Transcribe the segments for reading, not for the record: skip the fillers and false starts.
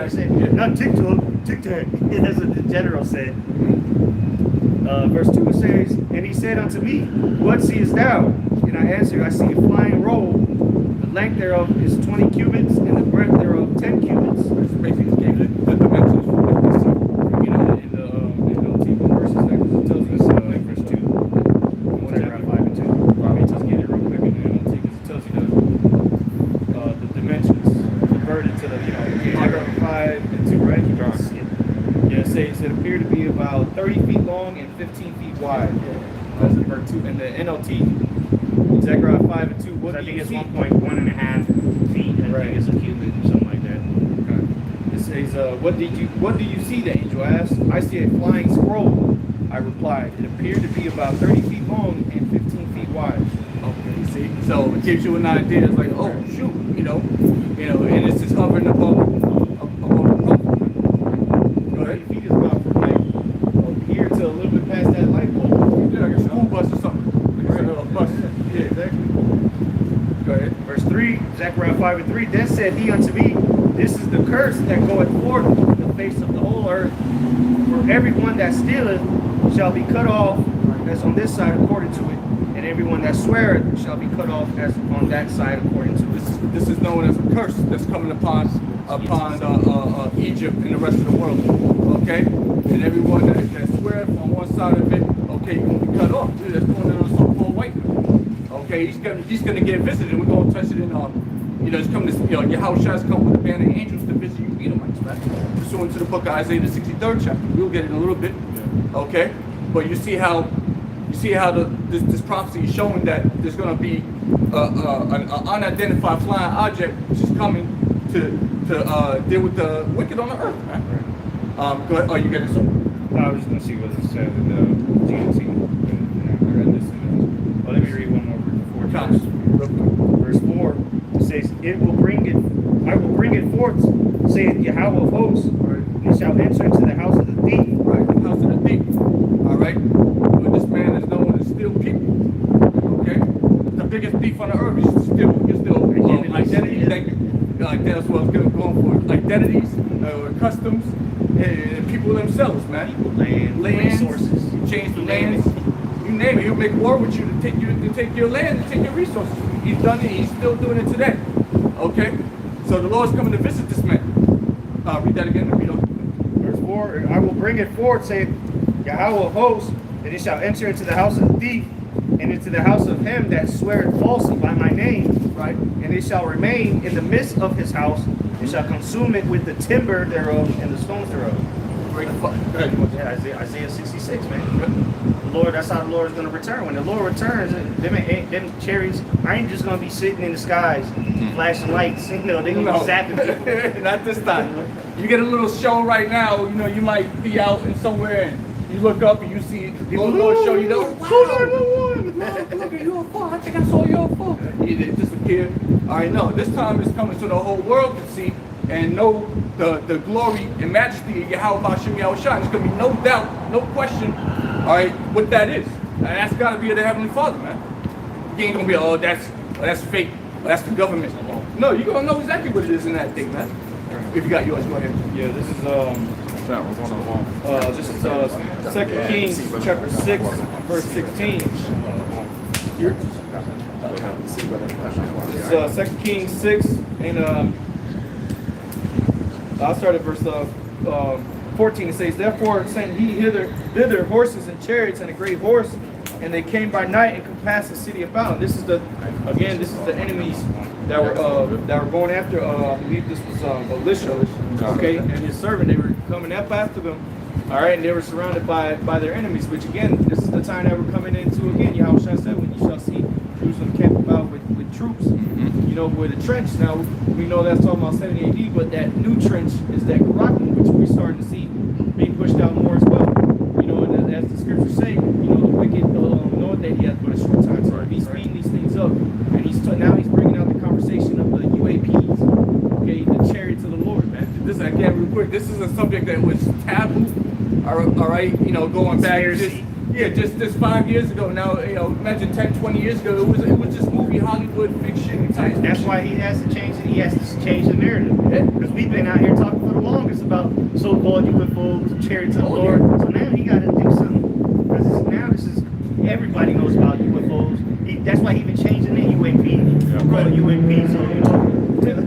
he said. Not TikTok, TikTok. That's what the general said. Verse 2 it says, and he said unto me, what seest thou? And I answered, I see a flying roll. The length thereof is 20 cubits, and the breadth thereof 10 cubits. It's basically gave the dimensions for what we see. You know, in the NLT verses, that tells us like verse 2. Zechariah 5 and 2. Let me just get it real quick in the NLT because it tells you the dimensions converted to the, Zechariah 5 and 2, right? Yeah, it says it appeared to be about 30 feet long and 15 feet wide. That's in verse 2. And the NLT, Zechariah 5 and 2, what do you see? I think it's 1.1 feet. I think it's a cubit or something like that. Okay. It says, what do you see, the angel asked? I see a flying scroll. I replied, it appeared to be about 30 feet long and 15 feet wide. Okay, see? So it gives you an idea. It's like, oh, shoot, and it's just hovering above the roof. 30 feet is about from like here to a little bit past that light pole. Yeah, like a school bus or something. Like a little bus. Yeah, exactly. Go ahead. Verse 3, Zechariah 5 and 3, then said he unto me, this is the curse that goeth forth in the face of the whole earth. For everyone that stealeth shall be cut off as on this side according to it, and everyone that sweareth shall be cut off as on that side according to it. This is known as a curse that's coming upon Egypt and the rest of the world. Okay? And everyone that swears on one side of it, okay, you're going to be cut off. Dude, that's going on a so-called white man. Okay, he's going to get visited. We're going to touch it in, it's coming to, Yahushua's come with a band of angels to visit you Edomites, right? Pursuant to the book of Isaiah, the 63rd chapter. We'll get it in a little bit. Okay? But you see how this prophecy is showing that there's going to be an unidentified flying object which is coming to deal with the wicked on the earth, right? Go ahead. Oh, you getting something? I was just going to see what it said in the GMT. I read this. Let me read one more before. Verse 4 it says, I will bring it forth, saith Yahweh of hosts, and shall enter into the house of the thief. Right, the house of the thief. All right? But this man is known to steal people. Okay? The biggest thief on the earth. He's still identities. Like that's what I was going for. Identities, customs, and people themselves, man. Land, resources. You change the lands. You name it. He'll make war with you to take your land and take your resources. He's done it. He's still doing it today. Okay? So the Lord's coming to visit this man. Read that again. Verse 4, I will bring it forth, saith Yahweh of hosts, that it shall enter into the house of the thief, and into the house of him that sweareth falsely by my name, right? And it shall remain in the midst of his house, and shall consume it with the timber thereof and the stones thereof. Yeah, Isaiah 66, man. The Lord, that's how the Lord is going to return. When the Lord returns, them chariots ain't just going to be sitting in the skies, flashing lights. They're going to be zapping people. Not this time. You get a little show right now, you might be out in somewhere and you look up and you see people going to show you, wow, look at UFO, I think I saw UFO. They disappear. All right, no, this time it's coming so the whole world can see and know the glory and majesty of Yahweh Bashim Yahushua. There's going to be no doubt, no question, all right, what that is. And that's got to be the Heavenly Father, man. You ain't going to be, oh, that's fake, that's the government. No, you're going to know exactly what it is in that thing, man. If you got yours, go ahead. Yeah, this is this is 2 Kings chapter 6, verse 16. It's 2 Kings 6, and I'll start at verse 14. It says, therefore sent he thither horses and chariots and a great horse, and they came by night and compassed the city about. This is the enemies that were going after. I believe this was Elisha, okay, and his servant. They were coming up after them. All right, and they were surrounded by their enemies. Which again, this is the time that we're coming into again. Yahweh said, when you shall see Jerusalem camp about with troops, with a trench. Now we know that's talking about 70 AD, but that new trench is that Karakum, which we're starting to see being pushed out more as well. And as the scriptures say, the wicked know that he has but a short time. So he's speeding these things up, and now he's bringing out the conversation of the UAPs, okay, the chariots of the Lord, man. This again, real quick. This is a subject that was taboo. All right, going back just 5 years ago. Now, imagine 10, 20 years ago, it was just movie Hollywood fiction science That's fiction. why he has to change it. He has to change the narrative. Yeah. Because we've been out here talking for the longest about so-called UFOs, chariots of the Oh, Lord. yeah. So now he got to do something. Because now this is, everybody knows about UFOs. That's why he even changed the name UAP. Yeah. Call it UAP. So, you know.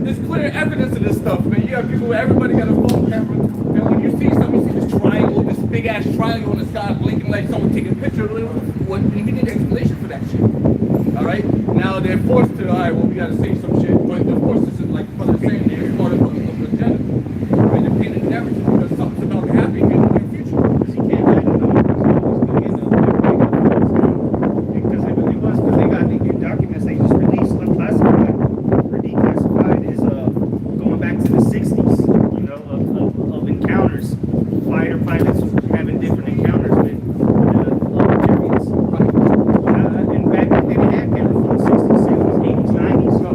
There's clear evidence of this stuff, man. You got people where everybody got a phone camera, and when you see something, you see this triangle, this big ass triangle in the sky blinking like someone taking a picture. What? You need an explanation for that shit. All right. Now they're forced to. All right. Well, we got to say some shit, but of course this is like Brother saying, it's part of the agenda. Right? They're painting a narrative because something's about to happen in the near future. Because he can't let it know. Because it was, because they got the documents they just released, unclassified or declassified, is going back to the 60s, you know, of encounters, fighter pilots having different encounters with other chariots. And back then they had cameras from the 60s, 70s, 80s, 90s. So,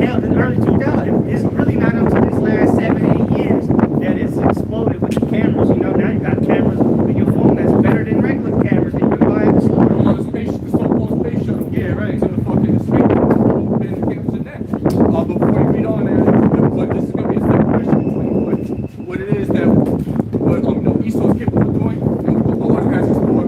hell, in the early 2000s, it's really not until this last 7, 8 years that it's exploded with the cameras. You know, now you got cameras in your phone that's better than regular cameras that you can buy at the store. On the space, the so-called space shuttle. Yeah, right. To the fucking space. Then gives it that. But before you read on there, but this is gonna be a separation between what it is that what Esau's capable of doing and what the Lord has in store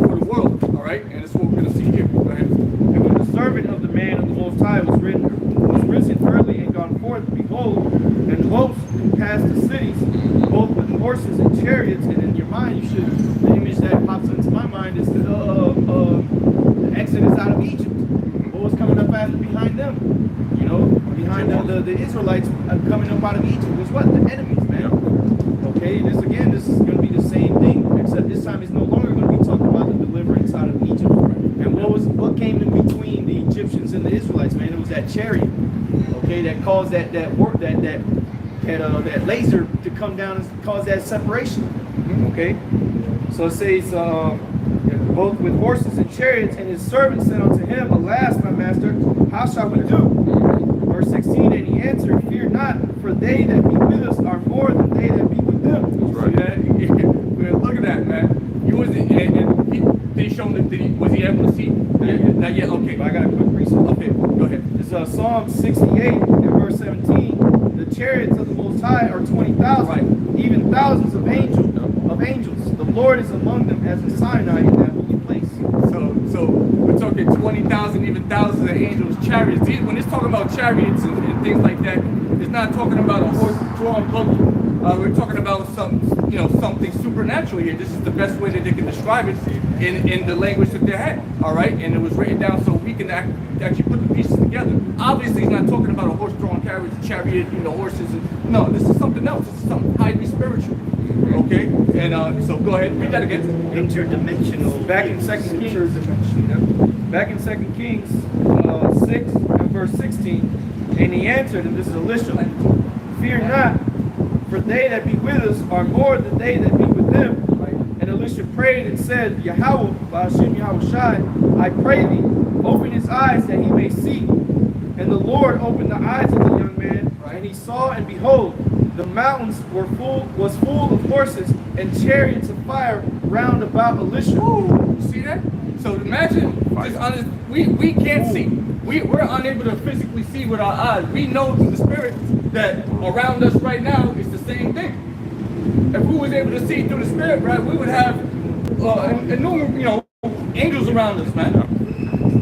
for the world. All right, and that's what we're gonna see here. Go ahead. And when the servant of the man of the Most High was risen early and gone forth, behold, and hosts passed the cities, both with horses and chariots. And in your mind, you should, the image that pops into my mind is the exodus out of Egypt. What was coming up behind them? You know, behind the Israelites coming up out of Egypt was what? The enemies, man. Okay, this is going to be the same thing, except this time it's no longer going to be talking about the deliverance out of Egypt. And what came in between the Egyptians and the Israelites, man? It was that chariot, okay, that caused that laser to come down and cause that separation. Okay, so it says both with horses and chariots, and his servant said unto him, Alas, my master, how shall we do? Verse 16, and he answered, Fear not, for they that be with us are more than they that be with them. Right. Look at that, man. He was, they showed him was he able to see? Not yet. Okay. I got a quick research. Okay, go ahead. It's Psalm 68 and verse 17. The chariots of the Most High are 20,000, Right. even thousands of angels. The Lord is among them as in Sinai in that holy place. So we're talking 20,000, even thousands of angels, chariots. When it's talking about chariots and things like that, it's not talking about a horse-drawn buggy. We're talking about something supernatural here. This is the best way that they can describe it in the language that they had. All right, and it was written down so we can actually put the pieces together. Obviously, he's not talking about a horse-drawn chariot, horses. No, this is something else. This is something highly spiritual. Okay, and so go ahead, read that again. Interdimensional. Back in 2 Kings, back in 2 Kings 6 and verse 16, and he answered, and this is Elisha, Fear not, for they that be with us are more than they that be with them. And Elisha prayed and said, Yahweh, Ba'ashem Yahweh Shai, I pray thee, open his eyes that he may see. And the Lord opened the eyes of the young man, and he saw, and behold, the mountains was full of horses and chariots of fire round about Elisha. Ooh, see that? So imagine, just honest, we can't see. We're unable to physically see with our eyes. We know through the spirit that around us right now is the same thing. If we was able to see through the spirit, right, we would have innumerable, angels around us, man.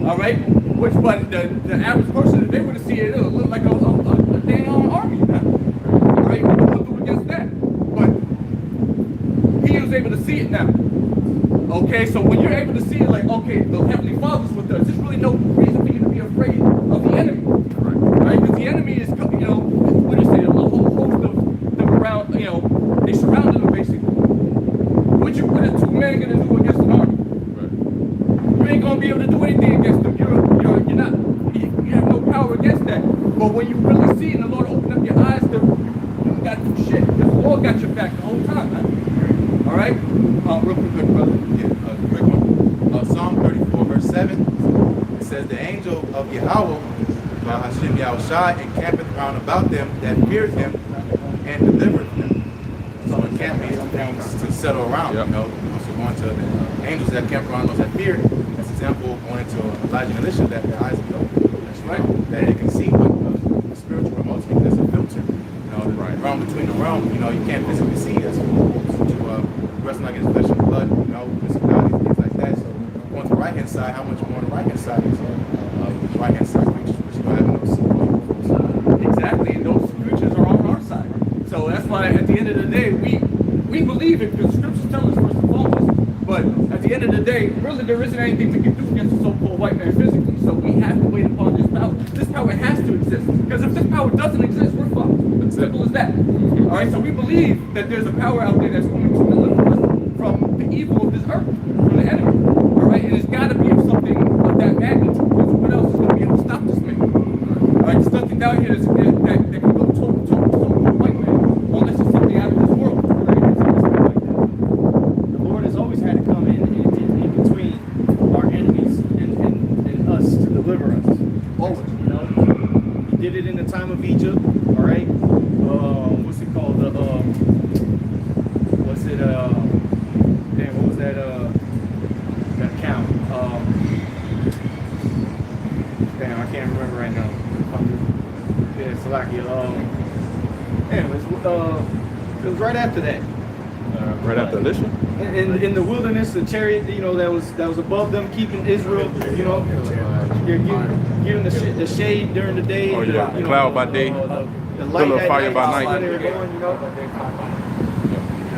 All right, but the average person, if they were to see it, it would look like a damn army, man. All right, we can do against that, but he was able to see it now. Okay, so when you're able to see it, like, okay, the Heavenly Father's with us, there's really no reason for you to be afraid of the enemy. Right? Because the enemy is, what do you say, a whole host of them around, they surrounded them basically. What are two men going to do against an army? You ain't going to be able to do anything against them. You have no power against that. But when you really see it and the Lord opened up your eyes, you got some shit. The Lord got your back the whole time, man. All right? Real quick, brother. Yeah, quick one. Psalm 34, verse 7. It says, The angel of Yahweh, Hashem Yahushai, encampeth round about them that fear him and delivereth them. So encampment things to settle around, Yep. So going to the angels that camp around those that fear. That's an example going into Elijah and Elisha that their eyes will be open. That's right. That they can see day, really there isn't anything we can do against the so-called white man physically. So we have to wait upon this power. This power has to exist. Because if this power doesn't exist, we're fucked. Simple as that. Alright, so we believe that there's a power out there that's going to deliver us from the evil of this earth, from the enemy. Alright, and it's gotta be of something of that magnitude. Because what else is gonna be able to stop this man? Alright, there's nothing down here that can go toe-to-toe white man. Unless it's something out of this world. The Lord has always had to come in between our enemies and us to deliver us. Always. You know, He did it in the time of Egypt. All right. What's it called? What's it? Damn, what was that? That count. Damn, I can't remember right now. Yeah, Slovakia. Anyways, it was right after that. Right after Elisha? In the wilderness, the chariot, you know, that was above them, keeping Israel, you know, giving the shade during the day. Oh, yeah. You know, Cloud by day, the light pillar of at fire by night. night. When they were going, you know,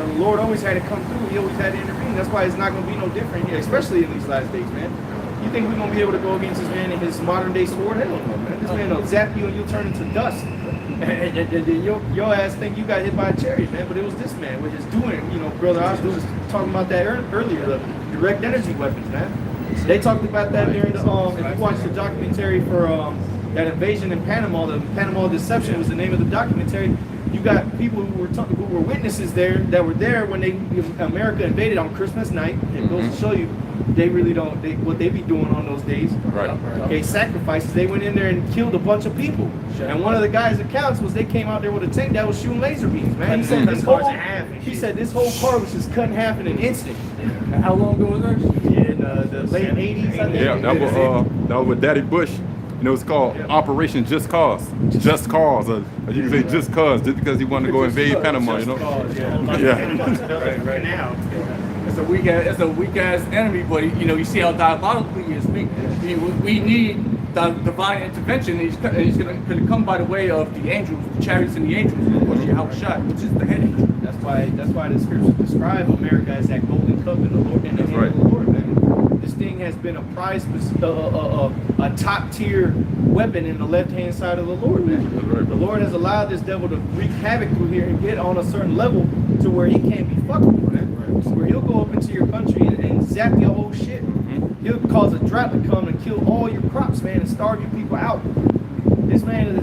the Lord always had to come through. He always had to intervene. That's why it's not going to be no different here, especially in these last days, man. You think we're going to be able to go against this man in his modern day sword? Hell no, man. This man will zap you and you'll turn into dust. And your ass think you got hit by a chariot, man. But it was this man with his doing, you know, brother. I was talking about that earlier, the direct energy weapons, man. They talked about that during the if you watch the documentary for that invasion in Panama, the Panama Deception was the name of the documentary. You got people who were witnesses there that were there when America invaded on Christmas night. It goes to show you they really don't what they be doing on those days. Right. Okay, sacrifices. They went in there and killed a bunch of people. And one of the guys' accounts was they came out there with a tank that was shooting laser beams, man. He said this whole car was just cut in half in an instant. And how long ago was that? In the late 80s, I think. Yeah, that was with Daddy Bush. You know, it's called Operation Just Cause. Just Cause. Or you can say Just Cause, just because he wanted to go invade Panama, you know? Yeah. Right now. It's a weak ass enemy, but you know, you see how diabolical he is. We need the divine intervention. He's gonna come by the way of the angels, the chariots and the angels, or Yahushua, which is the head angel. That's why the scriptures describe America as that golden cup in the Lord in the hand of the Lord, man. This thing has been a prized, a top tier weapon in the left hand side of the Lord, man. Right. The Lord has allowed this devil to wreak havoc through here and get on a certain level to where he can't be fucked with, man. Where he'll go up into your country and zap your whole shit. He'll cause a drought to come and kill all your crops, man, and starve your people out. This man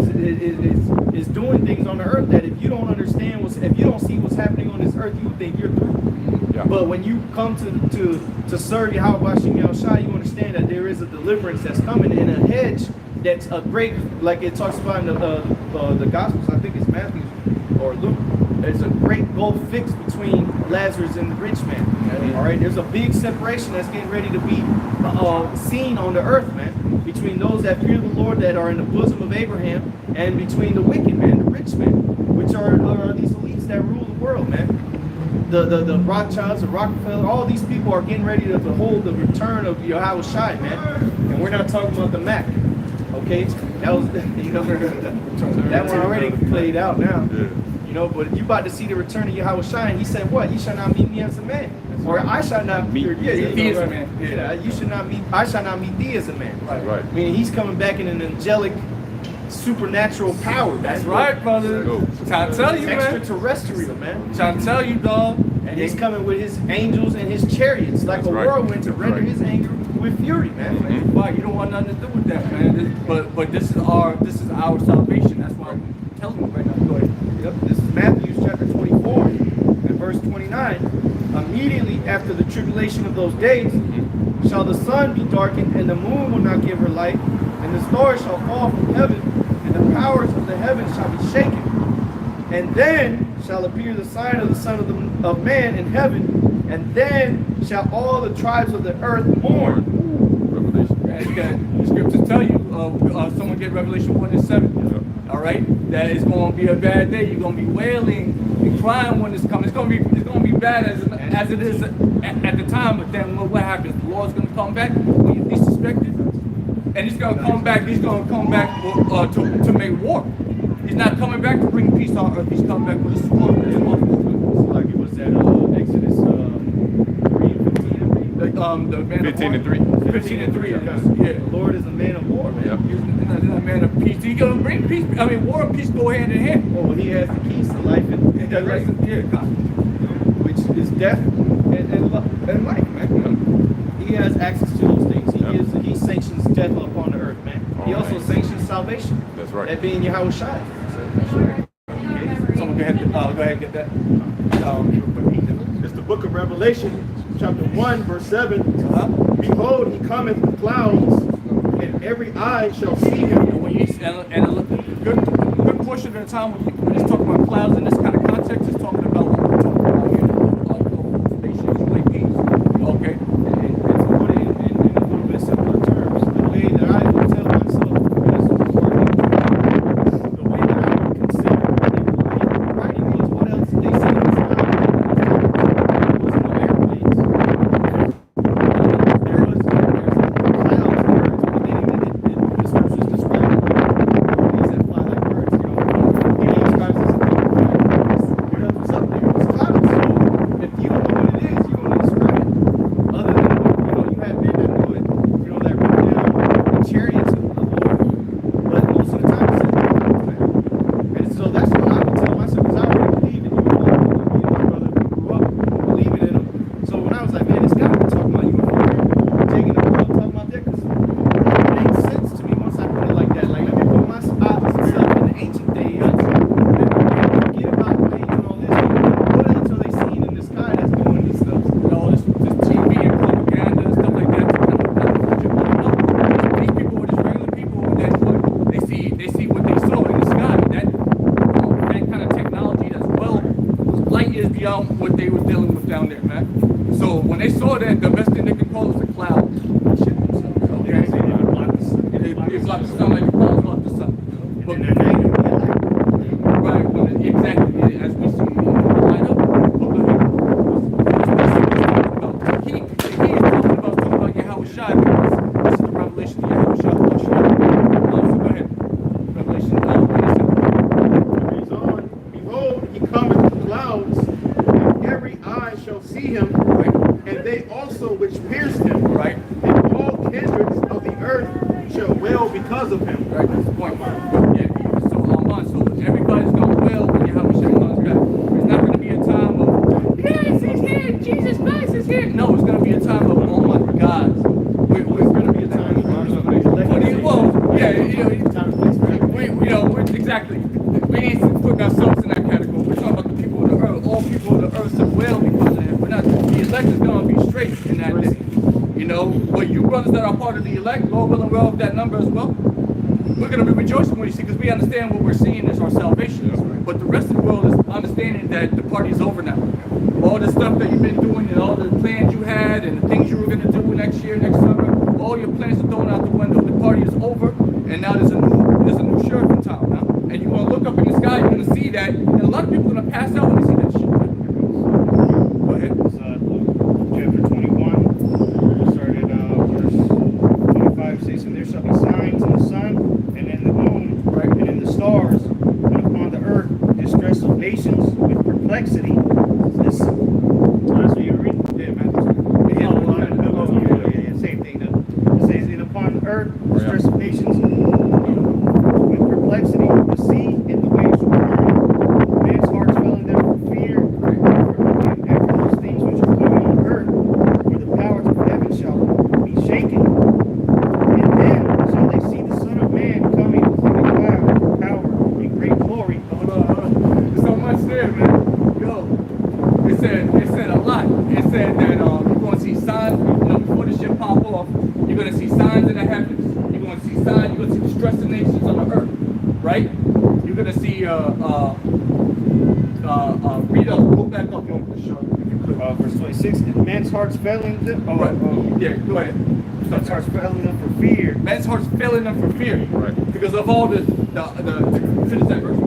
is doing things on the earth that if you don't understand, if you don't see what's happening on this earth, you think you're through. Yeah. But when you come to serve Yahweh Bashim Yahushua, you understand that there is a deliverance that's coming in a hedge that's a great, like it talks about in the Gospels, I think it's Matthew or Luke. There's a great gulf fixed between Lazarus and the rich man. All right, there's a big separation that's getting ready to be seen on the earth, man, between those that fear the Lord that are in the bosom of Abraham and between the wicked man, the rich man, which are these elites that rule the world, man. The Rothschilds, the Rockefeller, all these people are getting ready to behold the return of Yahushua, man. And we're not talking about the Mac. Okay, that was that one already played out now. Yeah. You know, but you about to see the return of Yahushua, and he said, "What? You shall not meet me as a man, or I shall not meet thee as a man." Yeah, you should not meet. I shall not meet thee as a man. Right. Meaning he's coming back in an angelic, supernatural power. That's right, brother. Trying to tell you, man. Extraterrestrial, man. Trying to tell you, dog. And he's coming with his angels and his chariots, like That's a right. whirlwind to That's render right. his anger with fury, man. Why you don't want nothing to do with that, man? But this is our salvation. That's why I'm telling you right now. Go ahead. Yep, this is Matthew chapter 24 and verse 29. Immediately after the tribulation of those days, shall the sun be darkened, and the moon will not give her light, and the stars shall fall from heaven, and the powers of the heavens shall be shaken. And then shall appear the sign of the Son of Man in heaven, and then shall all the tribes of the earth mourn. Revelation. The scriptures tell you, someone get Revelation 1:7. All right, that it's going to be a bad day. You're going to be wailing and crying when it's coming. It's going to be bad as it is at the time. But then what happens? The Lord's going to come back when you least suspect it, and he's going to come back. He's going to come back to make war. He's not coming back to bring peace on earth. He's coming back with a sword. Like it was at Exodus 3:15, I think. the man 15 of and 3. 15 and 3, Okay. yeah. The Lord is a man of war, man. Yep. He's not a man of peace. He's gonna bring peace. I mean, war and peace go hand in hand. Well, he has the keys to life and Yeah, grace, yeah, God. which is death and life, man. He has access to those things. He sanctions death upon the earth, man. He also sanctions salvation. That's right. That being Yahweh Shai. Someone go ahead and get that. It's the book of Revelation, chapter 1, verse 7. Uh-huh. Behold, he cometh with clouds, and every eye shall see him. And when you and a good portion of the time when it's talking about clouds in this kind of context, it's talking about what we're talking about here. Like peace. Okay. And to put it in a little bit simpler terms, the way that I would tell myself as a working, the way that I would consider it writing was what else they said in the sky. There was no airplanes. There was clouds, birds, but then the scriptures describe these that fly like birds, you know. And he describes this what else was up there? It was clouds. So if you don't know what it is, you're going to describe it. Other than, you have men that know it, that run down the chariots of the Lord. But most of the time, it's in and so that's what I would tell myself, because I already believed in UFO. Me and my brother grew up believing in them. So when I was like, man, this guy been talking about UFO, taking the world, talking about that, because it made sense to me once I put it like that. Like, let me put myself in the ancient days. Forget about waiting and all this. What else are they seeing in the sky that's doing this stuff? This TV and propaganda and stuff like that. These people were just regular people that they see what they saw in the sky. That kind of technology as well, light years beyond what they were dealing with down there, man. So when they saw that, the best thing they could call was the clouds. Okay. It blocked the sun like the clouds block the sun. But right, exactly as we see light up. He is talking about Yahweh Shai, because this is the revelation of Yahweh Shai. So go ahead. Revelation. Reads on. Behold, he cometh with clouds, and every eye shall see him, Right. and they also which pierced him. Right. And all kindreds of the earth shall wail because of him. Right, that's the point. Yeah, so everybody's going to wail when Yahweh Shai comes back. It's not going to be a time of, yes, he's here, Jesus Christ is here. No, it's going to be a time of, oh my God. It's going to be a time of, exactly. We ain't putting ourselves in that category. We're talking about the people of the earth. All people of the earth shall wail because of him. We're not, the elect is going to be straight in that day. But you brothers that are part of the elect, Lord willing, well of that number as well, we're going to be rejoicing when you see, because we understand what we're seeing is our salvation. But the rest of the world is understanding that the party's over now. All the stuff that you've been doing and all the plans you had and the things you were going to do next year, next summer, all your plans are thrown out the window. The party is over, and now there's a new sheriff in town now. And you're going to look up in the sky, you're going to see that, and a lot of people are going to pass out when they see that shit. Go ahead. It's Luke chapter 21, started verse 25, says, and there shall be signs in the sun, and in the moon, Right. and in the stars, and upon the earth, distress of nations with perplexity. This, that's what you read? Yeah, same thing. It says, and upon the earth, distress of nations with perplexity, the sea and the waves were roaring. Men's hearts fell in them for fear, and after those things which are coming on earth, for the powers of heaven shall be shaken. And then shall they see the Son of Man coming with a cloud, with power, and great glory. Hold on. There's so much there, man. Yo, it said a lot. It said that you're going to see signs, before the shit pop off, you're going to see signs in the heavens. You're going to see signs, you're going to see distress of nations on the earth, right? You're going to see, read up, go back up on the show. Verse 26, and men's hearts failing them. Yeah, go ahead. Men's hearts failing them for fear. Men's hearts failing them for fear. Right. Because of all finish that verse.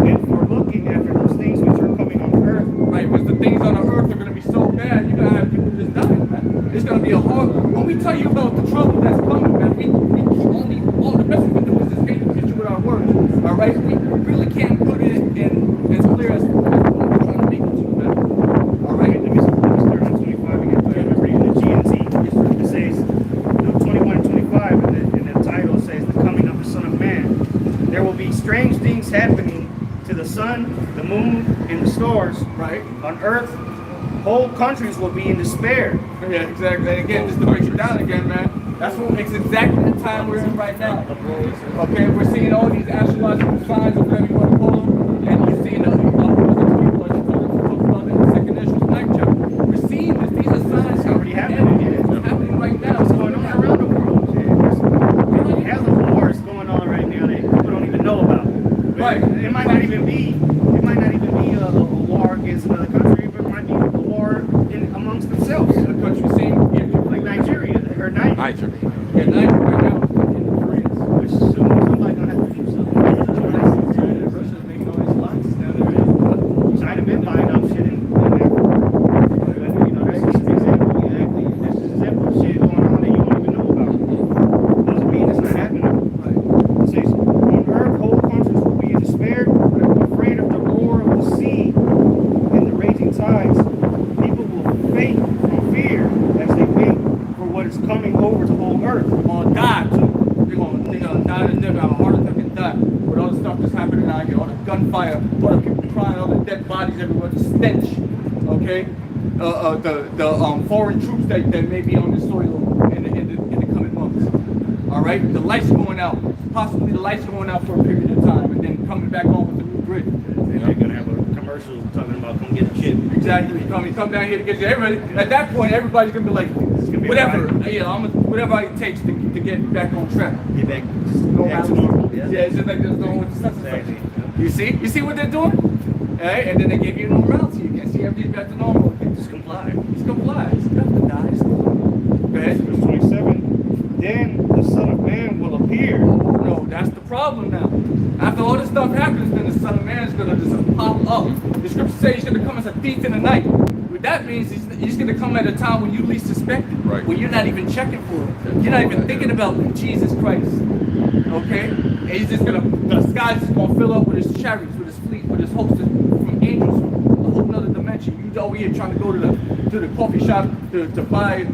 And for looking after those things which are coming on earth. Right, because the things on the earth are going to be so bad, you're going to have people just dying, man. It's going to be a hard, when we tell you about the trouble that's coming, man, we all the best we can do is just hit you with our words, all right? We really can't put it in as clear as we're trying to make it to, man. All right? Let me start on 25 again. I'm reading it. there will be strange things happening to the sun, the moon, and the stars. Right. On earth, whole countries will be in despair. Yeah, exactly. And again, just to break it down again, man, it's exactly the time we're in right now. Okay, we're seeing all these astrological signs, or whatever you want to call them, and you're seeing we're seeing this. These are signs already happening. It's happening right now. What's going on around the world? There's hell of wars going on right now that people don't even know about. Right. It might not even be a war against another country, but it might be a war amongst themselves. The country seeing Like Nigeria or Niger. Yeah, Niger right now is in the Koreans. Which somebody gonna have to do something. Russia's making all these lines down there. China been buying up shit in Africa. You know, that's just an example. Exactly. This is an example of shit going on that you don't even know about. Doesn't mean it's not happening. It says, on earth, whole countries will be in despair, afraid of the roar of the sea and the raging tides. People will faint from fear as they wait for what is coming over the whole earth. They're gonna die too. They're gonna die. They're gonna have a heart attack and die. With all the stuff that's happening out here, all the gunfire, all the people crying, all the dead bodies everywhere, the stench. Okay, the foreign troops that may be on the soil in the coming months. All right, the lights going out. Possibly the lights going out for a period of time, and then coming back on with the new grid. And they're gonna have a commercial talking about come get the chip. Exactly. Come down here to get you. Everybody. At that point, everybody's gonna be like, be whatever. right. Yeah, whatever it takes to get back on track. Get back Back to normal. Yeah, it's just like they're doing with the census. Exactly. You see what they're doing? Hey, and then they give you normality again. See, everything's back to normal again. Just comply. Just comply. It's got to die. It's cool. Go ahead. Verse 27. Then the Son of Man will appear. No, that's the problem now. After all this stuff happens, then the Son of Man is going to just pop up. The scripture says he's going to come as a thief in the night. What that means is he's going to come at a time when you least suspect it. Right. When you're not even checking for him. You're not even thinking about Jesus Christ. Okay? And he's just going to, the sky's just going to fill up with his chariots, with his fleet, with his hosts from angels from a whole nother dimension. You over here trying to go to the coffee shop to buy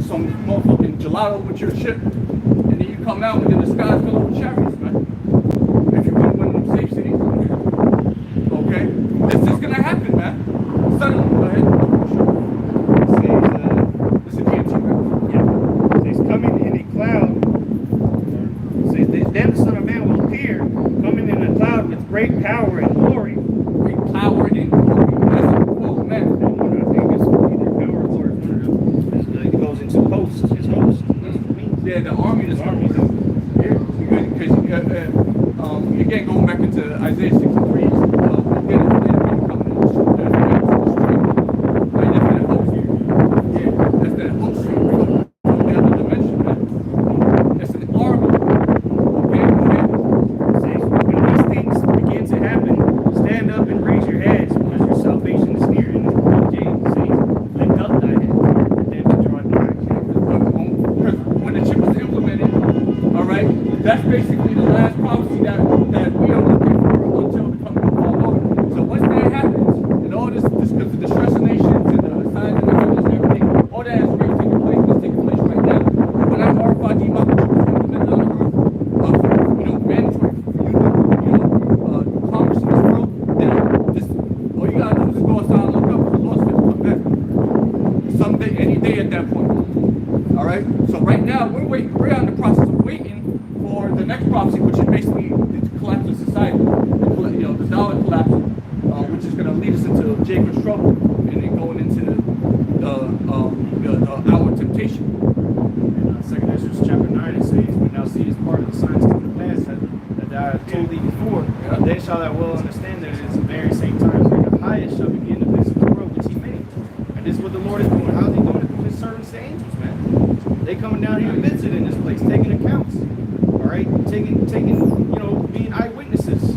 some motherfucking gelato with your ship. And then you come out and then the sky's filled up with chariots, man. If you want one of them safe cities. Okay? This is gonna happen, man. Suddenly, go ahead. This is GMT, right? Yeah. It says coming in a cloud. It says then the Son of Man will appear, coming in a cloud with great power and glory. Great power and glory. Oh man. I think it's either power or glory. One of them. It goes into host. His host. That's what it means. Yeah, the army. The Army. Yeah, because again, going back into Isaiah 63, again, that's that host from the other dimension, man. That's an army. Okay, go ahead. It says, when these things begin to happen, stand up and raise your heads, because your salvation is near. And James says, lift up thy head, then draw nigh. When the chip was implemented, all right, that's basically the last prophecy that we are looking for until the coming of our Lord. So once that happens, and all this because the distress of nations and the signs and the wonders and everything, all that is really taking place. It's taking place right now. When that RFID microchip was implemented on the earth, mandatory for you to, commerce in this world, then just all you gotta do is go outside and look up, the Lord's going to come back. Someday, any day at that point. All right. So right now we're waiting. We're in the process of waiting for the next prophecy, which is basically the collapse of society. The dollar collapse, which is going to lead us into Jacob's trouble, and then going into the hour of temptation. In 2 Ezra chapter 9, it says, when thou seest part of the signs come to pass that I have told thee before, then shalt thou well understand that it is the very same times that the highest shall begin to visit the world which he made. And this is what the Lord is doing. How's he doing it? Through his servants, the angels, man. They coming down here and visiting this place, taking accounts. All right, taking, being eyewitnesses.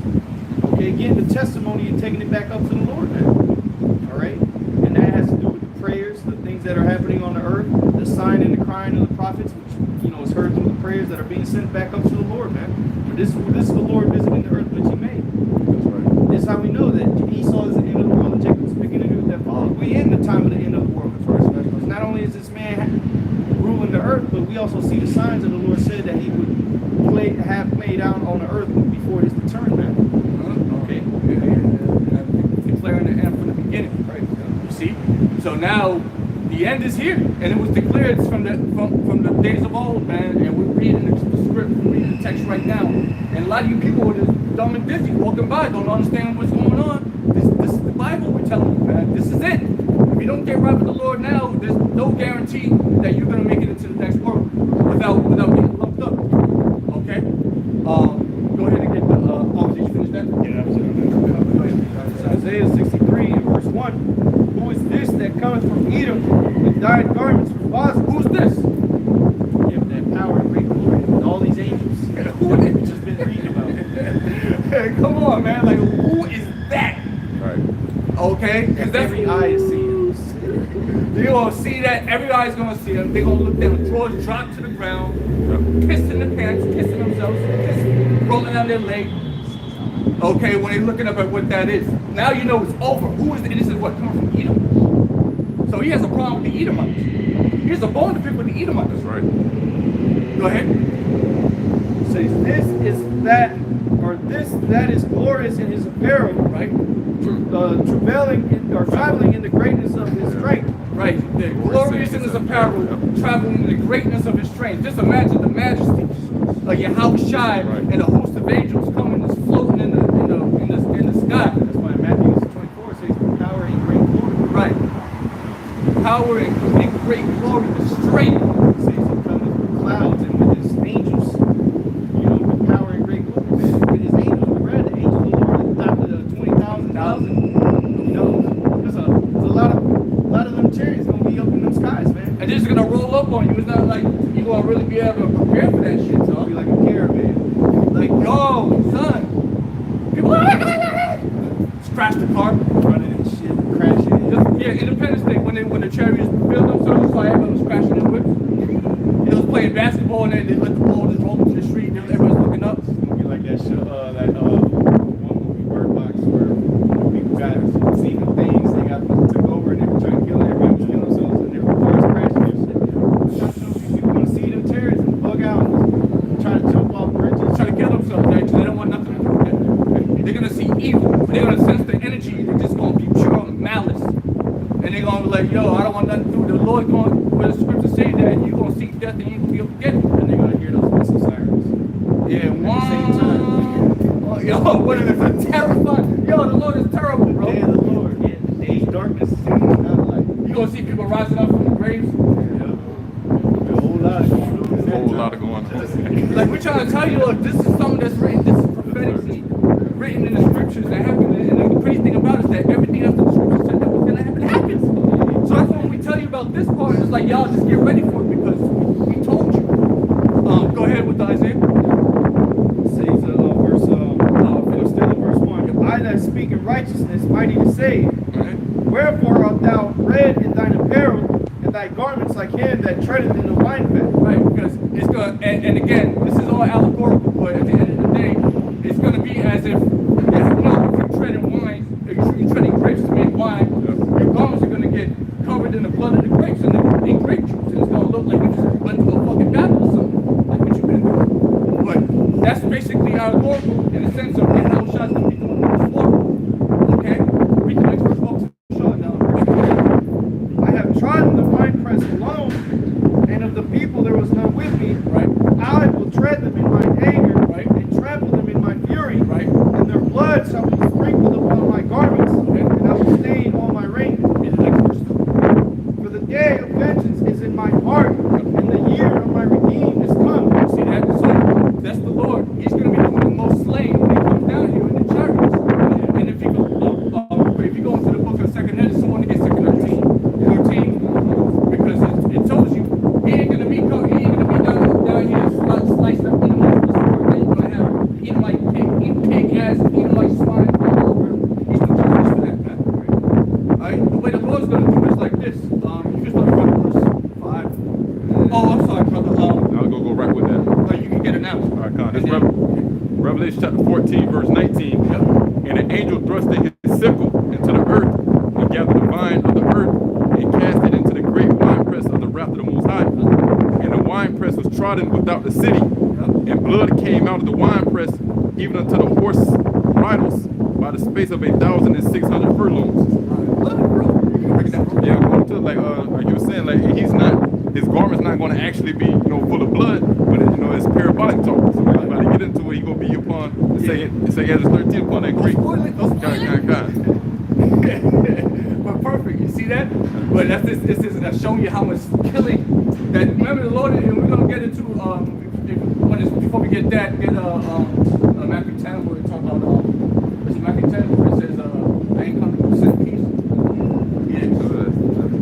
Okay, getting the testimony and taking it back up to the Lord, man. All right, and that has to do with the prayers, the things that are happening on the earth, the sign and the crying of the prophets, which is heard through the prayers that are being sent back up to the Lord, man. But this is the Lord visiting the earth which He made. That's right. This is how we know that Esau is the end of the world and Jacob is beginning of that follow. We in the time of the end of the world. Because not only is this man ruling the earth, but we also see the signs of the Lord said that He would have played out on the earth before it is returned back. Okay. Declaring the end from the beginning. Right. You see? So now the end is here, and it was declared from the days of old, man. And we're reading the script, we're reading the text right now. And a lot of you people are just dumb and dizzy walking by, don't understand what's going on. This is the Bible we're telling you, man. This is it. If you don't get right with the Lord now, there's no guarantee that you're gonna make it into the next world without getting lumped up. Okay? Go ahead and get the did you finish that? Yeah, go ahead. Isaiah 63 and verse 1. Who is this that cometh from Edom with dyed garments from Bosra? Who's this? Yeah, with that power and great glory and all these angels. Who is it? Just been reading about. Hey, come on, man. Like, who is that? Right. Okay? Because that's Every eye is seeing. You're gonna see that. Everybody's gonna see them. They're gonna look down, drawers drop to the ground, pissing their pants, kissing themselves, rolling down their leg. Okay, when they're looking up at what that is. Now you know it's over. Who is it? This is what comes from Edom. So he has a problem with the Edomites. He has a bone to pick with the Edomites. That's right. Go ahead. Says this is that, or this that is glorious in his apparel, Right? traveling in the greatness of his strength. Right. The glorious in his apparel, traveling in the greatness of his strength. Just imagine the majesty of Yahushua and a host of angels coming and floating in the sky. That's why Matthew 24 says power and great glory. Right. Power and great glory, the strength. It says he comes with clouds and with his angels. You know, with power and great glory. With his angels, we read the angels of the Lord after the 20,000. You know, there's a lot of them chariots gonna be up in them skies, man. And this is gonna roll up on you. It's not like you're gonna really be able to prepare for that shit, It'll so be like a caravan. like, yo, son. People scratch the car. Running and shit, crashing. Yeah, Independence Day, when the chariots build themselves, it's like everyone was crashing their whips. You know, playing basketball and they let the ball just roll into the street and everyone's looking up. It's gonna be like that show, one movie, Bird Box, where people got seen the things, they got took over and they were trying to kill everybody, was killing themselves, and their cars crashing and shit. People want to see them terrorists and bug out and try to jump off bridges. Trying to kill themselves, actually. They don't want nothing to do with that. They're gonna see evil, but they're gonna sense the energy. They're just gonna be pure malice. And they're gonna be like, yo, I don't want nothing to do with it. The Lord's going, where the scriptures say that, you're gonna see death and you ain't gonna be able to get it. And they're gonna hear those missile sirens. Yeah, At the same time. Oh, yo, what is it? Terrifying. Yo, the Lord is terrible, bro. Day of the Lord, yeah, the age of darkness is not like. You're gonna see people rising up from the graves. A whole lot going on. A whole lot of going on. Like, we're trying to tell you, look, this is something that's written, this is prophetically written in the scriptures that happened. And the crazy thing about it is that everything else the scripture said that was gonna happen happens. So that's when we tell you about this part, it's like, y'all just get ready for it because we told you. Go ahead with Isaiah. Says still in verse 1. I that speak in righteousness, mighty to save. Wherefore art thou red in thine apparel, and thy garments like him that treadeth in the wine vat? Right, because it's gonna, and again, this is all allegorical, but at the end of the day, it's gonna be as if, you know, if you're treading wine, if you're treading grapes to make wine, your garments are gonna get covered in the blood of the grapes and the grape juice, and it's gonna look like you just went to a fucking battle or something, like what you've been doing. But that's basically allegorical in the sense of how shots that people in the sport. Okay? Read the next verse, folks. Show it now. I have trodden the winepress alone, and of the people there was none with me. Right? I will tread them in my anger, Right. and trample them in my fury. Right? And their blood shall be sprinkled upon my garments, and I will stain all my raiment. Read the next verse. For the day of vengeance is in my heart, and the year of my redeemed is come. See that? So that's the Lord. He's going to be doing the most slain when he comes down here in the chariots. And if you go into the book of 2nd Ezra, someone to get 2nd 13, because it tells you he ain't going to be down here sliced up in the sword. He's going to have pig ass, Edomite swine all over him. He's too Jewish for that, man. Alright? The way the Lord's going to do it is like this. You can start from verse 5. Oh, I'm sorry, brother. I'll go right with that. You can get it now. All right, Con. This And then- Revelation chapter 14, verse 19. Yep. And an angel thrusted his sickle into the earth and gathered the vine of the earth and cast it into the great winepress of the wrath of the Most High. And the winepress was trodden without the city, And blood came out of the winepress, even unto the horse bridles, by the space of 1,600 furlongs. Yeah, going to like you were saying, like his garment's not going to actually be full of blood, but it's parabolic talk. So when everybody get into it, he gonna be upon say Ezra 13 upon that great kind. But perfect, you see that? But that's showing you how much killing that. Remember the Lord, and we're gonna get into before we get that, Matthew 10 where we talk about it's Matthew 10 where it says I ain't come to send peace. Yeah,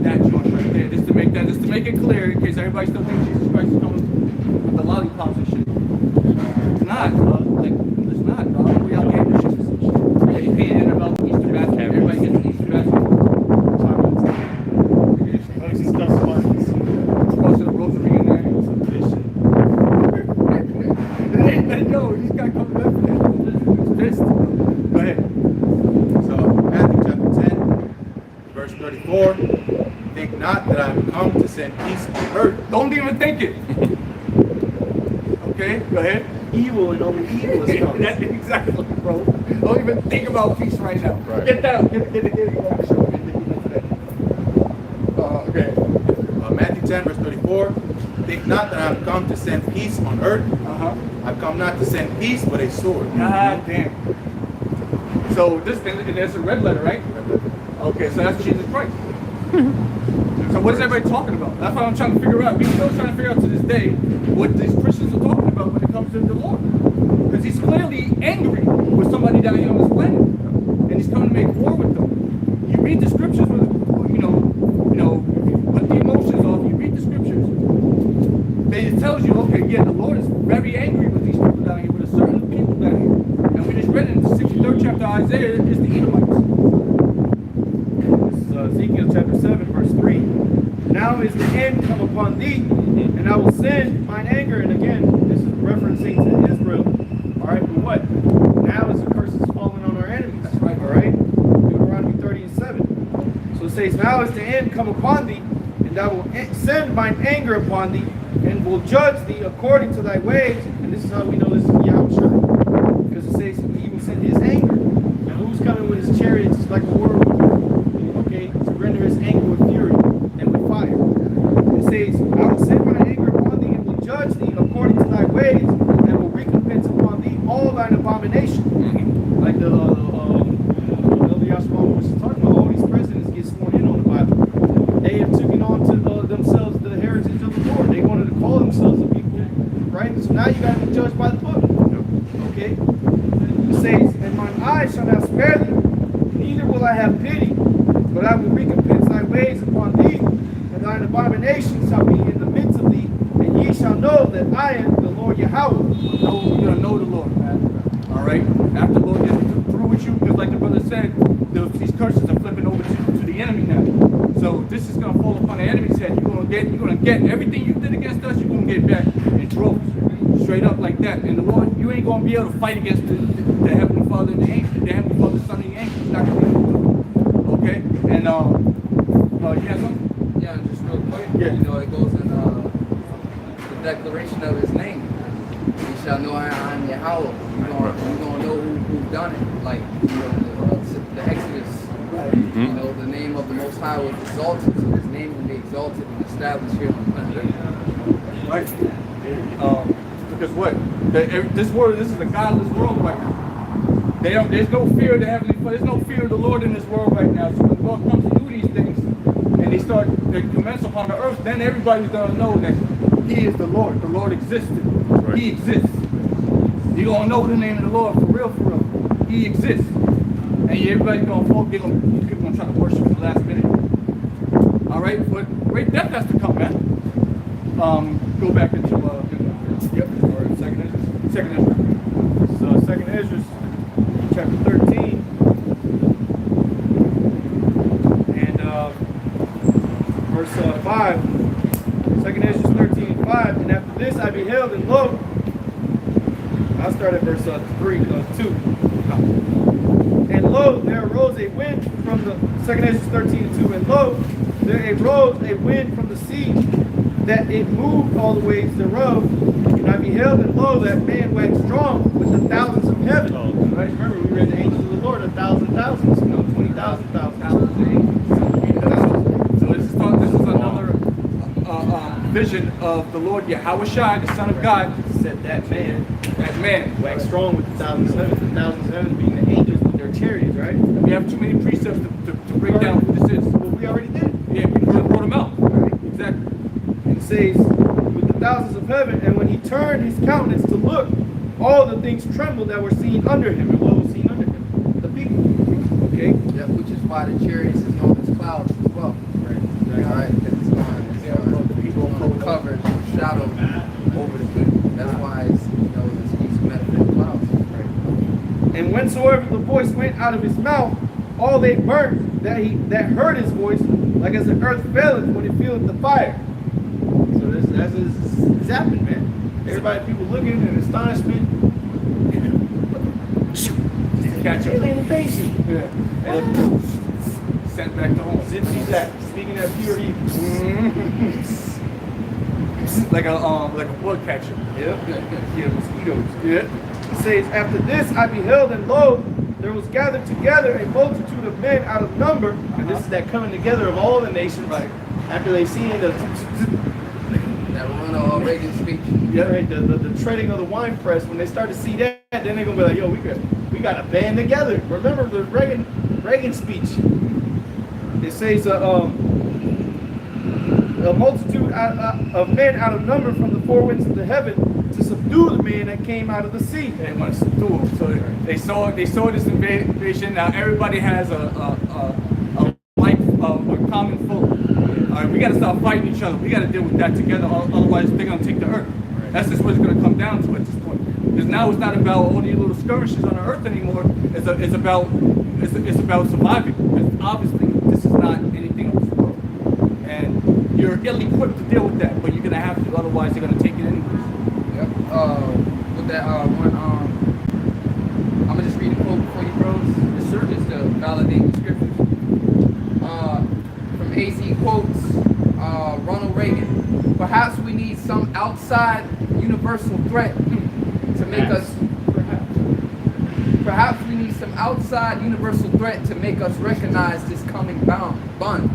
that joint right there, just to make it clear in case everybody still thinks Jesus Christ is coming with the lollipops and shit. It's not, it's not, dog. We all gave this shit. They paid in about Easter basket. Everybody gets an Easter basket. Close to the rosary in there. Yo, he's got coming up there. Go ahead. So Matthew chapter 10, verse 34. Think not that I have come to send peace on earth. Don't even think it. Okay, go ahead. Evil and only evil is coming. That's exactly, bro. Don't even think about peace right now. Right. Get that. Get it. Okay. Matthew 10, verse 34. Think not that I have come to send peace on earth. I've come not to send peace, but a sword. God damn. So this thing, there's a red letter, right? Okay, so that's Jesus Christ. So what is everybody talking about? That's what I'm trying to figure out. We're still trying to figure out to this day what these Christians are talking about when it comes to the Lord. Because he's clearly angry with somebody down here on this planet. And he's coming to make war with them. You read the scriptures with, put the emotions off, you read the scriptures. It tells you, okay, yeah, the Lord is very angry with these people down here, with a certain people down here. And we just read it in the 63rd chapter of Isaiah, is the Edomites. This is Ezekiel chapter 7, verse 3. Now is the end come upon thee, and I will send mine anger. And again, this is referencing to Israel. All right, but what? Now is the curses falling on our enemies. That's right. All right? Deuteronomy 30 and 7. So it says, now is the end come upon thee, and I will send mine anger upon thee, and will judge thee according to thy ways. And this is how we know this is Yahweh. Because it says he will send his anger. And who's coming with his chariots like a whirlwind? Okay, to render his anger with fury and with fire. It says, I will send my anger upon thee, and will judge thee according to thy ways, and will recompense upon thee all thine abominations. Like the Elder Yashua was talking about, all these presidents get sworn in on the Bible. They have taken on to themselves the heritage of the Lord. They wanted to call themselves a people, right? So now you got to be judged by the book. Okay? It says, and mine eyes shall not spare thee, neither will I have pity, but I will recompense thy ways upon thee, and thine abominations shall be in the midst of thee, and ye shall know that I am the Lord Yahweh. You're going to know the Lord, man. All right? After the Lord gets through with you, because like the brother said, these curses are flipping over to the enemy now. So this is going to fall upon the enemy's head. You're going to get everything you did against us, you're going to get back in droves. Straight up like that. And the Lord, you ain't going to be able to fight against the Heavenly Father and the angels, the Heavenly Father, Son, and the angels. It's not going to be able to do it. Okay? And, you have something? Yeah, just real quick. Yeah. It goes in the declaration of his name. You shall know I am Yahweh. You're going to know who done it. Like, the Exodus. The name of the Most High was exalted, so his name will be exalted and established here on the planet. Right. Because what? This is a godless world right now. There's no fear of the Heavenly Father. There's no fear of the Lord in this world right now. So when God comes to do these things, and they commence upon the earth, then everybody's going to know that He is the Lord. The Lord existed. Right. He exists. You're going to know the name of the Lord for real, for real. He exists. And everybody's going to fall. People going to try to worship in the last minute. All right? But great death has to come, man. Go back into, or second Ezra. So second Ezra, chapter 13. And verse 5. Second Ezra 13, 5. And after this I beheld, and lo, I'll start at verse 2. And lo, there arose a wind from the, 2 Ezra 13 and 2, and lo, there arose a wind from the sea, that it moved all the waves thereof, and I beheld and lo, that man waxed strong with the thousands of heaven. Oh, right. Remember, we read the angels of the Lord, 1,000 thousands, 20,000 thousands. So this is another vision of the Lord Yahushua, the Son of God. Said that man That man. waxed strong with the thousands of heaven. The thousands of heaven being the angels with their chariots, right? We have too many precepts to break down what this is. Well, we already did. Yeah, we wrote them out. Exactly. It says, with the thousands of heaven, and when he turned his countenance to look, all the things trembled that were seen under him. And what was seen under him? The people. Okay? Yeah, which is why the chariots is known as clouds as well. Right. All right, because it's going The people covered shadow over the people. That's why it's it's used metaphor clouds. And whensoever the voice went out of his mouth, all they burnt that heard his voice, like as the earth faileth when it feeleth the fire. So that's it's happened, man. Everybody, people looking in astonishment. catch up. Alien invasion. Yeah. And Sent back to home. Zipsy's that. Speaking of pure evil. Like a blood catcher. Yep. Yeah, mosquitoes. Yeah. It says, after this I beheld, and lo, there was gathered together a multitude of men out of number. And this is that coming together of all the nations. Right. After they seen the That Ronald Reagan speech. yeah, right, the treading of the wine press, when they start to see that, then they're gonna be like, yo, we got to band together. Remember the Reagan speech. It says, a multitude of men out of number from the four winds of the heaven to subdue the man that came out of the sea. They want to subdue them. So they saw this invasion. Now everybody has a common foe. All right, we got to stop fighting each other. We got to deal with that together. Otherwise, they're gonna take the earth. That's just what it's gonna come down to at this point. Because now it's not about all these little skirmishes on the earth anymore. It's about surviving. Because obviously this is not anything of this world, and you're ill-equipped to deal with that. But you're gonna have to. Otherwise, they're gonna take it anyways. Yep. With that one, I'm gonna just read a quote for you, bros. Yes, sir. Just to validate the scriptures. From AZ quotes, Ronald Reagan. Perhaps we need some outside universal threat to make us. Perhaps we need some outside universal threat to make us recognize this coming bun.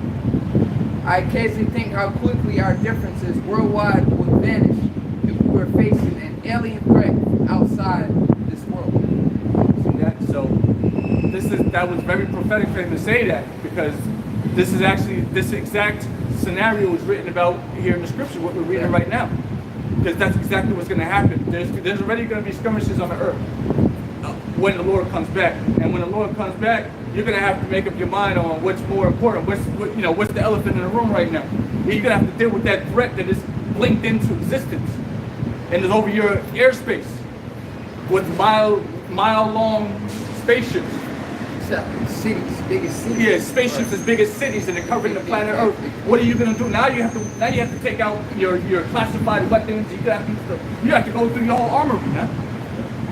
I occasionally think how quickly our differences worldwide would vanish if we were facing an alien threat from outside this world. See that? So that was very prophetic for him to say that, because this exact scenario is written about here in the scripture, what we're reading right now. Because that's exactly what's going to happen. There's already going to be skirmishes on the earth when the Lord comes back. And when the Lord comes back, you're going to have to make up your mind on what's more important. What's the elephant in the room right now. You're going to have to deal with that threat that is blinked into existence and is over your airspace with mile-long spaceships. Cities, biggest cities. Yeah, spaceships as big as cities, and they're covering the planet Earth. What are you gonna do now? You have to take out your classified weapons. You have to go through your whole armory now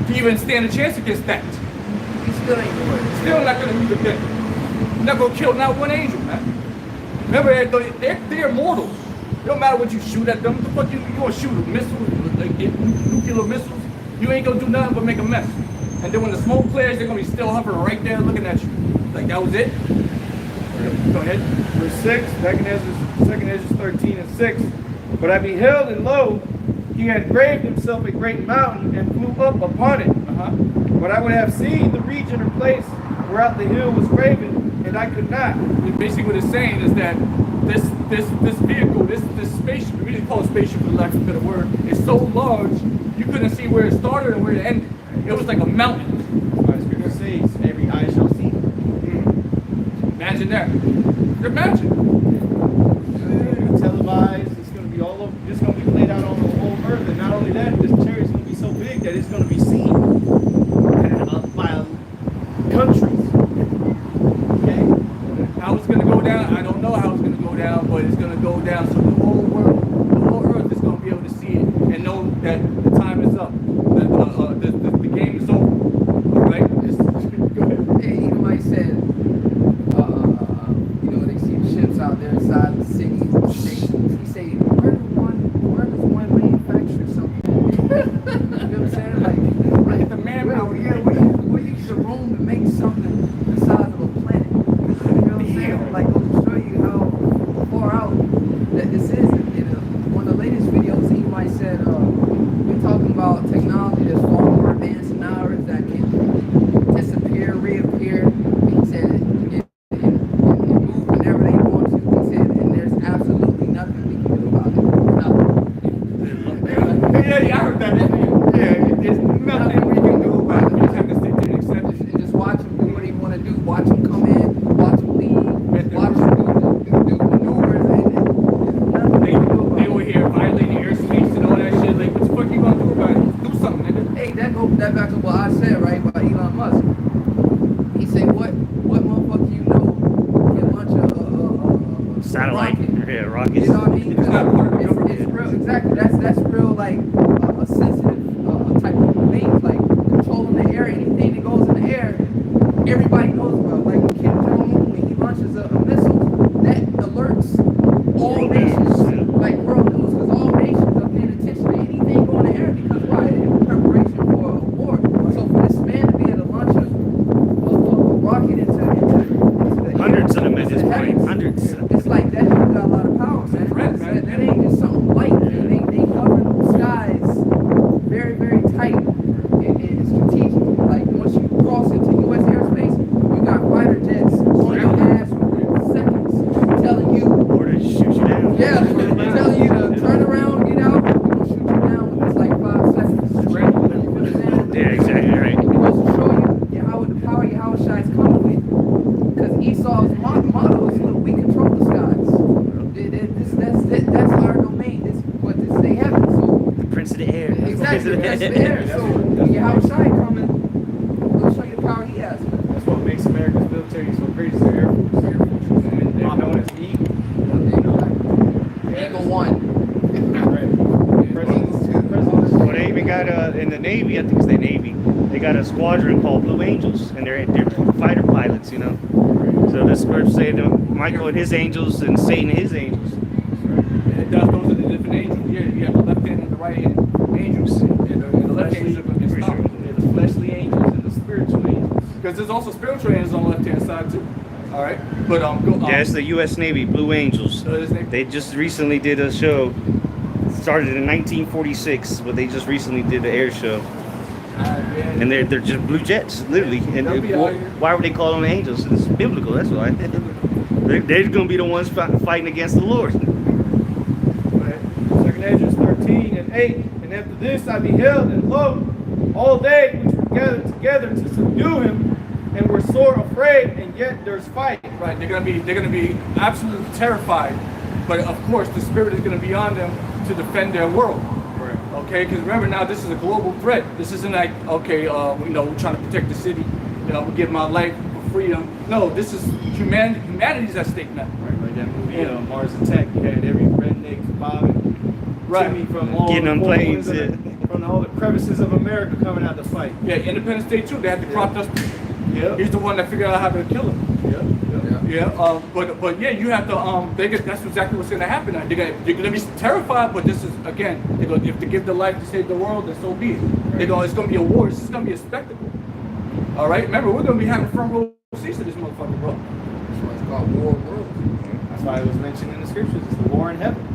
to even stand a chance against that. You still ain't doing it. Still not gonna use a gun. You're not gonna kill not one angel, man. Remember, they're immortal. It don't matter what you shoot at them. What the fuck you gonna shoot missiles, like nuclear missiles? You ain't gonna do nothing but make a mess. And then when the smoke clears, they're gonna be still hovering right there looking at you. Like that was it. Go ahead. Verse 6, second Ezra 13 and 6. But I beheld, and lo, he had graved himself a great mountain and flew up upon it. But I would have seen the region or place whereout the hill was graven, and I could not. Basically what it's saying is that this vehicle, this spaceship, we really call it spaceship for lack of a better word, is so large you couldn't see where it started and where it ended. It was like a mountain. My scripture says, every eye shall see. Imagine that. Imagine. Televised, it's going to be all over, it's going to be played out on the whole earth. And not only that, this chariot's going to be so big that it's going to be seen by countries. Okay? How it's going to go down, I don't know how it's going to go down, but it's going to go down so the whole world, the whole earth is going to be able to see it and know that the time is up. The game is over. All right? Go ahead. Hey, Edomite said, they see the ships out there inside the cities and stations. He said, where does one manufacture something? not like rockets. You know what I mean? It's not part of the government. It's real, exactly. That's real, like a sensitive type of thing, like controlling the air. Anything that goes in the air, everybody knows about. Like Kim Jong Un, when he launches a missile, that alerts all nations, like world news, because all nations are paying attention to anything going in the air. Because why? In preparation for a war. So for this man to be able to launch a rocket into Hundreds of them at this the point. heavens, Hundreds. it's like that dude got a lot of power, man. That ain't just something light, man. They govern the skies very, very tight and strategic. Like once you cross into U.S. airspace, you got fighter jets on your ass within seconds, telling you, Or to shoot you down. yeah, telling you to turn around, get out, we're gonna shoot you down within like 5 seconds. You understand? Yeah, exactly right. It goes to show you how the power Yahweh Shai is coming with. Because Esau's motto is, look, we control the skies. That's our domain. This they have it. So The Prince of the Air. exactly, that's the air. So when Yahweh Shai coming, we'll show you the power he has. That's what makes America's military so great. Is their air force. And they're known as Eagle. Eagle One. Well, they even got in the Navy, I think it's the Navy, they got a squadron called Blue Angels, and they're fighter pilots, you know. So the scripts say that Michael and his angels and Satan and his angels. And those are the different angels. Yeah, you have the left hand and the right hand angels. And the left hand is going to be stopped. They're the fleshly angels and the spiritual angels. Because there's also spiritual angels on the left hand side too. All right, but Yeah, it's the U.S. Navy, Blue Angels. his name. They just recently did a show, started in 1946, but they just recently did an air show. And they're just blue jets, literally. And why would they call them angels? It's biblical, that's why. They're going to be the ones fighting against the Lord. Second Ezra 13 and 8. And after this I beheld, and lo, all they which were gathered together to subdue him, and were sore afraid, and yet there's fight. Right, they're gonna be absolutely terrified, but of course the spirit is gonna be on them to defend their world. Right. Okay, because remember now this is a global threat. This isn't like okay, we're trying to protect the city. We give my life for freedom. No, this is humanity's at stake now. Right, like that movie Mars Attack. You had every redneck, Bob, and Right. Timmy from all Getting the on four planes, corners from all the crevices of America coming out to fight. Yeah, Independence Day too. They had the crop dust. Yeah. He's the one that figured out how to kill him. Yeah. Yeah, but yeah, you have to that's exactly what's gonna happen. They're gonna be terrified, but this is again, they're gonna have to give their life to save the world, then so be it. It's gonna be a war. It's gonna be a spectacle. All right, remember we're gonna be having front row seats to this motherfucker, bro. That's why it's called War of Worlds. That's why it was mentioned in the scriptures. It's the war in heaven.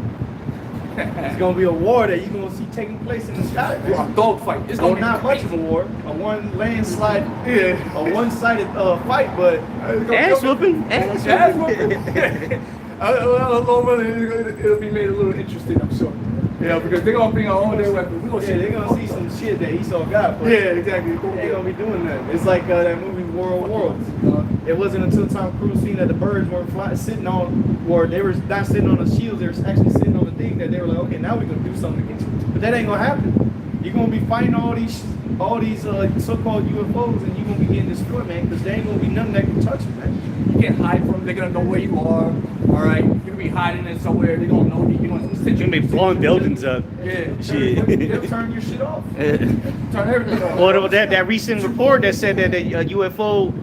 It's gonna be a war that you're gonna see taking place in the sky. A dogfight. It's Oh, gonna be not much of a war. A one landslide, a one-sided fight, but Ass whooping. Ass whooping. It'll be made a little interesting, I'm sure. Yeah, because they're gonna bring our own their weapons. We're gonna see. they're gonna see some shit that Esau got. But Yeah, exactly. they ain't gonna be doing that. It's like that movie War of Worlds. It wasn't until Tom Cruise seen that the birds weren't sitting on, or they were not sitting on the shields, they were actually sitting on the thing, that they were like, okay, now we're gonna do something against you. But that ain't gonna happen. You're gonna be fighting all these so-called UFOs, and you're gonna be getting destroyed, man, because there ain't gonna be nothing that can touch you, man. You can't hide from them. They're gonna know where you are. All right, you're gonna be hiding in somewhere. They're gonna know you. You're You're going to be blowing buildings up. Yeah, Shit. They'll turn your shit off. turn everything off. Well, that recent report that said that a UFO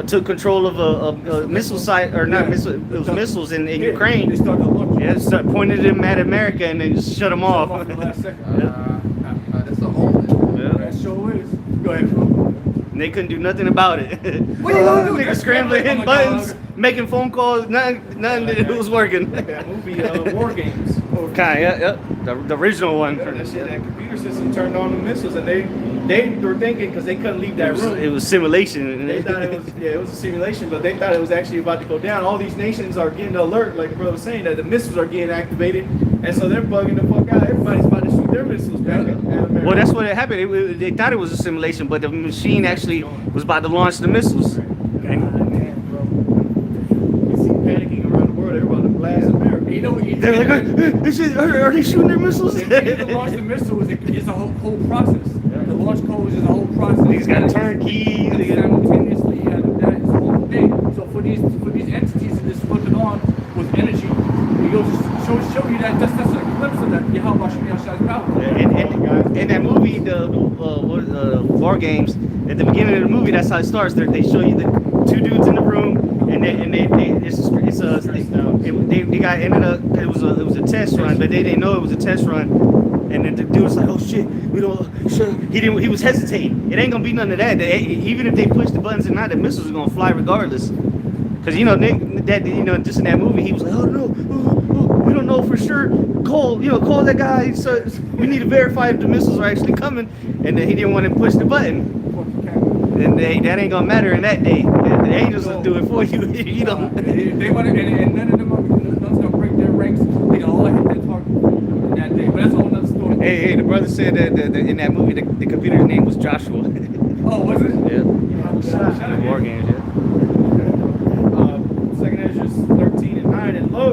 took control of a missile site, or not missile, it was missiles in They Ukraine. start to launch. Yeah, pointed them at America and then just shut them off. Off the last second. That's a whole. Yeah. That sure is. Go ahead, bro. And they couldn't do nothing about it. What are you gonna do? Niggas scrambling, hitting Oh my God. buttons, making phone calls, nothing it was working. That movie, War Games. Kind, yeah. The original one. That shit, that computer system turned on the missiles, and they were thinking, because they couldn't leave that room. It was simulation. They thought it was a simulation, but they thought it was actually about to go down. All these nations are getting the alert, like the brother was saying, that the missiles are getting activated, and so they're bugging the fuck out. Everybody's about to shoot their missiles back at America. Well, that's what happened. They thought it was a simulation, but the machine actually was about to launch the missiles. Man, bro. You see panicking around the world. They're about to blast America. You know what you They're like, are they shooting their missiles? If you get to launch the missile, it's a whole process. The launch code is a whole process. He's got turnkey. And simultaneously, you have that. It's a whole thing. So for these entities to just flip it on with energy, war games. At the beginning of the movie, that's how it starts. They show you the two dudes in the room, and they got ended up. It was a test run, but they didn't know it was a test run. And then the dude was like, "Oh shit, we don't." He was hesitating. It ain't gonna be none of that. Even if they push the buttons or not, the missiles are gonna fly regardless. Cause Nick, just in that movie, he was like, "Oh no, we don't know for sure. Call that guy. So we need to verify if the missiles are actually coming." And then he didn't want to push the button. And that ain't gonna matter in that day. The angels will do it for you. You know. They want to, and none of them are gonna break their ranks. They gonna all hit their target in that day. But that's a whole nother story. Hey, the brother said that in that movie the computer's name was Joshua. Oh, was it? Yeah. War games, yeah. Second Ezra 13:9, and lo,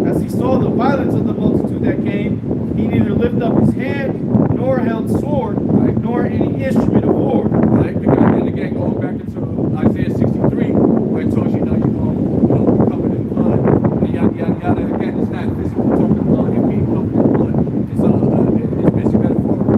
as he saw the violence of the multitude that came, he neither lifted up his hand nor held sword, nor any instrument of war. Right? Because then again, going back into Isaiah 63, where it tells you, you're going to be covered in blood, and yada yada yada. Again, it's not physical talking blood, it's being covered in blood. It's basically metaphorical.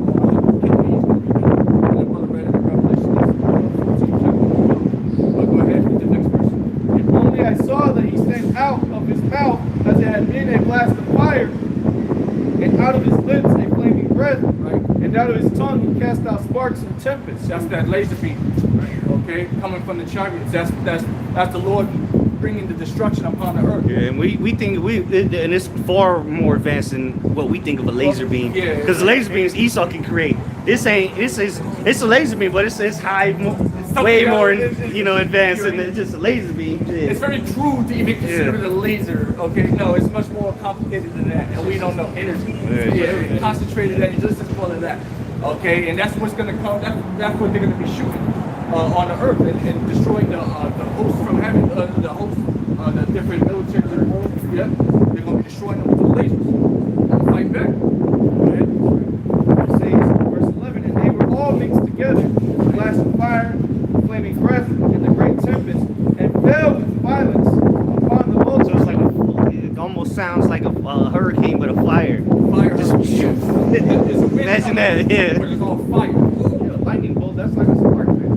He's going to be done. And the brother read it in Revelation 14 chapter 12. But go ahead, read the next verse. And only I saw that he sent out of his mouth as it had been a blast of fire, and out of his lips a flaming breath, Right? and out of his tongue he cast out sparks and tempests. That's that laser beam, okay, coming from the chariots. That's the Lord bringing the destruction upon the earth. Yeah, and we think and it's far more advanced than what we think of a laser beam. Yeah. Because the laser beams Esau can create. It's a laser beam, but it's high, way more advanced than just a laser beam. Yeah. It's very crude to even consider it a laser. Okay, no, it's much more complicated than that, and we don't know energy. Yeah. Concentrated energy, just as well as that. Okay, and that's what's going to come. That's what they're going to be shooting on the earth and destroying the hosts from heaven, the different military. Yep, they're going to be destroying them with the lasers. Fight back. Go ahead. It says, verse 11, and they were all mixed together, the blast of fire, the flaming breath, and the great tempest, and fell with violence upon the So multitude. it's like it almost sounds like a hurricane, but a fire. Fire. Just shoot. It's a wind Imagine coming, that, yeah. But it's all fire. Lightning bolt, that's like a spark, man.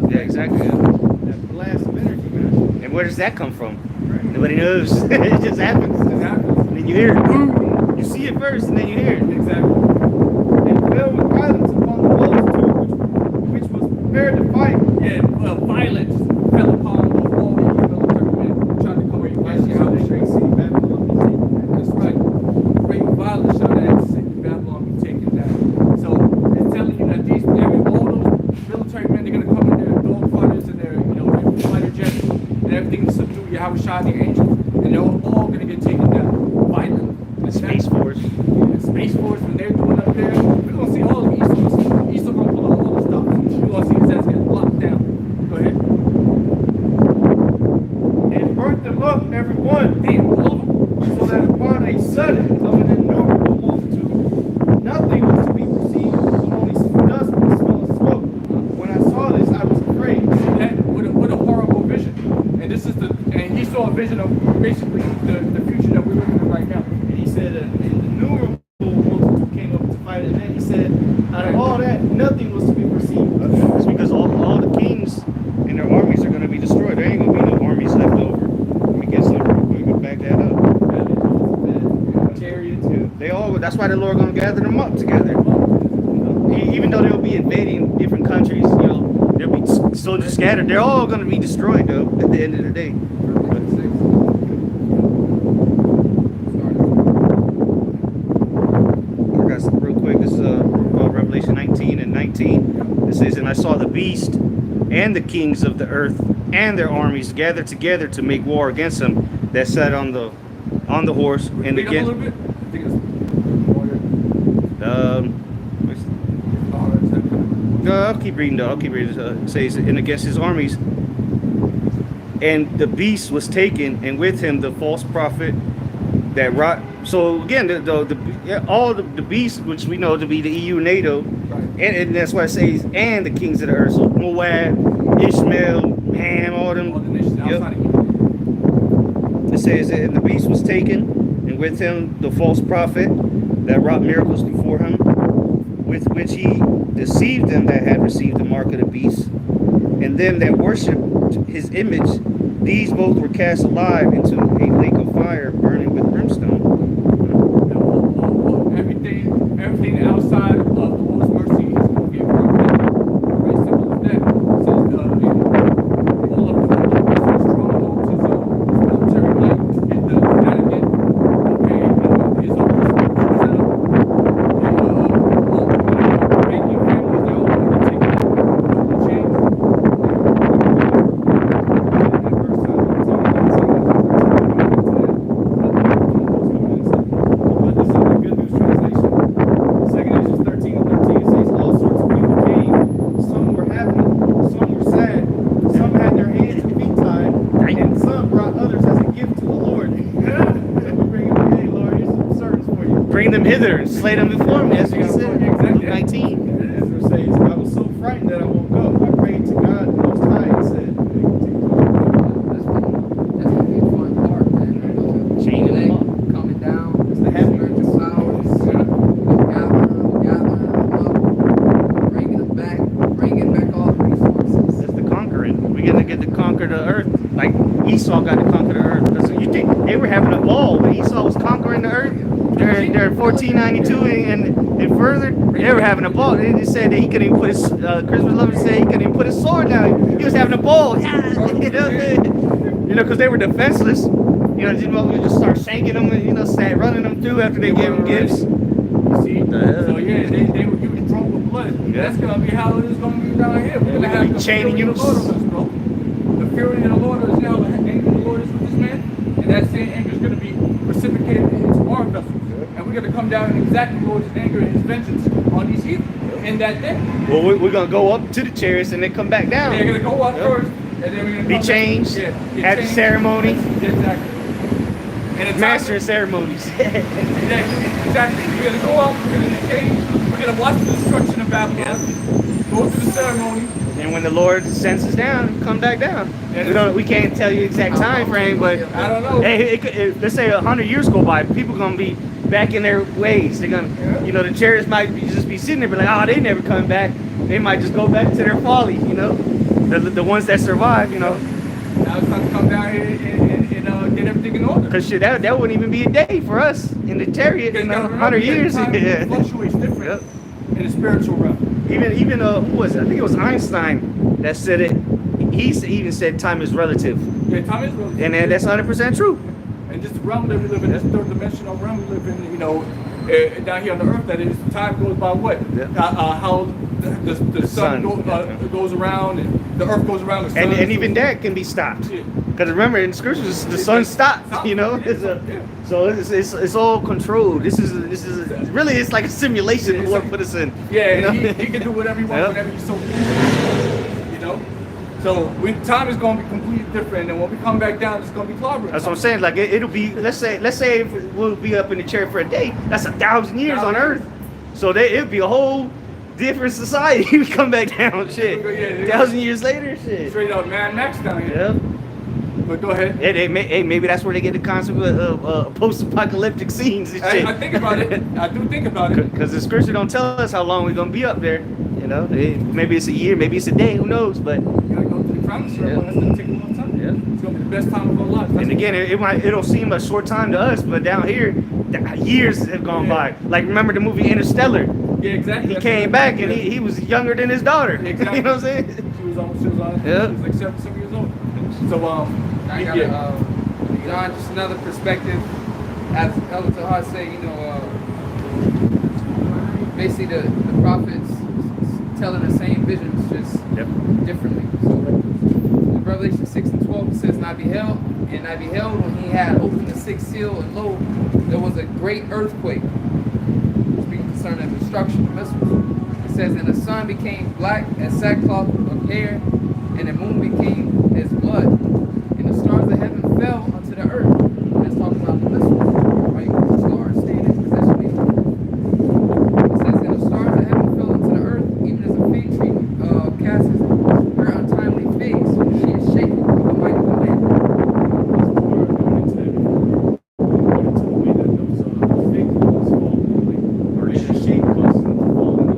Yeah, exactly. That blast of energy, man. And where does that come from? Nobody knows. It just happens. It happens. And then you hear it. Boom. You see it first, and then you hear it. Exactly. And fell with violence upon the multitude, which was prepared to fight. Yeah, violence fell upon all the military men trying to come over. You guys see how they Great city, Babylon, be taken. That's right. Great violence shall that city Babylon be taken down. So it's telling you that all those military men, they're gonna come in their dog fighters and their fighter jets and everything to subdue Yahweh Shah the angels, and they're all gonna get taken down. Violent. The Space Force. The Space Force, when they're doing up there, we're gonna see all of Esau. Esau gonna pull out all the stuff. We're gonna see his ass get locked down. Go ahead. And burnt them up, every one, Damn, all of them. so that upon a sudden of an innumerable multitude, nothing was to be perceived, but only dust and the smell of smoke. When I saw this, I was afraid. What a horrible vision. And he saw a vision of basically the future that we're living in right now. And he said, an innumerable multitude came up to fight, and then he said, out of all that, nothing was to be perceived. It's because all the kings and their armies are going to be destroyed. There ain't going to be no armies left over. Let me get some. We can back that up. Chariots, too. That's why the Lord going to gather them up together. Even though they'll be invading different countries, they'll be so scattered. They're all going to be destroyed, though, at the end of the day. I got some real quick. This is Revelation 19 and 19. It says, and I saw the beast and the kings of the earth and their armies gathered together to make war against him that sat on the horse and Read up a against. little bit. I think it's I'll keep reading though. It says, and against his armies. And the beast was taken, and with him the false prophet that wrought. So again, all the beasts, which we know to be the EU, NATO, and that's why it says, and the kings of the earth. So Moab, Ishmael, Ham, all them. all the nations outside of Egypt. It says, and the beast was taken, and with him the false prophet that wrought miracles before him, with which he deceived them that had received the mark of the beast, and them that worshipped his image. These both were cast alive into a lake of fire burning with brimstone. Everything outside of the Lord's mercy is going to get burned up. Very simple as that. It says, all of the strongholds, his military might, and the Vatican, okay, his own setup, the banking families, they're all going to take it. Chains. But this is the Good News translation. Second Edges 13:13 says all sorts of people came. Some were happy, some were sad, some had their hands and feet tied, and some brought others as a gift to the Lord. And we bring them, hey Lord, here's some service for you. Bring them hither and slay them before me, as we said. Exactly. 19. Ezra says, I was so frightened that I woke up. I prayed to God the Most High and said, That's gonna be a fun part, man. Chaining them up. Coming down. It's the happy spiritual powers. Gathering them up, bringing them back, bringing back all the resources. That's the conquering. We're gonna get to conquer the earth, like Esau got to conquer the earth. That's what you think they were having a ball when Esau was conquering the earth? They're 1492 and further. They were having a ball. They just said that he couldn't even put his Christmas lover said he couldn't even put his sword down. He was having a ball. Yeah, you know, because they were defenseless. You know, we just start shanking them and start running them through after they gave them gifts. See? So yeah, they were giving drunk with blood. Yeah. That's gonna be how it is gonna be down here. We're gonna have the Chaining fury of the you. Lord on us, bro. The fury of the Lord is now the anger of the Lord is with this man, and that same anger is gonna be reciprocated into our vessels. And we're gonna come down and exact the Lord's anger and his vengeance on these heathen in that day. Well, we're gonna go up to the chariots and then come back down. They're gonna go up first, and then we're gonna Be come changed, back. Yeah, have the changed. ceremony. Exactly. And the Master of ceremonies. Exactly. We're gonna go up. We're gonna change. We're gonna watch the destruction of Babylon. Go through the ceremony. And when the Lord sends us down, come back down. We can't tell you exact time frame, but I don't know. hey, let's say 100 years go by, people gonna be back in their ways. They're gonna, the chariots might just be sitting there, be like, oh, they never come back. They might just go back to their folly, the ones that survive, Now it's time to come down here and get everything in order. Because shit, that wouldn't even be a day for us in the chariot in 100 years. Time Yeah. fluctuates different in the spiritual realm. Even who was it? I think it was Einstein that said it. He even said time is relative, Yeah, time is relative. and that's 100% true. And this realm that we live in, this third dimensional realm we live in, down here on the earth, that is, time goes by what? Yeah. How the sun goes around and the earth goes around the sun. And even that can be stopped. Yeah. Because remember in scriptures the sun stopped. So it's all controlled. This is really it's like a simulation the Lord put us in. Yeah, he can do whatever he wants, whenever you so So time is going to be completely different, and when we come back down, it's going to be clobbering. That's what I'm saying. Like it'll be let's say if we'll be up in the chariot for a day. That's 1,000 years on Earth. So it'll be a whole different society. We come back down, shit. Yeah, 1,000 years later, shit. Straight up Mad Max down here. Yeah. But go ahead. Hey, maybe that's where they get the concept of post-apocalyptic scenes and shit. I think about it. I do think about it. Because the scripture don't tell us how long we're gonna be up there. Maybe it's a year, maybe it's a day. Who knows? But You gotta go to the promised land. That's gonna take a long time. Yeah. It's gonna be the best time of our lives. and again, it'll seem a short time to us, but down here, years have gone by. Like remember the movie Interstellar? Yeah, exactly. He came back and he was younger than his daughter. Exactly. You know what I'm saying? She was on. Yeah. She was like 7 years old. So I got just another perspective. As Elder Tahar said, basically the prophets telling the same visions just differently. So in Revelation 6:12 it says, and I beheld when he had opened the sixth seal, and lo, there was a great earthquake. Speaking concerning destruction of missiles. It says, and the sun became black as sackcloth of hair, and the moon became as blood, and the stars of heaven fell unto the earth. That's talking about the missiles, right? The stars staying in position. It says, and the stars of heaven fell into the earth, even as a fig tree casts her untimely figs, when she is shaken with the mighty wind. Or in the shape causes them to fall in the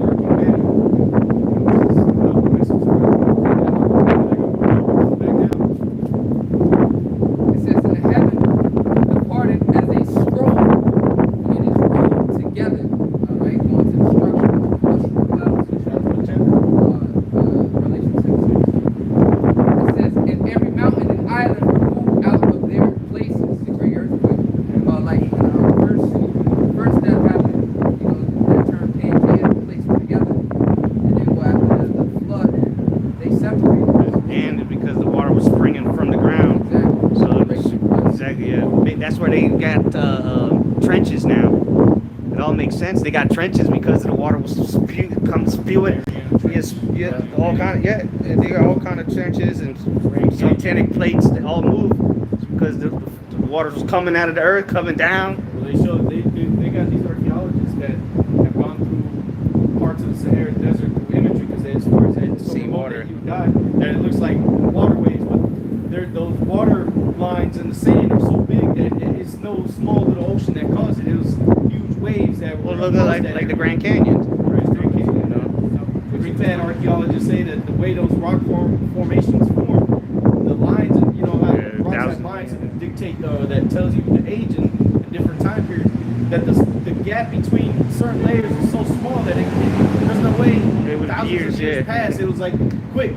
they separated. And because the water was springing from the ground. Exactly. So it was, exactly, yeah. That's where they got trenches now. It all makes sense. They got trenches because the water was spewing. Yes, yeah, all kind of, yeah. They got all kind of trenches and volcanic plates that all move because the water was coming out of the earth, coming down. Well, they got these archaeologists that have gone through parts of the Sahara Desert through imagery because they had stories that it's so remote Seawater. that you die that it looks like waterways, but those water lines in the sand are so big that it's no small little ocean that caused it. It was huge waves that Well, were look like the Grand Canyon. Grand Canyon, you know. We've had archaeologists say that the way those rock formations form, the lines, you know, how Yeah, rocks have thousands. lines that dictate, that tells you the age and different time periods, that the gap between certain layers is so small that there's no way It was thousands years, of years yeah. past, it was like quick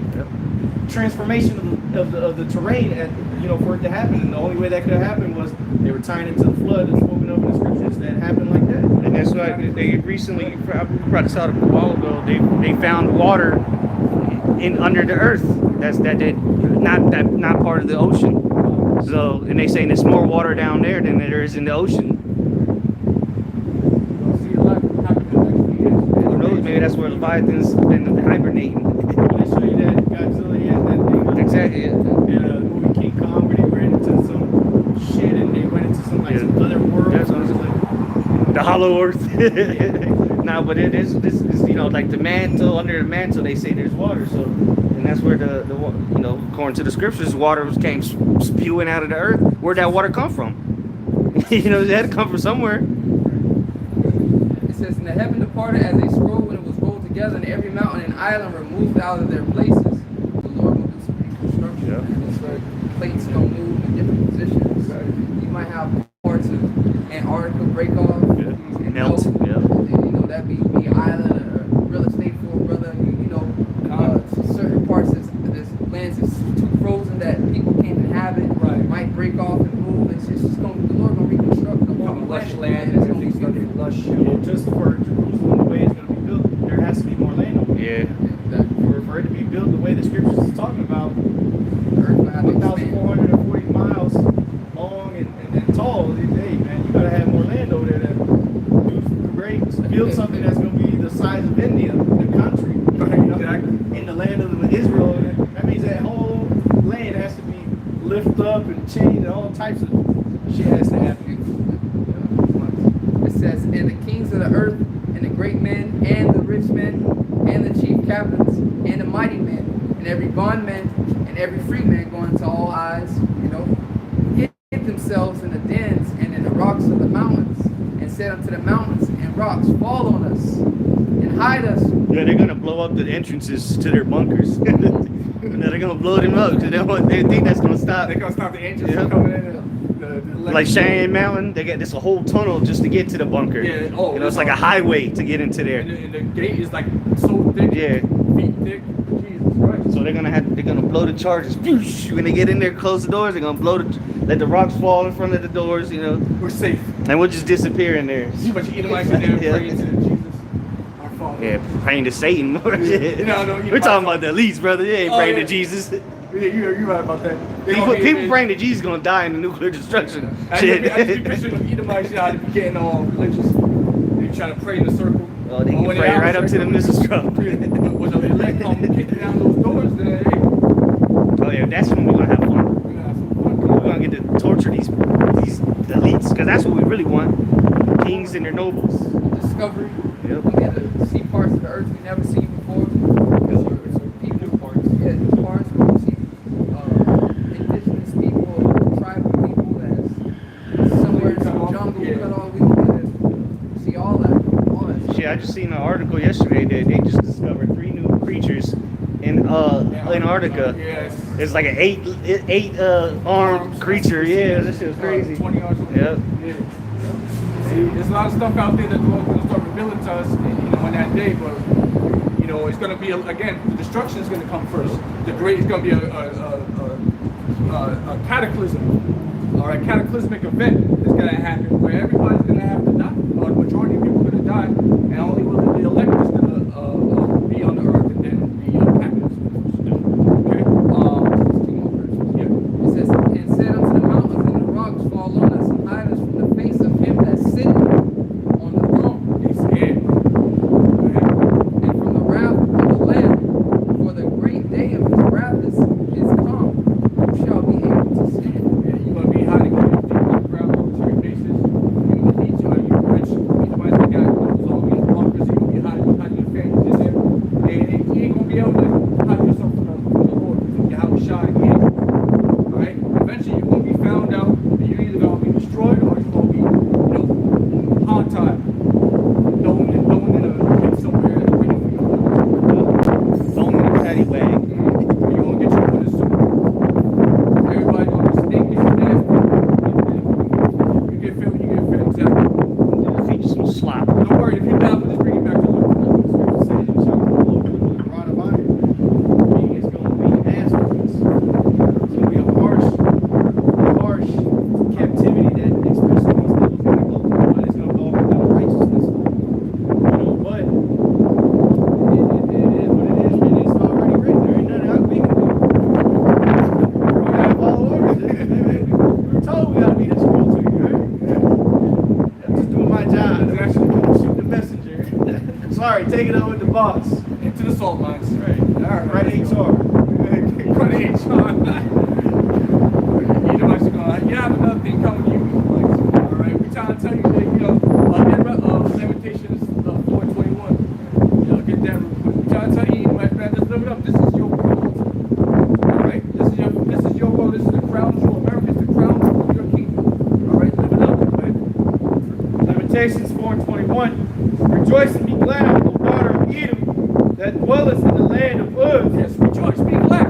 transformation of the terrain, and you know, for it to happen. And the only way that could have happened was they were tying into the flood that's spoken of in the scriptures that happened like that. And that's why they recently, I brought this out a while ago. They found water in under the earth. That's not part of the ocean. So, and they saying there's more water down there than there is in the ocean. See a lot happen in the next few years. Who knows? Maybe that's where Leviathan's been hibernating. They show you that Godzilla, yeah, that thing. Exactly. In the movie King Kong, where they ran into some shit and they went into some like some other world. Yeah, So it was like, The hollow earth. No, but it is this is, you know, like the mantle, under the mantle they say there's water. So, and that's where the you know, according to the scriptures, water came spewing out of the earth. Where'd that water come from? You know, it had to come from somewhere. It says, and the heaven departed as a scroll when it was rolled together, and every mountain and island removed out of their places. The Lord will do some reconstruction. Yeah. And it's like plates gonna move in different positions. You might have parts of Antarctica break off. Yeah. And Melt. melt. Yeah. And, you know, that'd be island or real estate for a brother. You know, certain parts of this land is too frozen that people can't inhabit. Right. Might break off and move. It's just the Lord gonna reconstruct the whole Become lush planet. land and It's gonna be everything's gonna be beautiful. lush. well, just for Jerusalem, the way it's going to be built, there has to be more land over there. Yeah. Exactly. For it to be built the way the scriptures is talking about, The earth will have to expand. 1,440 miles long and tall. Hey, man, you got to have more land over there to build something that's going to be the size of India, the country. You know, Exactly. in the land of Israel. That means that whole land has to be lifted up and changed, and all types of shit has to happen. It says, and the kings of the earth, and the great men, and the rich men, and the chief captains, and the mighty men, and every bondman, and every free man going to all eyes, you know, hid themselves in the dens and in the rocks of the mountains, and said unto the mountains and rocks, fall on us, and hide us. Yeah, they're gonna blow up the entrances to their bunkers. You know, they're gonna blow them up because they think that's gonna stop. They're gonna stop the angels Yeah. from coming in. And, Like Cheyenne Mountain, they got this a whole tunnel just to get to the bunker. Yeah, oh, you know, it's like a highway to get into there. and the gate is like so thick. Yeah. Feet thick. Jesus Christ. So they're gonna blow the charges. When they get in there, close the doors. They're gonna let the rocks fall in front of the doors. You know, We're safe. and we'll just disappear in there. See what you Edomites in there Yeah. praying to Jesus. Our Father. Yeah, praying to Satan. No, We're talking about the elites, brother. You ain't Oh, praying yeah. to Jesus. Yeah, you're right about that. They People, gonna be- people praying to Jesus gonna die in the nuclear destruction. I Shit. just be Christian with Edomites, you know, they be getting all religious. They trying to pray in a circle. Oh, they But can when pray they're right out up to the circle, missiles drop. When the elect come kicking down those doors, then hey, Oh yeah, that's when we're gonna have fun. we're gonna have some fun. We're gonna get to torture these elites, because that's what we really want. Kings and their nobles. Discovery. Yep. We get to see parts of the earth we never seen before. Because people parts. Yeah, new parts. We see indigenous people, tribal people that's somewhere in some jungle Yeah. cut off. We can see all that. All that. Yeah, I just seen an article yesterday that they just discovered 3 new creatures in Antarctica. Yes. It's like an eight armed creature. Yeah, this shit was crazy. 20 yards away. Yep. Yeah. See, there's a lot of stuff out there that the Lord's going to start revealing to us, you know, on that day. But you know, it's going to be again, the destruction is going to come first. The great is going to be a cataclysm or a cataclysmic event that's going to happen where everybody's going to have to die, or the majority of people are going to die, and only will the elect is going to be on the earth, and then the captives. Sorry, take it up with the boss. Into the salt mines. Right. All Right, HR. Right, you have another thing coming to you. All right, we're trying to tell you that, you know, Lamentations 4:21. You know, get that real quick. We're trying to tell you, my friend, just live it up. This is your world. All right, this is your world. This is the crown jewel. America is the crown jewel of your kingdom. All right, live it up, man. Lamentations 4:21. Rejoice and be glad, O daughter of Edom, that dwelleth in the land of Uz. Yes, rejoice, be glad.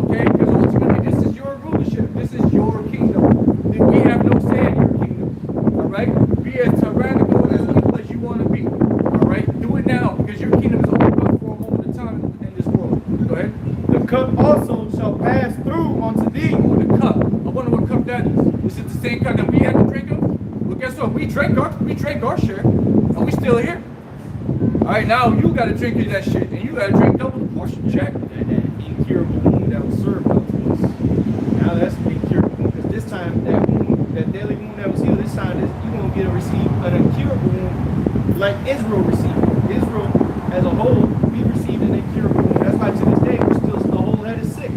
Okay, because ultimately this is your rulership. This is your kingdom. We have no say in your kingdom. All right, be as tyrannical and as evil as you want to be. All right, do it now because your kingdom is only good for a moment of time in this world. Go ahead. The cup also shall pass through unto thee. Oh, the cup. I wonder what cup that is. Is it the same cup that we had to drink of? Well, guess what? We drank our share. Are we still here? All right, now you got to drink of that shit, and you got to drink double the portion. Check. That incurable wound that was served unto us. Now that's the incurable wound. Because this time, that wound, that daily wound that was healed, this time you're going to get a receive an incurable wound like Israel received. Israel as a whole, we received an incurable wound. That's why to this day, we're still, the whole head is sick.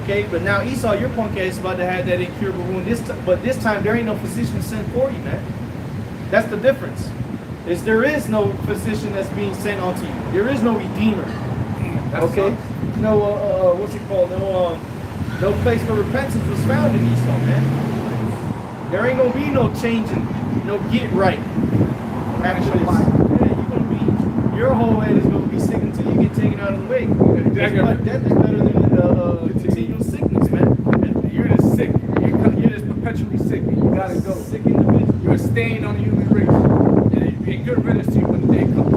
Okay, but now Esau, your punk ass is about to have that incurable wound. But this time, there ain't no physician sent for you, man. That's the difference. There is no physician that's being sent onto you. There is no redeemer. Okay? No, what's it called? No place for repentance was found in Esau, man. There ain't gonna be no changing, no get right. Actually, yeah, you're gonna be, your whole head is gonna be sick until you get taken out of the way. But death is better than continual sickness, man. You're just sick. You're just perpetually sick. And you gotta go. Sick individual. You're a stain on the human race. And it'd be a good riddance to you when the day comes.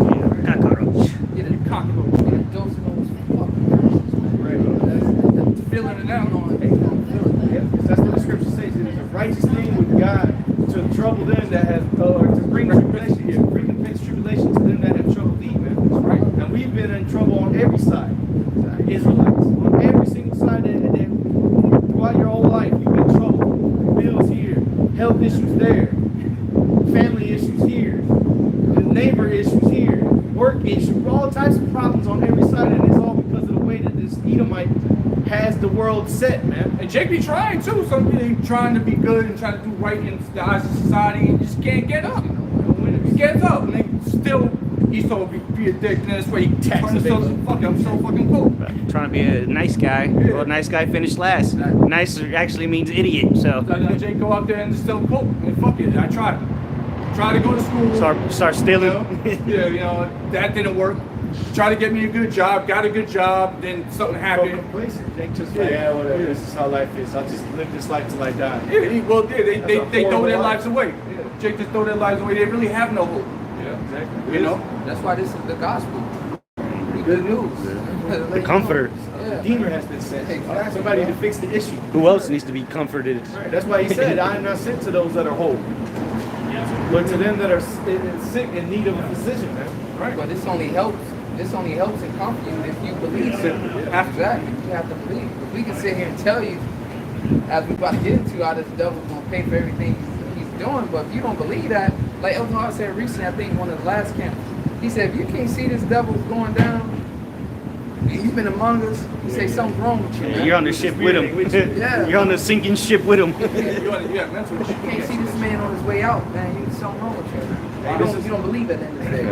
Cockroach. Get a cockroach. Those fucking That's feeling it out. Yeah, because that's what the scripture says. It is a righteous thing with God to trouble them that have, or to bring tribulation, tribulation to them that have troubled thee, man. That's right. And we've been in trouble on every side. Israelites, on every single side that throughout your whole life, you've been troubled. Bills here, health issues there, family issues here, neighbor issues here, work issues, all types of problems on every side, and it's all because of the way that this Edomite has the world set, man. And Jake be trying too. Some people trying to be good and trying to do right in the eyes of society and just can't get up. He gets up and they still Esau be a dick, and that's why he turns himself I'm so fucking cool. Trying to be a nice guy. Yeah. Well, nice guy finished last. Nice actually means idiot. So Let Jake go out there and just tell him, cool, and fuck it. I tried. Try to go to school. start stealing. Yeah, you know, that didn't work. Try to get me a good job, got a good job, then something happened. Complacent. They just like, yeah, whatever. This is how life is. I'll just live this life till I die. Yeah, they throw horrible their life. lives away. Jake just throw their lives away. They really have no hope. Yeah, exactly. You know? That's why this is the gospel. Good news. The comforter. Yeah. Redeemer has been sent. Somebody to fix the issue. Who else needs to be comforted? Right. That's why he said, I am not sent to those that are whole, but to them that are sick in need of a physician, man. Right. But this only helps. This only helps and comfort you if you believe. After that, you have to believe. If we can sit here and tell you, as we're about to get into, how this devil's gonna pay for everything he's doing, but if you don't believe that, like Elton Hart said recently, I think one of the last camps, he said, if you can't see this devil going down, and you've been among us, he say something's wrong with you. Man. You're on the ship with him. Yeah. You're on the sinking ship with him. Yeah, mental If you can't see this man on his way out, man, you something wrong with you. You don't believe at the end of the day.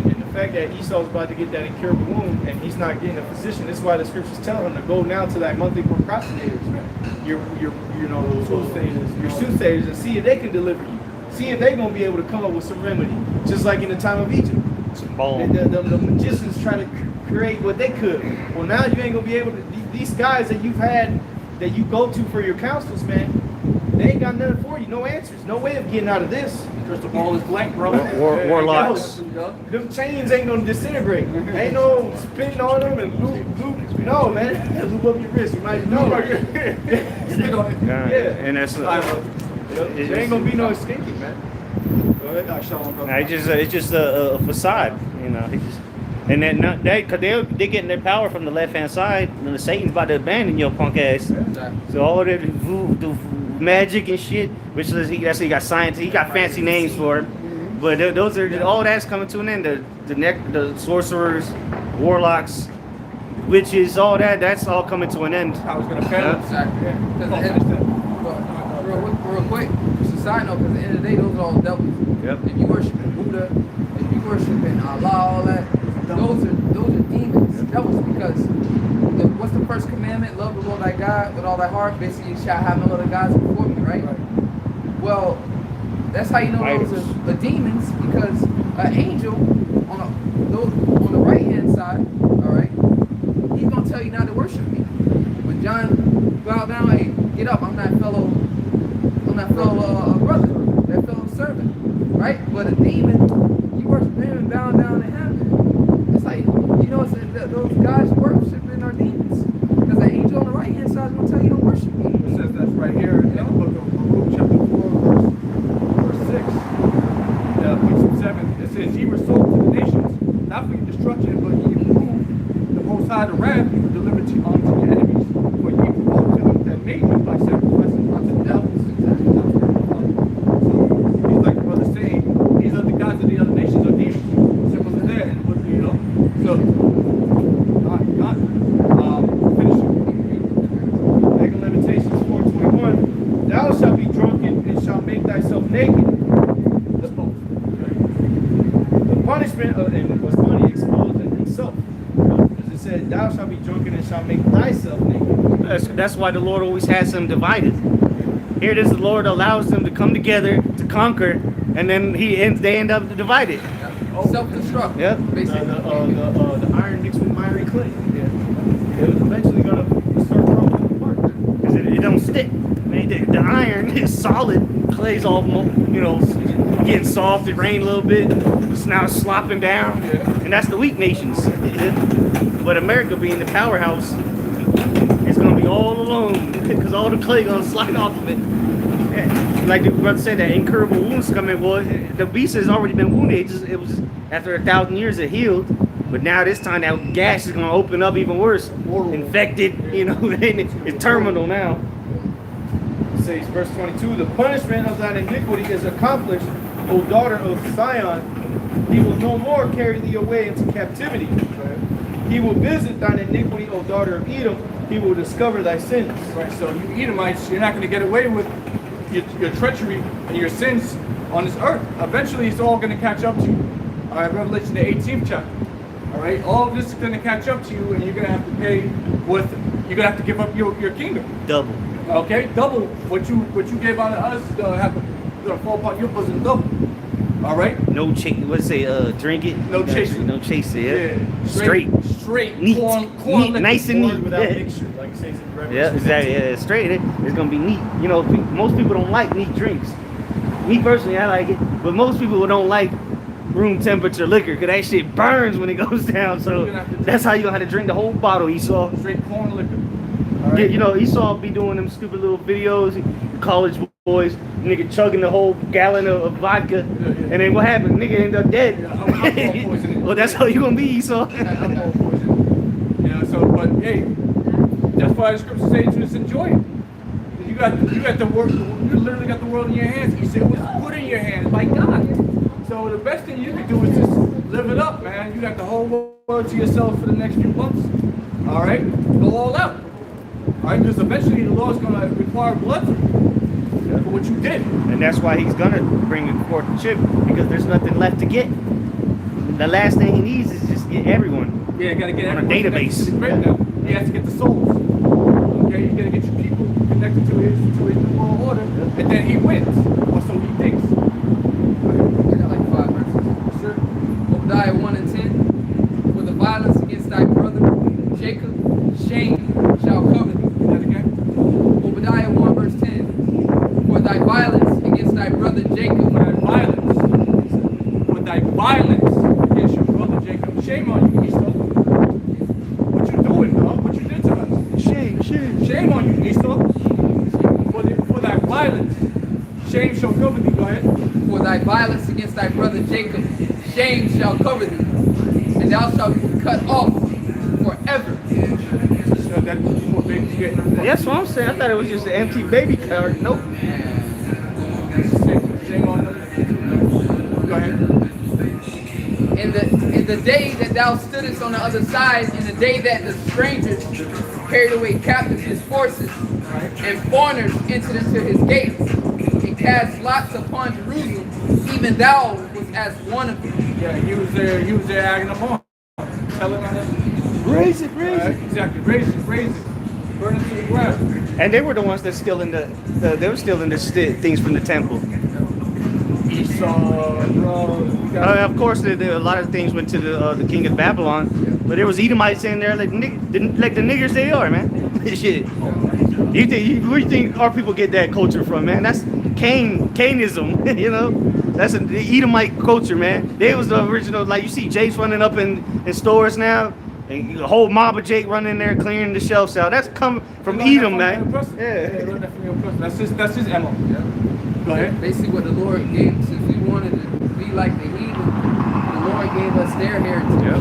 And the fact that Esau's about to get that incurable wound and he's not getting a physician, this is why the scriptures tell him to go now to that monthly procrastinators, man. Your soothsayers, and see if they can deliver you. See if they're gonna be able to come up with some remedy, just like in the time of Egypt. Some balm. The magicians try to create what they could. Well, now you ain't gonna be able to. These guys that you've had, that you go to for your counsels, man, they ain't got nothing for you. No answers. No way of getting out of this. Crystal ball is blank, bro. Warlocks. Them chains ain't gonna disintegrate. Ain't no spitting on them and loop. No, man. Loop up your wrist. You might know. Yeah. And that's There ain't gonna be no escaping, man. Go ahead. it's just a facade, you know. And then because they're getting their power from the left hand side, and Satan's about to abandon your punk ass. So all of the magic and shit, which is he got science, he got fancy names for it. But those are all that's coming to an end. the sorcerers, warlocks, witches, all that. That's all coming to an end. How it's gonna fail. Exactly. Yeah. Because Oh, finish that. real quick, just a side note, because at the end of the day, those are all devils. Yep. If you worshiping Buddha, if you worshiping Allah, all that, those are demons, devils. Because what's the first commandment? Love the Lord thy God with all thy heart. Basically, you shall have no other gods before me, right? Well, that's how you know those are demons, because an angel on the right hand side, all right, he's gonna tell you not to worship me. When John bow down, hey, get up, I'm that fellow brother, that fellow servant, right? But a demon, you worship him and bow down to heaven. It's like, those gods you worshiping are demons. Because the angel on the right hand side is gonna tell you don't worship me. It says that's right here in the book of Baruch, chapter 4, verse 6, page 7. It says, "Ye were sold to the nations, not for your destruction, but ye proved the Most High the wrath, you were delivered to unto your enemies. For ye provoked to them that made you by sacrificing unto the devils." So he's like the brother saying, these are the gods of the other nations are demons. Simple as that. So, God, finish it. Back in Lamentations 4:21, thou shalt be drunken and shalt make thyself naked. Let's go. The punishment of, and what's funny, exposing himself. Because it said, thou shalt be drunken and shalt make thyself naked. That's why the Lord always has them divided. Here it is, the Lord allows them to come together to conquer, and then they end up divided. Self-destruct. Yep. Basically. The iron mixed with miry clay. Yeah. It was eventually going to start crumbling apart. Because it don't stick. I mean, the iron is solid. Clay's all, getting soft. It rained a little bit. It's now slopping down. Yeah. And that's the weak nations. But America being the powerhouse, it's going to be all alone. Because all the clay going to slide off of it. Like the brother said, that incurable wounds coming. Well, the beast has already been wounded. It was after 1,000 years it healed. But now this time that gash is going to open up even worse. Infected, it's terminal now. It says, verse 22, the punishment of thine iniquity is accomplished, O daughter of Zion. He will no more carry thee away into captivity. He will visit thine iniquity, O daughter of Edom. He will discover thy sins. Right, so you Edomites, you're not going to get away with your treachery and your sins on this earth. Eventually, it's all going to catch up to you. All right, Revelation, the 18th chapter. All right, all of this is going to catch up to you, and you're going to have to pay with. You're going to have to give up your kingdom. Double. Okay, double what you gave out to us. Have to fall upon your bosom double. All right. No chase. What's say? Drink it. No chasing. No chase it. Yeah. Straight. Neat. Corn Neat. liquor. Nice and Born neat. without Yeah. mixture, like it says in Revelation. Yeah, exactly. Yeah, straight. It's gonna be neat. Most people don't like neat drinks. Me personally, I like it, but most people don't like room temperature liquor because that shit burns when it goes down. So that's how you gonna have to drink the whole bottle. Esau. Straight corn liquor. All right. Esau be doing them stupid little videos. College boys, nigga chugging the whole gallon of vodka, and then what happened? Nigga end up dead. Yeah, alcohol poisoning. Well, that's how you gonna be, Esau. Alcohol poisoning. But hey, that's why the scriptures say just enjoy it. You got the world. You literally got the world in your hands. He said it was put in your hands by God. So the best thing you can do is just live it up, man. You got the whole world to yourself for the next few months. All right, go all out. All right, because eventually the law is going to require blood for what you did. And that's why he's gonna bring forth the chip, because there's nothing left to get. The last thing he needs is just get everyone. Yeah, you got to get on a everyone connected database. to the grid now. He has to get the souls. Okay, you got to get your people connected to his new world order, and then he wins, or so he thinks. I got like 5 verses. Sure. Obadiah 1 and 10. For the violence against thy brother Jacob, shame shall cover thee. That again. Obadiah 1 verse 10. For thy violence against thy brother Jacob, For thy violence against your brother Jacob. Shame on you, Esau. What you doing, dog? What you did to us? Shame on you, Esau. For thy violence, shame shall cover thee. Go ahead. for thy violence against thy brother Jacob, shame shall cover thee, and thou shalt be cut off forever. So that's what babies get. That's what I'm saying. I thought it was just an empty baby card. Nope. Shame on them. Go ahead. In the day that thou stoodest on the other side, in the day that the strangers carried away captive his forces, and foreigners entered into his gates, and cast lots upon Jerusalem, even thou was as one of them. Yeah, he was there acting them on. Tell him that. Raise it. Exactly, raise it. Burn it to the ground. And they were the ones that still in they were still in the things from the temple. Esau, bro. Of course, a lot of things went to the king of Babylon, but there was Edomites in there like the niggers they are, man. Shit. Where do you think our people get that culture from, man? That's Cainism, you know. That's the Edomite culture, man. They was the original. Like you see, Jake's running up in stores now. And a whole mob of Jake running there clearing the shelves out. That's come from Edom, man. Yeah, that's his MO. Yeah. Go ahead. Basically, what the Lord gave, since we wanted to be like the heathen, the Lord gave us their heritage. Yep.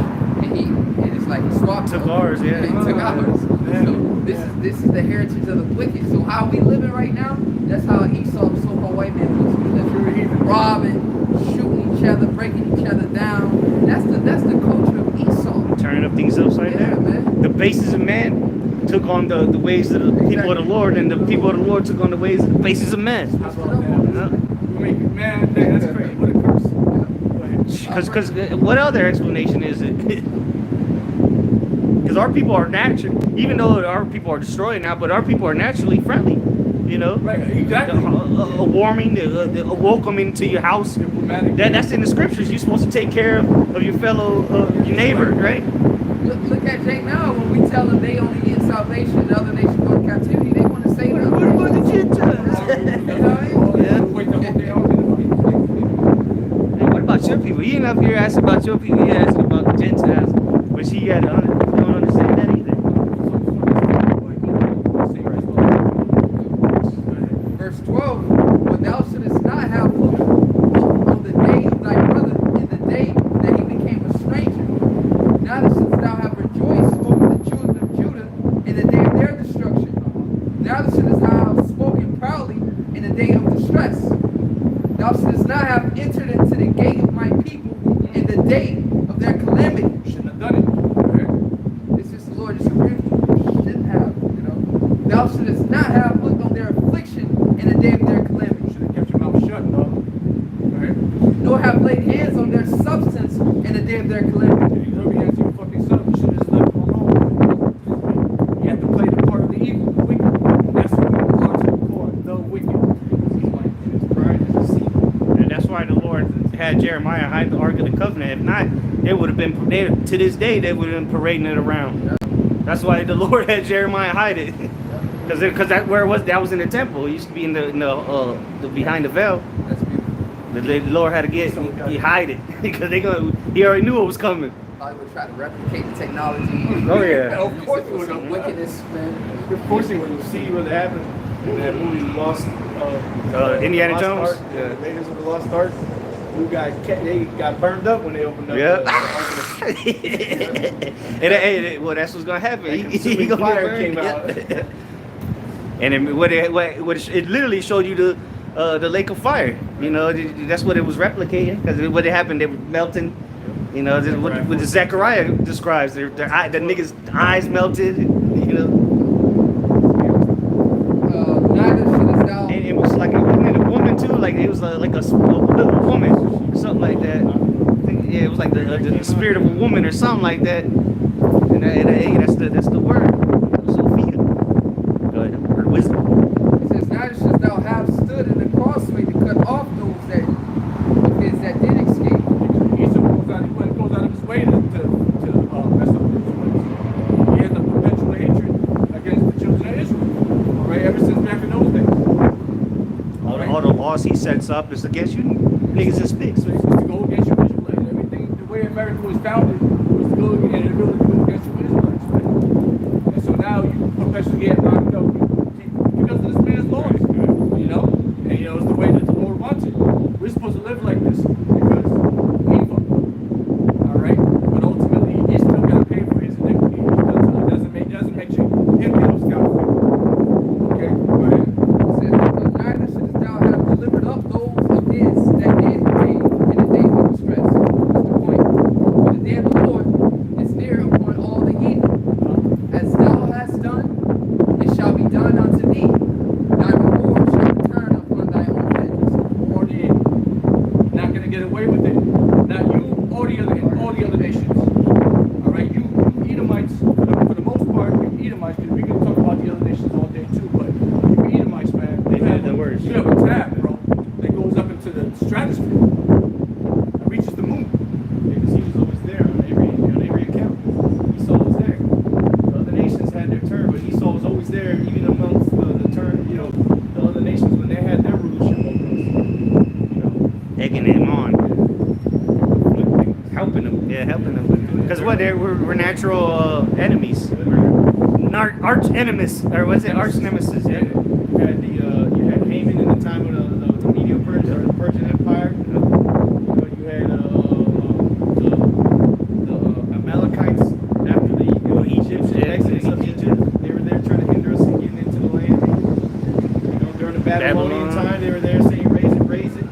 And it's like he swapped Took ours, yeah. He took ours. Yeah. So this is the heritage of the wicked. So how we living right now, that's how Esau, the so-called white man, was. We living robbing, shooting each other, breaking each other down. That's the culture of Esau. Turning up things upside down. Man. The bases of man took on the ways of the people of the Lord, and the people of the Lord took on the ways of the bases of man. How about that? Man, that's crazy. What a curse. Because what other explanation is it? Because our people are natural, even though our people are destroyed now, but our people are naturally friendly. You know, Right, exactly. a warming, a welcoming to your house. That's in the scriptures. You're supposed to take care of your fellow, your neighbor, right? Look at Jake now. When we tell them they only get salvation, the other nations go to captivity, they want to say that. What about the Gentiles? What about your people? You ain't up here asking about your people. You asking about the Gentiles, but she don't understand that either. Verse 12, but thou shouldest not have looked on the day of thy brother in the day that he became a stranger. Neither shouldst thou have rejoiced over the children of Judah in the day of their destruction. Neither shouldest thou have spoken proudly in the day of distress. Thou shouldest not have entered into the gate of my people in the day of their calamity. Shouldn't have done it. This is the Lord just agreed. Shouldn't have, you know. Thou shouldest not have looked on their affliction in the day of their calamity. Should have kept your mouth shut, dog. Right? Nor have laid hands on their substance in the day of their calamity. You know, you have to your fucking son. You should have just left him alone. You have to play the part of the evil, the wicked. That's what we want to call the wicked. And that's why the Lord had Jeremiah hide the Ark of the Covenant. If not, it would have been to this day they would have been parading it around. That's why the Lord had Jeremiah hide it, because that where it was, that was in the temple. It used to be in the behind the veil. That's beautiful. The Lord had to he hide it because he already knew what was coming. Probably would try to replicate the technology. Oh yeah. Of course it would. Some wickedness, man. Of course, when you see what happened in that movie, Lost. Indiana Lost Jones? Ark, Yeah. Raiders of the Lost Ark. They got burned up when they opened up. Yeah. the Ark of the- Well, that's what's gonna happen. He consuming gonna fire get came burned. out. And it literally showed you the lake of fire. You know, that's what it was replicating. Because what happened, they were melting. You know, what the Zechariah describes. The niggas' eyes melted. You know, Neither shouldest thou. and it was like a woman too. Like it was like a woman, something like that. Yeah, it was like the spirit of a woman or something like that. And hey, that's the word. Sophia. Go ahead. Her wisdom. It says, neither shouldst thou have stood in the crossway to cut off those that did escape. Esau goes out of his way to mess up the situation. He has a perpetual hatred against the children of Israel. All right, ever since back in those days. All the laws he sets up is against you niggas and sticks. So it's to go against your Israelites. Everything, the way America was founded was to go against your Israelites. Right? And so now you perpetually get locked up because of this man's laws. You know? And you know, it's the way that the Lord wants it. We're supposed to live like this because he fucked up. All right? But ultimately, he still got to pay for his iniquity. It doesn't make you him get off scot-free. Okay? Go ahead. It says, neither shouldst thou have delivered up those of his that did pay in the day of distress. That's the point. because we can talk about the other nations all day too, but you Edomites, man, They had the worst. You have a tab, bro, that goes up into the stratosphere and reaches the moon. Because he was always there on every account. Esau was there. The other nations had their turn, but Esau was always there, even amongst the turn, the other nations when they had their rulership over us. Egging him on. Helping them. Yeah, helping them. Because we're natural enemies. We're arch enemies. Or was it arch nemesis? Yeah. You had Haman in the time of the Medo-Persian or the Persian Empire. You had the Amalekites after the Egyptian exodus of Egypt. They were there trying to hinder us from getting into the land. During the Babylonian time, they were there saying raise it, raise it.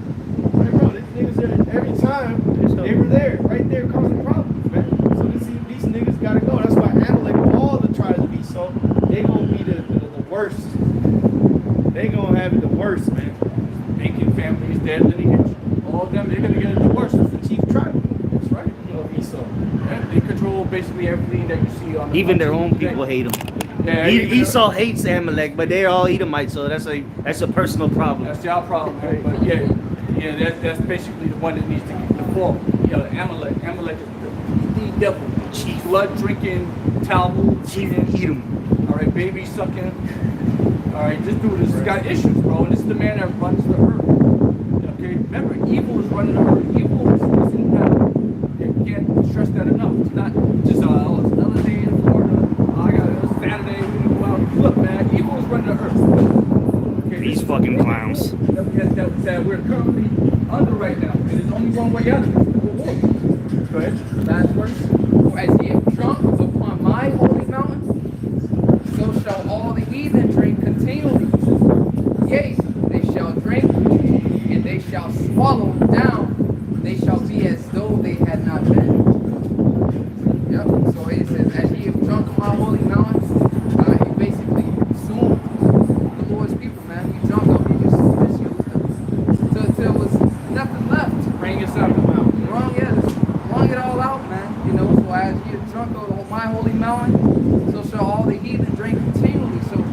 Like, bro, these niggas are every time they were there, right there causing problems, man. So these niggas gotta go. That's why Amalek, all the tribes of Esau, they gonna be the worst. They gonna have it the worst, man. Making families, dead lineage, all of them, they're gonna get it the worst. That's the chief tribe That's right. of Esau. Yeah, they control basically everything that you see on the Even their TV own today. people hate him. Yeah, even Esau hates Amalek, but they're all Edomites, so that's a personal problem. That's y'all problem, man. But yeah, that's basically the one that needs to get the fall. Amalek is the devil, Chief. blood drinking, Talmud Chief eating, Edom. all right, baby sucking. All right, this dude has got issues, bro. And this is the man that runs the earth. Okay, remember, evil is running the earth. Evil is in heaven. You can't stress that enough. It's not just it's another day in Florida. I got it Saturday. We can go out. Look, man, evil is running the earth. Okay, These fucking clowns. that we're currently under right now. And there's only one way out of it. Go ahead. Last verse. For as ye have drunk upon my holy mountain, so shall all the heathen drink continually. Yea, they shall drink, and they shall swallow down. They shall be as though they had not been. Yep. So it says, as ye have drunk on my holy mountain, you basically consumed the Lord's people, man. You drunk up, you just used them. Till there was nothing left. Bring us out of the mountain. Wrong, yeah, just wrong it all out, man. So as ye have drunk on my holy mountain, so shall all the heathen drink continually. So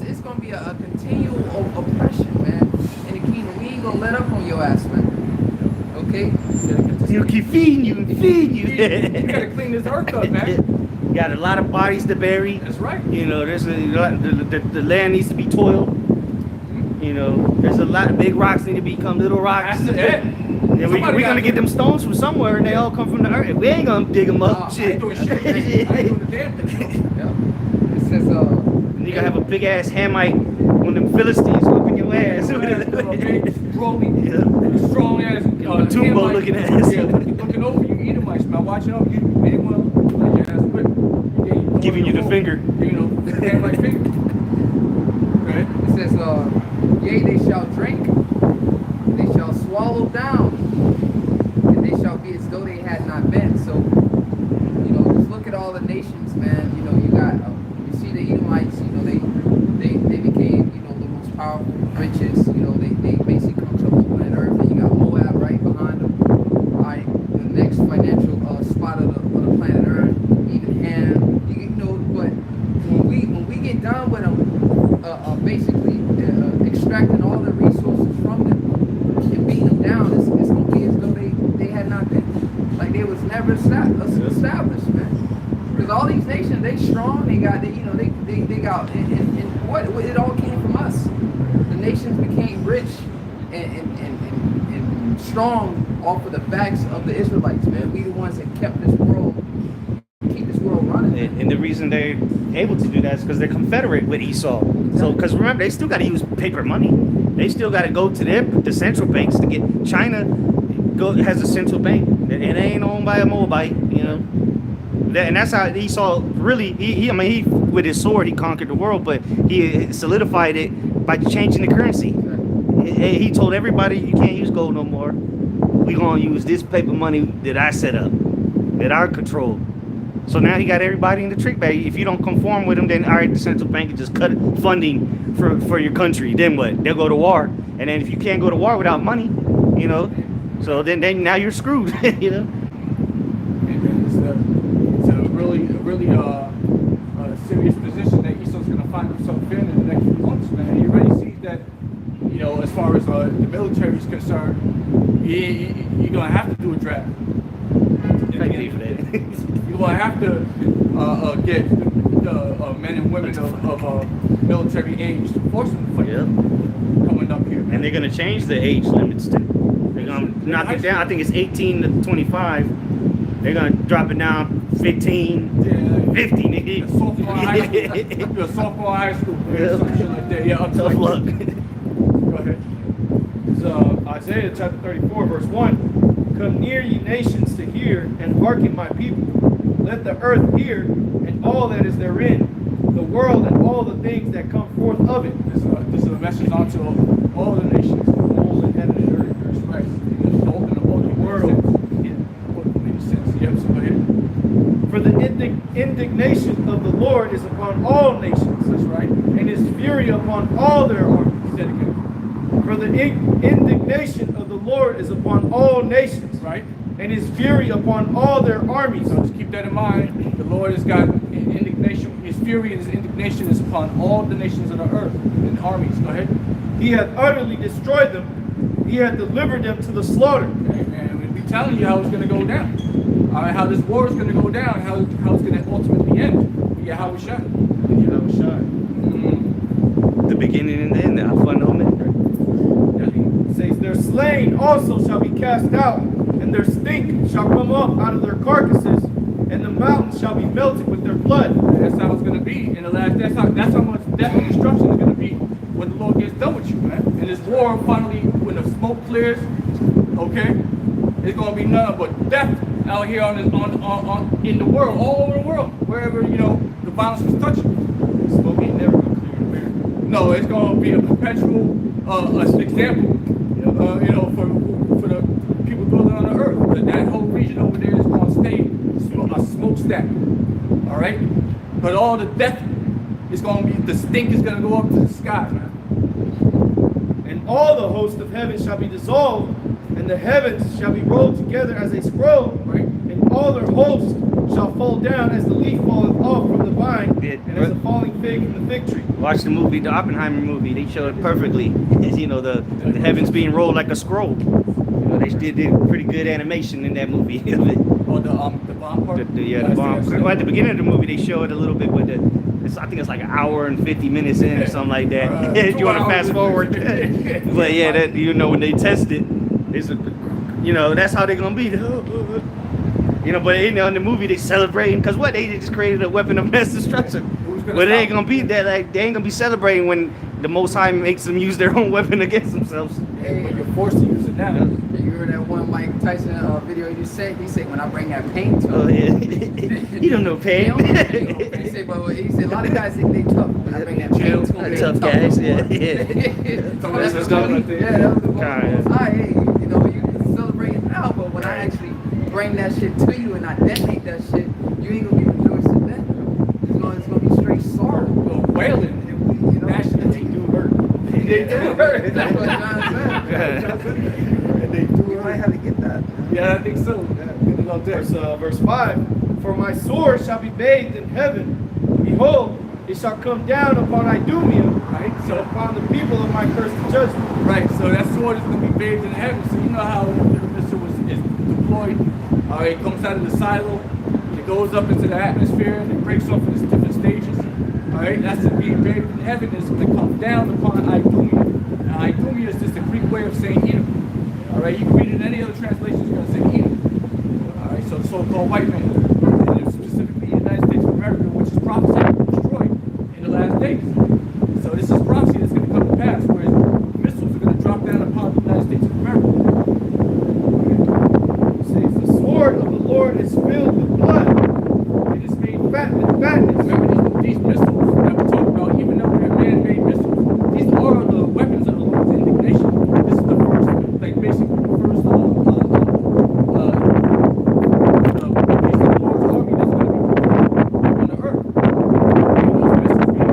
it's going to be a continual oppression, man, in the kingdom. We ain't going to let up on your ass, man. Okay? He'll keep feeding you and feeding you. You gotta clean this earth up, man. Got a lot of bodies to bury. That's right. There's the land needs to be toiled. There's a lot of big rocks need to become little rocks. That's it. And we're gonna get them stones from somewhere, and they all come from the earth. We ain't gonna dig them up. I ain't Shit. doing shit. I ain't doing the damn thing. Yeah. It says, And you gotta have a big ass Hamite when them Philistines whooping your ass. Okay, Yeah. strong ass. Tumbo Edomite. looking ass. Yeah, looking over you, Edomites, man. Watch out. You ain't want to let your ass whip. Giving you the finger. Hand like finger. Right? it says, yea, they shall drink, they shall swallow down, and they shall be as though they had not been. So, just look at all the nations, man. You got, you see the Edomites, they became, the most powerful, richest, they basically control the planet Earth, and you got Moab right behind them. All right, the next financial spot of the planet Earth, even Ham, but when we get done with them, basically extracting all the resources from them and beating them down, it's going to be as though they had not been. Like they was never established, man. Because all these nations, they strong, they got, they got, and what it all came from us. The nations became rich and strong off of the backs of the Israelites, man. We the ones that kept this world, keep this world running. And the reason they're able to do that is because they're confederate with Esau. So, because remember, they still got to use paper money. They still got to go to the central banks to get. China has a central bank. It ain't owned by a Moabite, And that's how Esau really. He with his sword he conquered the world, but he solidified it by changing the currency. He told everybody you can't use gold no more. We gonna use this paper money that I set up, that I control. So now he got everybody in the trick bag. If you don't conform with him, then all right, the central bank can just cut funding for your country. Then what? They'll go to war. And then if you can't go to war without money, so then now you're screwed. It's a really serious position that Esau's going to find himself in the next few months, man. He already sees that, you know, as far as the military is concerned, you're going to have to do a draft. You're going to have to get men and women of military age to force them to fight. Yep. Coming up here, man. And they're gonna change the age limits too. They're gonna knock it down. I think it's 18 to 25. They're gonna drop it down 15, 50. A sophomore in high school. A sophomore in high school. Yeah. Some shit like that. Yeah, up to Tough like luck. Go ahead. It's, Isaiah chapter 34, verse 1. Come near, ye nations, to hear, and hearken, my people. Let the earth hear, and all that is therein, the world and all the things that come forth of it. This is a message onto all the nations, all in heaven and earth. That's right. In the whole world. Yeah. What makes sense? Yep. So go ahead. For the indignation of the Lord is upon all nations. That's right. And his fury upon all their armies. Said again. For the indignation of the Lord is upon all nations. Right. And his fury upon all their armies. So just keep that in mind. The Lord has got indignation. His fury and his indignation is upon all the nations of the earth and armies. Go ahead. He hath utterly destroyed them. He hath delivered them to the slaughter. And we'll be telling you how it's going to go down. All right, how this war is going to go down, how it's going to ultimately end. We get how it shot. The beginning and the end. The Alpha and Omega. It says, their slain also shall be cast out, and their stink shall come up out of their carcasses, and the mountains shall be melted with their blood. That's how it's going to be in the last. That's how much death and destruction is going to be when the Lord gets done with you, man. And this war finally, when the smoke clears, okay, it's going to be none but death out here in the world, all over the world, wherever you know the violence is touching. Smoke ain't never gonna clear in America. No, it's going to be a perpetual example, you know, for the people dwelling on the earth. That whole region over there is going to stay a smokestack. All right, but all the death is going to be, the stink is going to go up to the sky, man. And all the host of heaven shall be dissolved, and the heavens shall be rolled together as a scroll, Right. and all their hosts shall fall down as the leaf falleth off from the vine, Yeah, and as a falling fig from the fig tree. Watch the movie, the Oppenheimer movie. They showed it perfectly. You know, the heavens being rolled like a scroll. You know, they did pretty good animation in that movie. Or the bomb part. The bomb. Well, at the beginning of the movie, they showed a little bit with I think it's like an hour and 50 minutes in or something like that. If you want to fast forward. But yeah, that, you know, when they test it, it's you know, that's how they're gonna be. You know, but in the movie they celebrating because what, they just created a weapon of mass destruction. But it ain't gonna be that, like, they ain't gonna be celebrating when the Most High makes them use their own weapon against themselves. Hey, when you're forced to use it now. You heard that one Mike Tyson video he said when I bring that pain to him. Oh yeah, you don't know pain. He said, but he said a lot of guys think they tough. When I bring that pain to them, they Tough guys, yeah. So that's what's going on. Yeah, that was the most high. Hey, you know, you can celebrate it now, but when I actually bring that shit to you and I detonate that shit, you ain't gonna be rejoicing then. It's gonna be straight sorrow. Wailing. You know, They do hurt. They do hurt. that's what John said. You might have to get that. Yeah, I think so. Verse 5, for my sword shall be bathed in heaven. Behold, it shall come down upon Idumea, Right, so upon the people of my cursed judgment. Right, so that sword is going to be bathed in heaven. So you know how the missile is deployed. All right, it comes out of the silo, it goes up into the atmosphere, and it breaks off into different stages. All right, that's it being bathed in heaven. It's going to come down upon Idumea. Now, Idumea is just a Greek way of saying Edom. All right, you can read it in any other translation, it's going to say Edom. All right, so the so-called white man, and specifically the United States of America, which is prophesied to be destroyed in the last days. So this is prophecy that's going to come to pass, where missiles are going to drop down upon the United States of America. It says, the sword of the Lord is filled with blood. It is made fat with fatness. Remember these missiles that we talk about, even though they're man-made missiles, these are the weapons of the Lord's indignation. This is the first, like basically the first piece of the Lord's army that's going to be on the earth. And those missiles being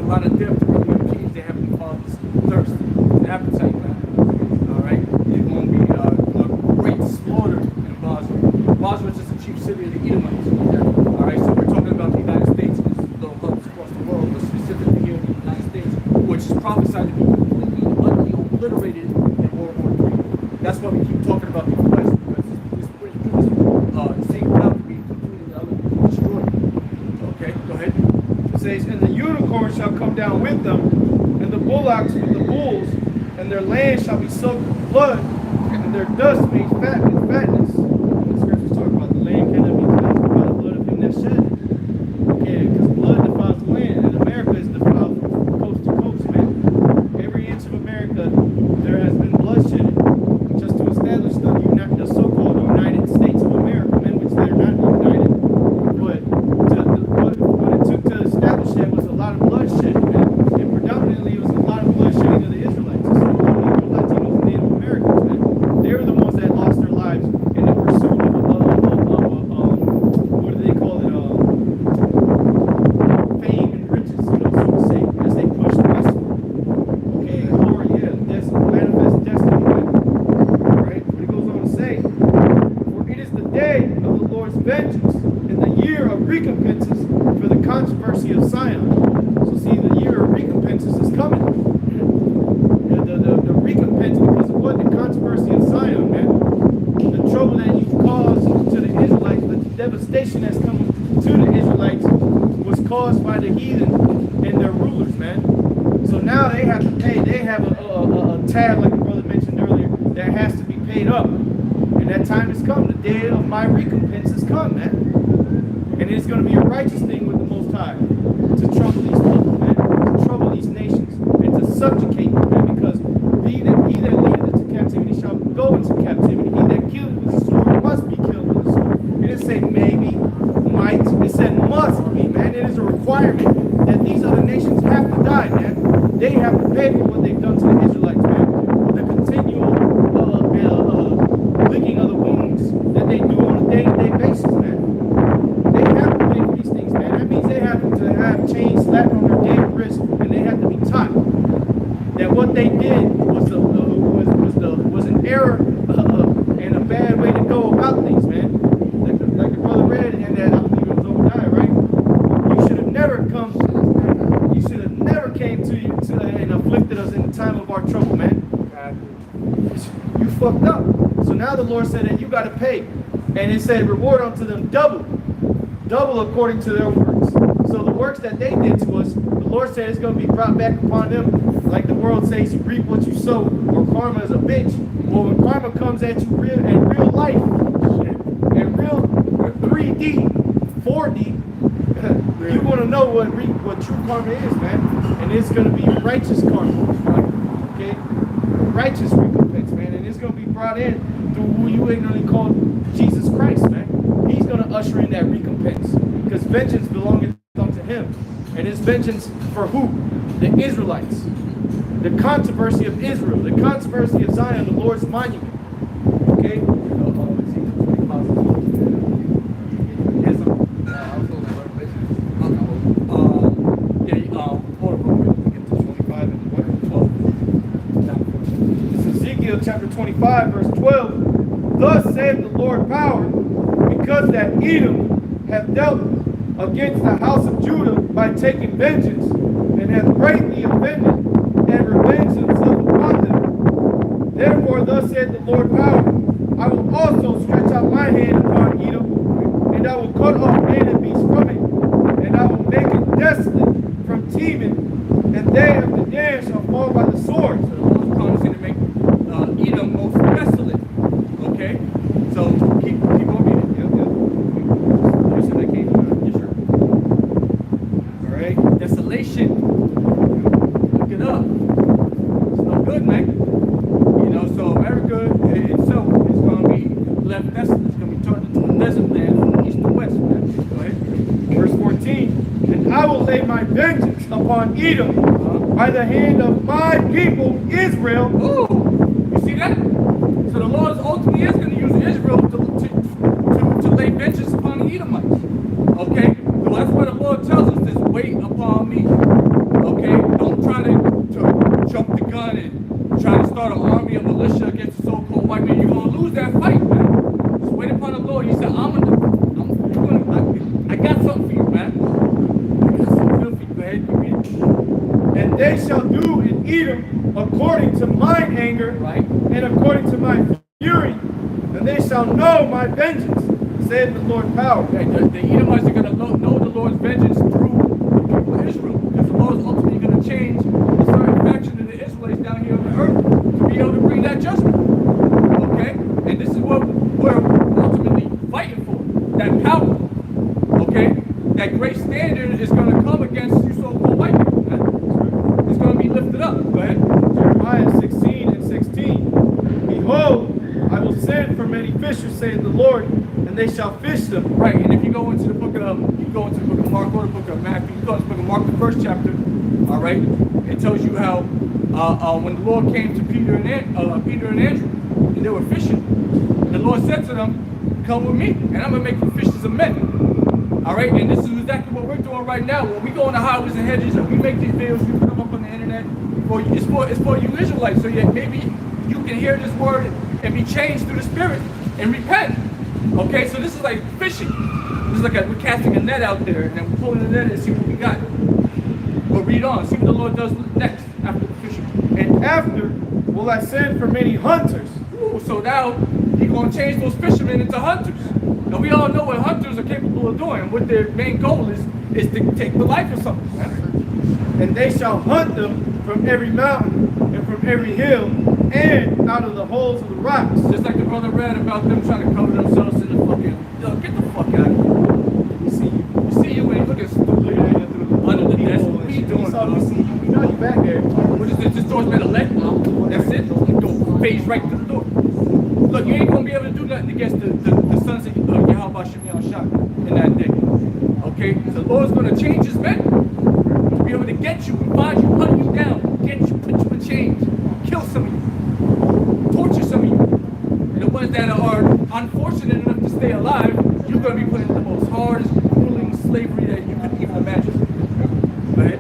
lot of depth to really appease their heavenly Father's thirst, the appetite, man. All right, it's going to be a great slaughter in Basra. Basra is just the chief city of the Edomites. All right, so we're talking about the United States and its little hubs across the world, but specifically here in the United States, which is prophesied to be completely, utterly obliterated in World War III. That's why we keep talking about the U.S. because it's seeing out to be completely, utterly destroyed. Okay, go ahead. It says, and the unicorn shall come down with them, and the bullocks with the bulls, and their land shall be soaked with blood, and their dust made fat with fatness. The scriptures talk about the land cannot be cleansed by the blood of him that shed it. Okay, because blood defiles the land, and America is defiled from coast to coast, man. Every inch of America, there has been bloodshed just to establish the so-called United States of America, man, which they're not united. But what it took to establish that was a lot of bloodshed, man. And predominantly it was a lot of bloodshed of the Israelites, the so-called Latinos and Native Americans, man. They were the ones that lost their lives in the pursuit of what do they call it? Fame and riches, so to say, as they pushed westward. Okay, glory, yeah, that's manifest destiny, man. Right? But it goes on to say, for it is the day of the Lord's vengeance, and the year of recompenses for the controversy of Zion. So see, the year of recompenses is coming. The recompense because of what? The controversy of Zion, man. The trouble that you caused to the Israelites, the devastation that's coming to the Israelites was caused by the heathen and their rulers, man. So now they have to pay. They have a tab, like the brother mentioned earlier, that has to be paid up. And that time has come. The day of my recompense has come, man. And it's going to be a righteous thing with the Most High to trouble these people, man, to trouble these nations, and to subjugate them, man, because he that leadeth into captivity shall go into captivity. He that killeth with the sword must be killed with the sword. It didn't say maybe, might, it said must be, man. It is a requirement that these other nations have to die, man. They have to pay for what they've done to the Israelites, man. The continual licking of the wounds that they do on a day-to-day basis, man. They have to pay for these things, man. That means they have to have chains slapped on their damn wrists, and they have to be taught that what they did was an error and a bad way to go about things, man. Like the brother read, and that I believe it was Obadiah, right? You should have never come. You should have never came to you and afflicted us in the time of our trouble, man. You fucked up. So now the Lord said that you got to pay, and it said reward unto them double according to their works. So the works that they did to us, the Lord said it's going to be brought back upon them. Like the world says, you reap what you sow, or karma is a bitch. Well, when karma comes at you in real life, in real 3D, 4D, you want to know what true karma is, man. And it's going to be righteous karma, okay? Righteous recompense, man. And it's going to be brought in through who you ignorantly call Jesus Christ, man. He's going to usher in that recompense, because vengeance belongeth unto him. And his vengeance for who? The Israelites. The controversy of Israel. The controversy of Zion, the Lord's monument. Okay? Chapter 25, verse 12. Thus saith the Lord power, because that Edom hath dealt against the house of Judah by taking vengeance, and hath greatly offended, and revenged himself upon them. Therefore thus saith the Lord power, I will also stretch out my hand upon Edom, and I will cut off man and beast from it, and I will make it desolate from Teman, and they of the Dan shall fall by the sword. So the Lord's promising to make Edom most desolate. Okay? So keep on reading. Yep. Yes, I can. Yes, sir. All right. Desolation. Look it up. It's no good, man. You know, so America itself is going to be left desolate. It's going to be turned into a desert land from east to west, man. Go ahead. Verse 14. And I will lay my vengeance upon Edom by the hand of my people Israel. Ooh. See that? So the Lord ultimately is going to use Israel to lay vengeance upon the Edomites. Okay? So that's why the Lord tells us this, wait upon me. Okay? Don't try to jump the gun and try to start an army of militia against the so-called white man. You're going to lose that fight, man. Just wait upon the Lord. He said, I got something for you, man. I got something good for you. Go ahead, you read it. And they shall do in Edom according to mine anger, Right. and according to my fury, and they shall know my vengeance, saith the Lord power. Okay, the Edomites are going to know the Lord's vengeance through the people of Israel. Because the Lord is ultimately going to change a certain faction of the Israelites down here on the earth to be able to bring that judgment. Okay? And this is what we're ultimately fighting for. That power. Okay? That great standard is going to come against you so-called white people. Man. It's going to be lifted up. Go ahead. Jeremiah 16:16. Behold, I will send for many fishers, saith the Lord, and they shall fish them. Right, and if you go into the book of Mark or the book of Matthew, you go into the book of Mark, the first chapter, all right, it tells you how when the Lord came to Peter and Andrew, and they were fishing, the Lord said to them, come with me, and I'm going to make you fishers of men. All right, and this is exactly what we're doing right now. When we go on the highways and hedges and we make these videos, we put them up on the internet, it's for you Israelites, so that maybe you can hear this word and be changed through the Spirit and repent. Okay, so this is like fishing. This is like we're casting a net out there and then we're pulling the net and see what we got. But read on, see what the Lord does next after the fishing. And after will I send for many hunters. Ooh, so now He's going to change those fishermen into hunters. And we all know what hunters are capable of doing. What their main goal is to take the life of something. Right? And they shall hunt them from every mountain and from every hill and out of the holes of the rocks. Just like the brother read about them trying to cover themselves in the fucking, yo, get the fuck out of here. We see you. You see you when you look at stupid under the desk. What are you doing, We see you. We know you back there. What is this? This door's made of lead. That's it. You go phase right through the door. Look, you ain't gonna be able to do nothing against the sons of Yahweh Shem Yahushua in that day. Okay? So the Lord's gonna change his men. To be able to get you and find you, hunt you down, get you, put you in chains, kill some of you, torture some of you. And the ones that are unfortunate enough to stay alive, you're gonna be put in the most hardest, grueling slavery that you could even imagine. Go ahead.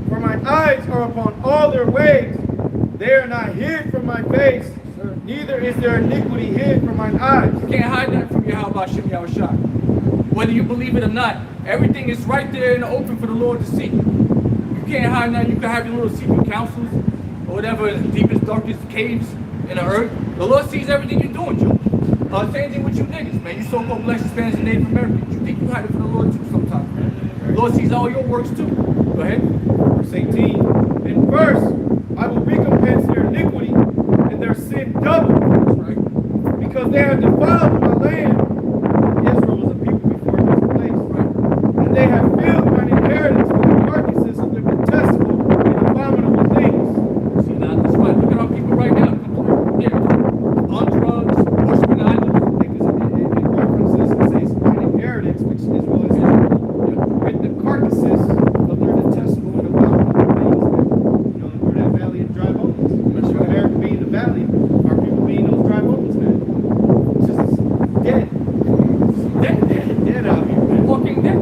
For my eyes are upon all their ways. They are not hid from my face, neither is their iniquity hid from mine eyes. You can't hide that from Yahweh Shem Yahushua. Whether you believe it or not, everything is right there in the open for the Lord to see. You can't hide that. You can have your little secret councils or whatever in the deepest, darkest caves in the earth. The Lord sees everything you're doing, Joe. Same thing with you niggas, man. You so-called Black, Hispanics, and Native Americans. You think you hide it from the Lord too sometimes, man. The Lord sees all your works too. Go ahead. Verse 18. And first, I will recompense their iniquity and their sin double. That's right. Because they have defiled my land. Israel was a people before it was a place. Right. And they have filled mine inheritance with the carcasses of their detestable and abominable things. See, now, that's right. Look at our people right now. Yeah. On drugs, worshiping idols. Because it references and says mine inheritance, which Israel is with the carcasses of their detestable and abominable things. You know, we're that valley of dry bones. But your inheritance being the valley, our people being those dry bones, man. It's just dead. Dead out here, man. Walking dead.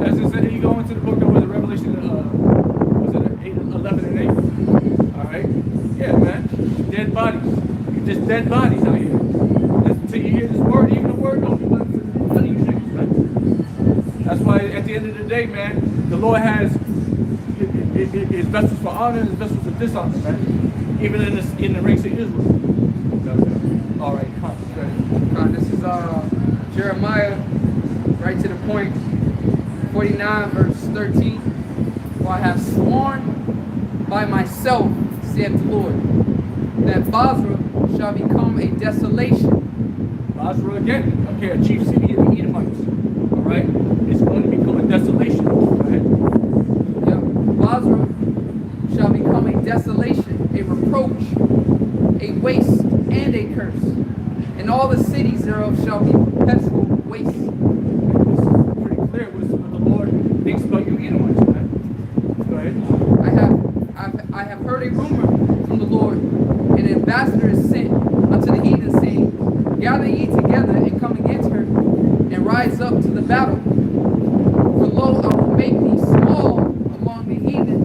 As it said, you go into the book of Revelation, was it 11 and 8? All right? Yeah, man. Dead bodies. Just dead bodies out here. Until you hear this word, even the word don't do nothing for you niggas, man. That's why at the end of the day, man, the Lord has his vessels for honor and his vessels for dishonor, man. Even in the ranks of Israel. All right, This is Jeremiah, right to the point, 49 verse 13. For I have sworn by myself, saith the Lord, that Basra shall become a desolation. Basra again, okay, a chief city of the Edomites. All right, it's going to become a desolation. Go ahead. Yeah. Basra shall become a desolation, a reproach, a waste, and a curse. And all the cities thereof shall be perpetual waste. This is pretty clear what the Lord thinks about you Edomites, man. Go ahead. I have heard a rumor from the Lord, and an ambassador is sent unto the heathen, saying, gather ye together and come against her, and rise up to the battle. For lo, I will make thee small among the heathen,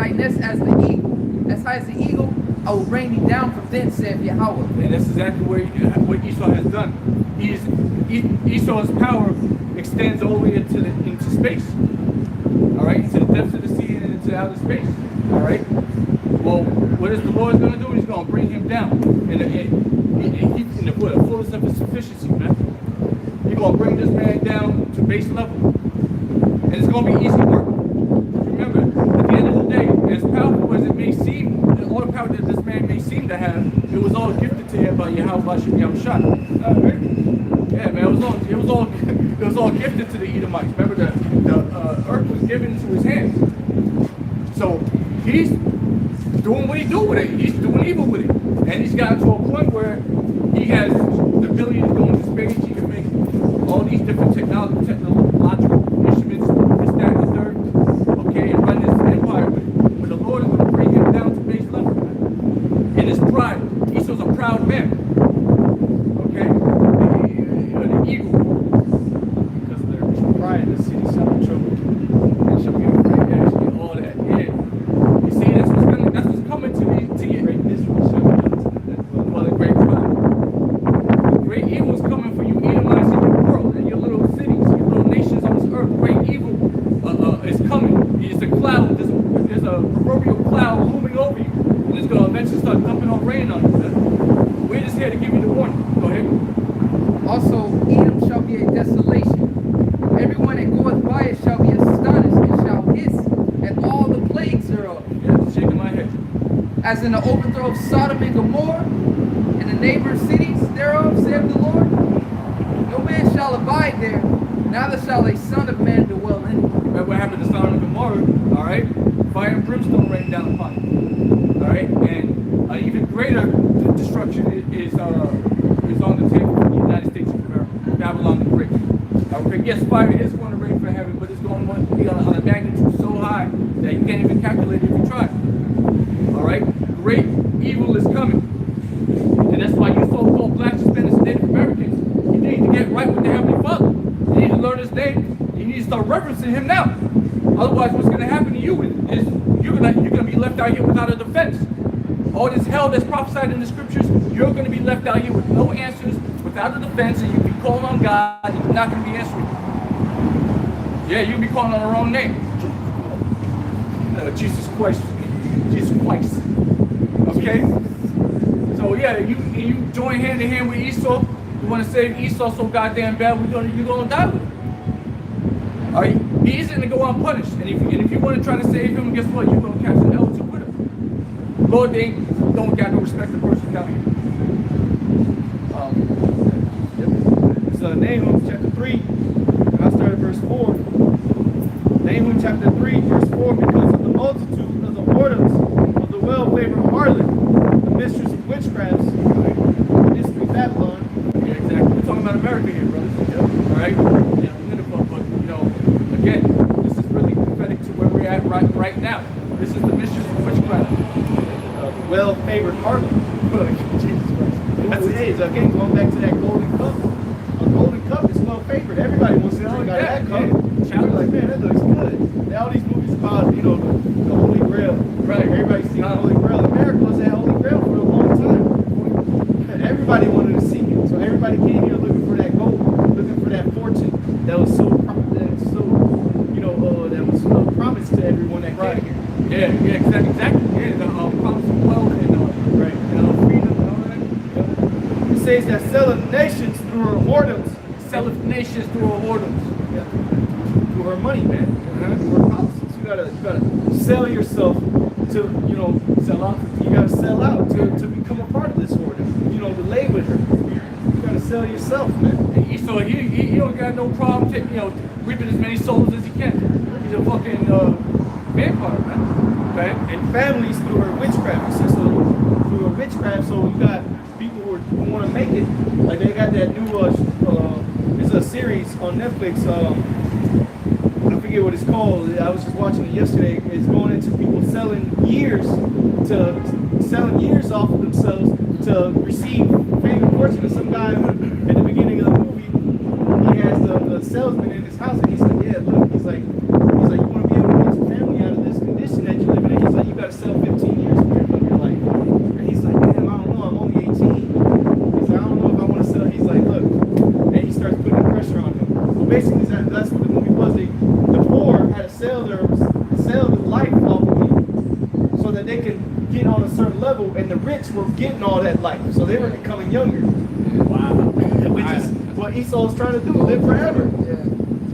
thy nest as the eagle, as high as the eagle, I will bring thee down from thence, saith Yahweh. And that's exactly what Esau has done. Esau's power extends all the way into space. All right, into the depths of the sea and into outer space. All right. Well, what is the Lord going to do? He's going to bring him down in the fullest of his sufficiency, man. He's going to bring this man down to base level, and it's going to be easy work. Remember, at the end of the day, as powerful as it may seem, all the power that this man may seem to have, it was all gifted to him by Yahweh Shah. Yeah, man, it was all gifted to the Edomites. Remember, the earth was given into his hands. So he's doing what he do with it. He's doing evil with it, and he's gotten to a point where he has the ability to go into space. He can make all these different technological instruments, this, that, and the third. Okay, and run this empire with it. But the Lord is going to bring him down to base level. In his pride, Esau's a proud man. Okay, the eagle. Because of their pride, the city shall be troubled. And she'll be afraid, yeah, she'll be all that. Yeah. You see, that's what's coming to you. Great misery shall be done to them. Well, the great crime. The great evil is coming for you Edomites in your world, in your little cities, your little nations on this earth. Great evil is coming. It's a cloud. There's a proverbial cloud looming over you, and it's going to eventually start dumping on rain on you. Man. We're just here to give you the warning. Go ahead. Also, Edom shall be a desolation. Everyone that goeth by it shall be astonished and shall hiss at all the plagues thereof. Yeah, I'm shaking my head. As in the overthrow of Sodom and Gomorrah, and the neighboring cities thereof, saith the Lord. No man shall abide there, neither shall a son of man dwell in it. Remember what happened to Sodom and Gomorrah, all right? Fire and brimstone rained down upon it, all right? And even greater destruction is on the table for the United States of America, Babylon the Great. Okay, yes, fire is going to rain from heaven, but it's going to be on a magnitude so high that you can't even calculate it if you try. All right? Great evil is coming. And that's why you so-called blacks, Hispanics, and Native Americans, you need to get right with the Heavenly Father. You need to learn His name. You need to start reverencing Him now. Otherwise, what's going to happen to you is you're gonna be left out here without a defense. All this hell that's prophesied in the scriptures, you're going to be left out here with no answers, without a defense, and you'll be calling on God, and you're not going to be answering. Yeah, you'll be calling on the wrong name. Jesus Christ. Jesus Christ. Okay? So yeah, you join hand in hand with Esau. You want to save Esau so goddamn bad, you're going to die with him. All right? He isn't going to go unpunished. And if you want to try to save him, guess what? You're going to catch an L to with him. Lord, they don't got no respect of person down here. It's Nahum chapter 3, and I'll start at verse 4. Nahum chapter 3, verse 4, because of the multitude of the whoredoms of the well-favored harlot, the mistress of witchcrafts, mystery Babylon. Yeah, exactly. We're talking about America here, brothers. Yep. All right? Yeah, Nineveh, but, again, this is really prophetic to where we're at right now. This is the mistress of witchcraft. Well-favored harlot. Jesus Christ. That's it is. Again, going back to that golden cup. A golden cup is well-favored. Everybody wants to drink out of that cup. Yeah. They're like, man, that looks good. And all these movies about, the Holy Grail. Right. Everybody's seen the Holy Grail. America was that Holy Grail for a long time. And everybody wanted to see it. So everybody came here looking for that gold, looking for that fortune that was promised to everyone that came here. Yeah, exactly. Yeah, the promise of wealth and Right. freedom and all that. It says that selling nations through her whoredoms. Selleth nations through her whoredoms. Yeah. Through her money, man. Through her policies. You gotta sell yourself to, Sell out. you gotta sell out to become a part of this whoredom. To lay with her. You gotta sell yourself, man. And Esau, he don't got no problem reaping as many souls as he can. He's a fucking vampire, man. Right? And families through her witchcraft. So through her witchcraft, so you got people who want to make it. Like they got that new it's a series on Netflix. I forget what it's called. I was just watching it yesterday. It's going into people selling years off of themselves to receive fame and fortune. And some guy at the beginning of the movie, he has the salesman in his house, and he's like, yeah, look, he's like, you want to be able to get your family out of this condition that you live in. He's were getting all that life, so they were becoming younger. Wow. Which is what Esau's trying to do, live forever. Yeah.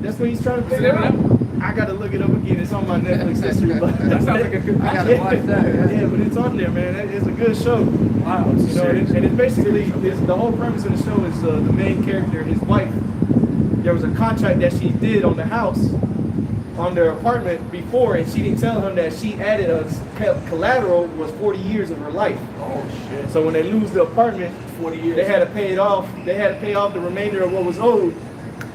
That's what he's trying to figure out. I gotta look it up again. It's on my Netflix history, but That sounds like a good. I gotta watch that. Yeah, but it's on there, man. It's a good show. Wow. You know, and it's basically the whole premise of the show is the main character, his wife. There was a contract that she did on the house, on their apartment before, and she didn't tell him that she added a collateral was 40 years of her life. Oh shit. So when they lose the apartment, 40 years. they had to pay it off. They had to pay off the remainder of what was owed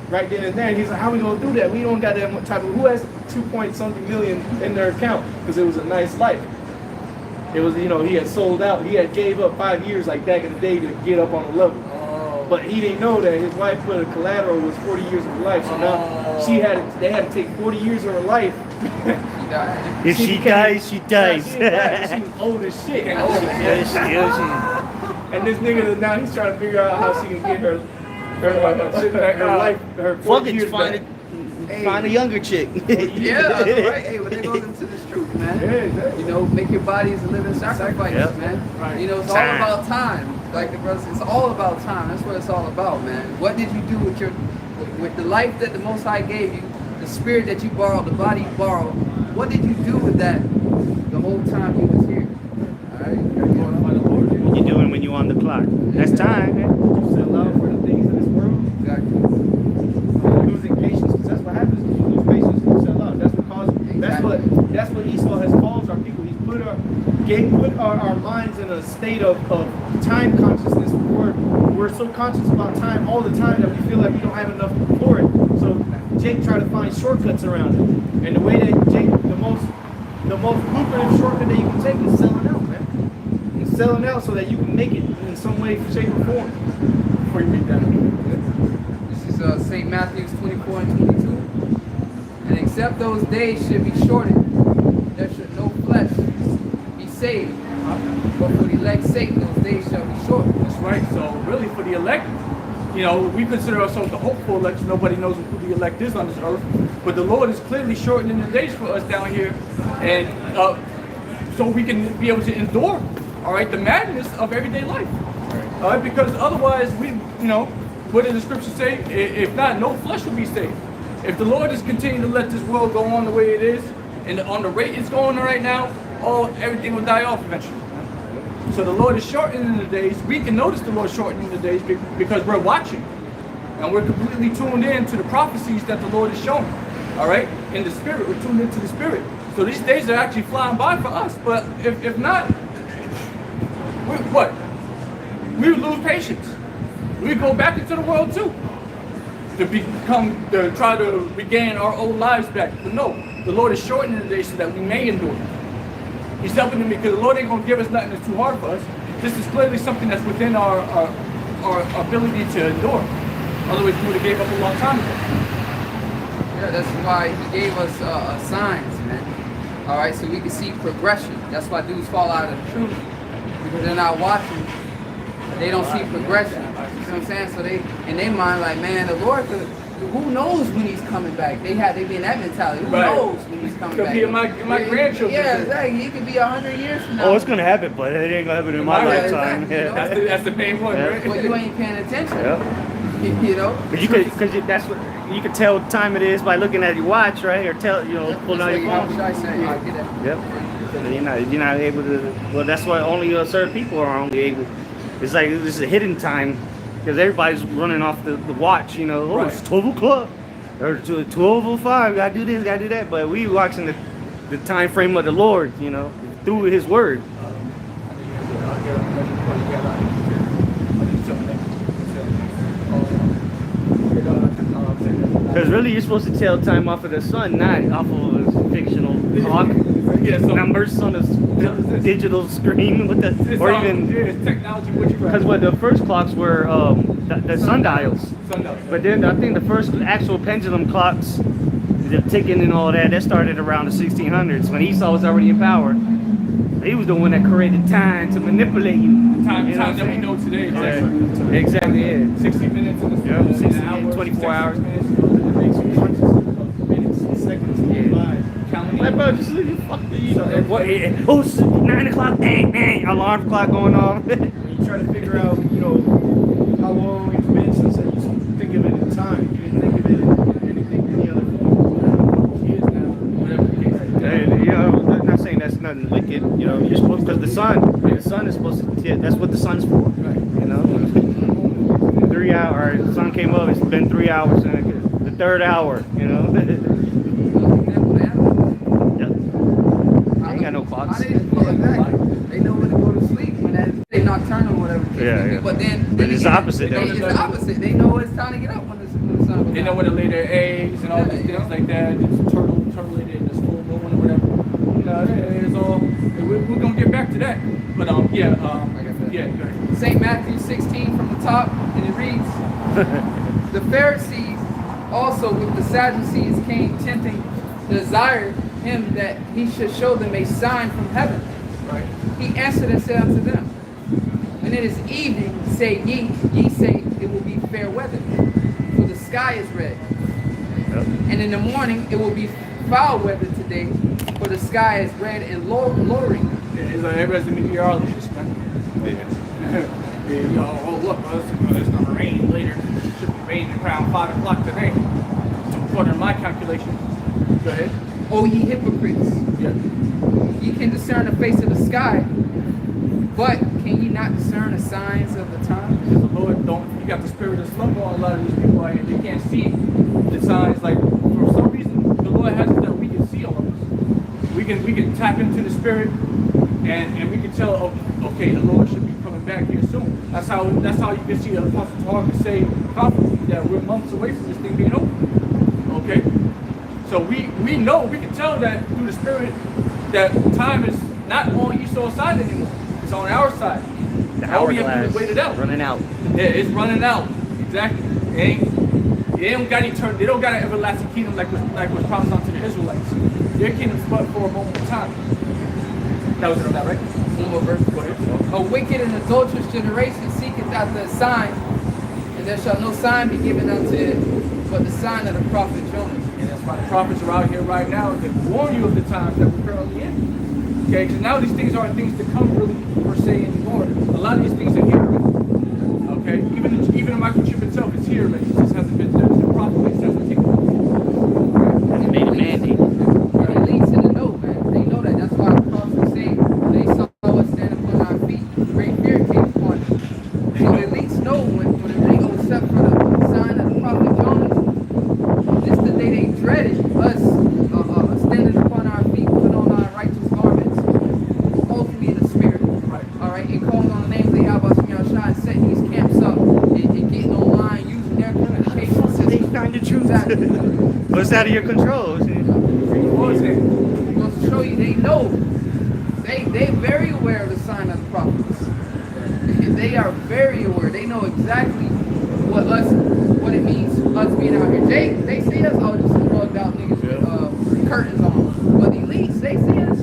right then and there. And he's like, how we gonna do that? We don't got that type of, who has 2-point-something million in their account? Because it was a nice life. It was, you know, he had sold out. He had gave up 5 years like back in the day to get up on the level. Oh. But he didn't know that his wife put a collateral was 40 years of her life. So now they had to take 40 years of her life. She died. If she dies, she dies. She was old as shit. And this nigga now he's trying to figure out how she can get her life, her 40 Fuck it, years find back. find a younger chick. Yeah, that's right. Hey, when they go into this truth, man. Yeah, exactly. You know, make your bodies a living sacrifice, Yep. man. Right. You know, it's all Time. about time. Like the brother said, it's all about time. That's what it's all about, man. What did you do with the life that the Most High gave you, the spirit that you borrowed, the body you borrowed? What did you do with that the whole time you was here? All right, What you doing when you on the clock? That's time, man. You sell out for the things of this world. exactly. Losing patience, because that's what happens. You lose patience, you sell out. That's what causes. That's what Esau has caused our people. He's put our minds in a state of time consciousness. We're so conscious about time all the time that we feel like we don't have enough for it. So Jake tried to find shortcuts around it, and the way that Jake, the most lucrative shortcut that you can take is selling out, man. And selling out so that you can make it in some way, shape, or form. Before you read that. This is St. Matthew's 24 and 22. And except those days should be shortened, there should no flesh be saved. But for the elect's sake, those days shall be shortened. That's right. So really, for the elect, you know, we consider ourselves the hopeful elect. Nobody knows who the elect is on this earth, but the Lord is clearly shortening the days for us down here, and so we can be able to endure, all right, the madness of everyday life. All right, because otherwise, you know, what did the scripture say? If not, no flesh will be saved. If the Lord is continuing to let this world go on the way it is, and on the rate it's going right now, everything will die off eventually. So the Lord is shortening the days. We can notice the Lord shortening the days because we're watching. And we're completely tuned in to the prophecies that the Lord is showing. All right? In the spirit, we're tuned into the spirit. So these days are actually flying by for us. But if not, we would lose patience. We go back into the world too. To try to regain our old lives back. But no, the Lord is shortening the days so that we may endure. He's helping them because the Lord ain't gonna give us nothing that's too hard for us. This is clearly something that's within our ability to endure. Otherwise, we would have gave up a long time ago. Yeah, that's why he gave us signs, man. All right, so we can see progression. That's why dudes fall out of the truth, because they're not watching. They don't see progression. You know what I'm saying? So they, in their mind, like, man, the Lord could. Who knows when he's coming back? They be in that mentality. Who knows when he's coming Could back? be in my grandchildren. Yeah, exactly. He could be 100 years from now. Oh, it's gonna happen, but it ain't gonna happen in my Yeah, lifetime. exactly. Yeah. That's the main one, Yeah. right? But you ain't paying attention. Yeah. You know? That's what you can tell what time it is by looking at your watch, right? Or pulling out your phone. How should I say? I get that. Yep. And you're not able to. Well, that's why only certain people are only able. It's like this is a hidden time because everybody's running off the watch. You know, Right. It's 12 o'clock or 12:05. Gotta do this, gotta do that. But we watching the time frame of the Lord. You know, through His Word. Because really, you're supposed to tell time off of the sun, not off of a fictional clock. Yeah, so Numbers on a digital screen with it's even technology. What you because what the first clocks were the sundials, Sundials. but then I think the first actual pendulum clocks, the ticking and all that started around the 1600s when Esau was already in power. He was the one that created time to manipulate you. Time You know what that I'm we know today. saying? Exactly. Yeah. 60 minutes in Yeah, an 60, hour, 24 hours. It makes you conscious of minutes and seconds in your life. Counting. Like, bro, just leave your Oh, it's 9 o'clock, dang, alarm clock going on. When you try to figure out, how long it's been since you think of it in time. You didn't think of it in anything, any other form. Years now, whatever the case is. I'm not saying that's nothing wicked. You're supposed to, the sun is supposed to, that's what the sun's for. Right. 3 hours, the sun came up, it's been 3 hours, and the third hour, Yep. They ain't got no clocks. They know when to go to sleep when they nocturnal or whatever. Yeah. But then It's opposite. It's the opposite. They know it's time to get up when the sun goes They know down. when to lay their eggs and all these things like that. It's turtle laid in this full moon or whatever. It's all. We're gonna get back to that. But Like I said. go ahead. St. Matthew 16 from the top, and it reads, the Pharisees also with the Sadducees came tempting, desired him that he should show them a sign from heaven. Right. He answered and said unto them, when it is evening, say ye say it will be fair weather, for the sky is red. And in the morning it will be foul weather today, for the sky is red and lowering. It's like everybody's a meteorologist, man. Look, it's going to rain later. It should be raining around 5 o'clock today. According to my calculation. Go ahead. O ye hypocrites, Yeah. ye can discern the face of the sky, but can ye not discern the signs of the times? Because the Lord you got the spirit of slumber on a lot of these people out here. They can't see the signs. Like, for some reason, the Lord has it that we can see all of this. We can tap into the spirit and we can tell, okay, the Lord should be coming back here soon. That's how you can see the Apostle Paul can say confidently that we're months away from this thing being over. Okay? So we know, we can tell that through the spirit that time is not on Esau's side anymore. It's on our side. The All we have to do hourglass is wait it out. running out. Yeah, it's running out. Exactly. They don't got eternity. They don't got an everlasting kingdom like was promised unto the Israelites. Their kingdom's but for a moment of time. That was it on that, right? One more verse. Go ahead. A wicked and adulterous generation seeketh after a sign, and there shall no sign be given unto it, but the sign of the prophet Jonah. And that's why the prophets are out here right now to warn you of the times that we're currently in. Okay, because now these things aren't things to come really per se anymore. A lot of these things are here already. Okay, even the microchip itself is here already. It just hasn't been the prophet hasn't taken place. They made a mandate. The elites in the know, man. They know that. That's why the prophets say when they saw us stand upon our feet, great fear came upon them. So the elites know when they go except for the sign of the prophet Jonah, this the day they dreaded us standing upon our feet, putting on our righteous garments, ultimately in the spirit. Right. All right, and calling on the names they have us, and setting these camps up and getting online, using their communication system. They find the truth. Exactly. But it's out of your control. Goes to show you they know. They very aware of the sign of the prophets. They are very aware. They know exactly what it means us being out here. They see us all just some drugged out niggas with curtains on. But the elites, they see us,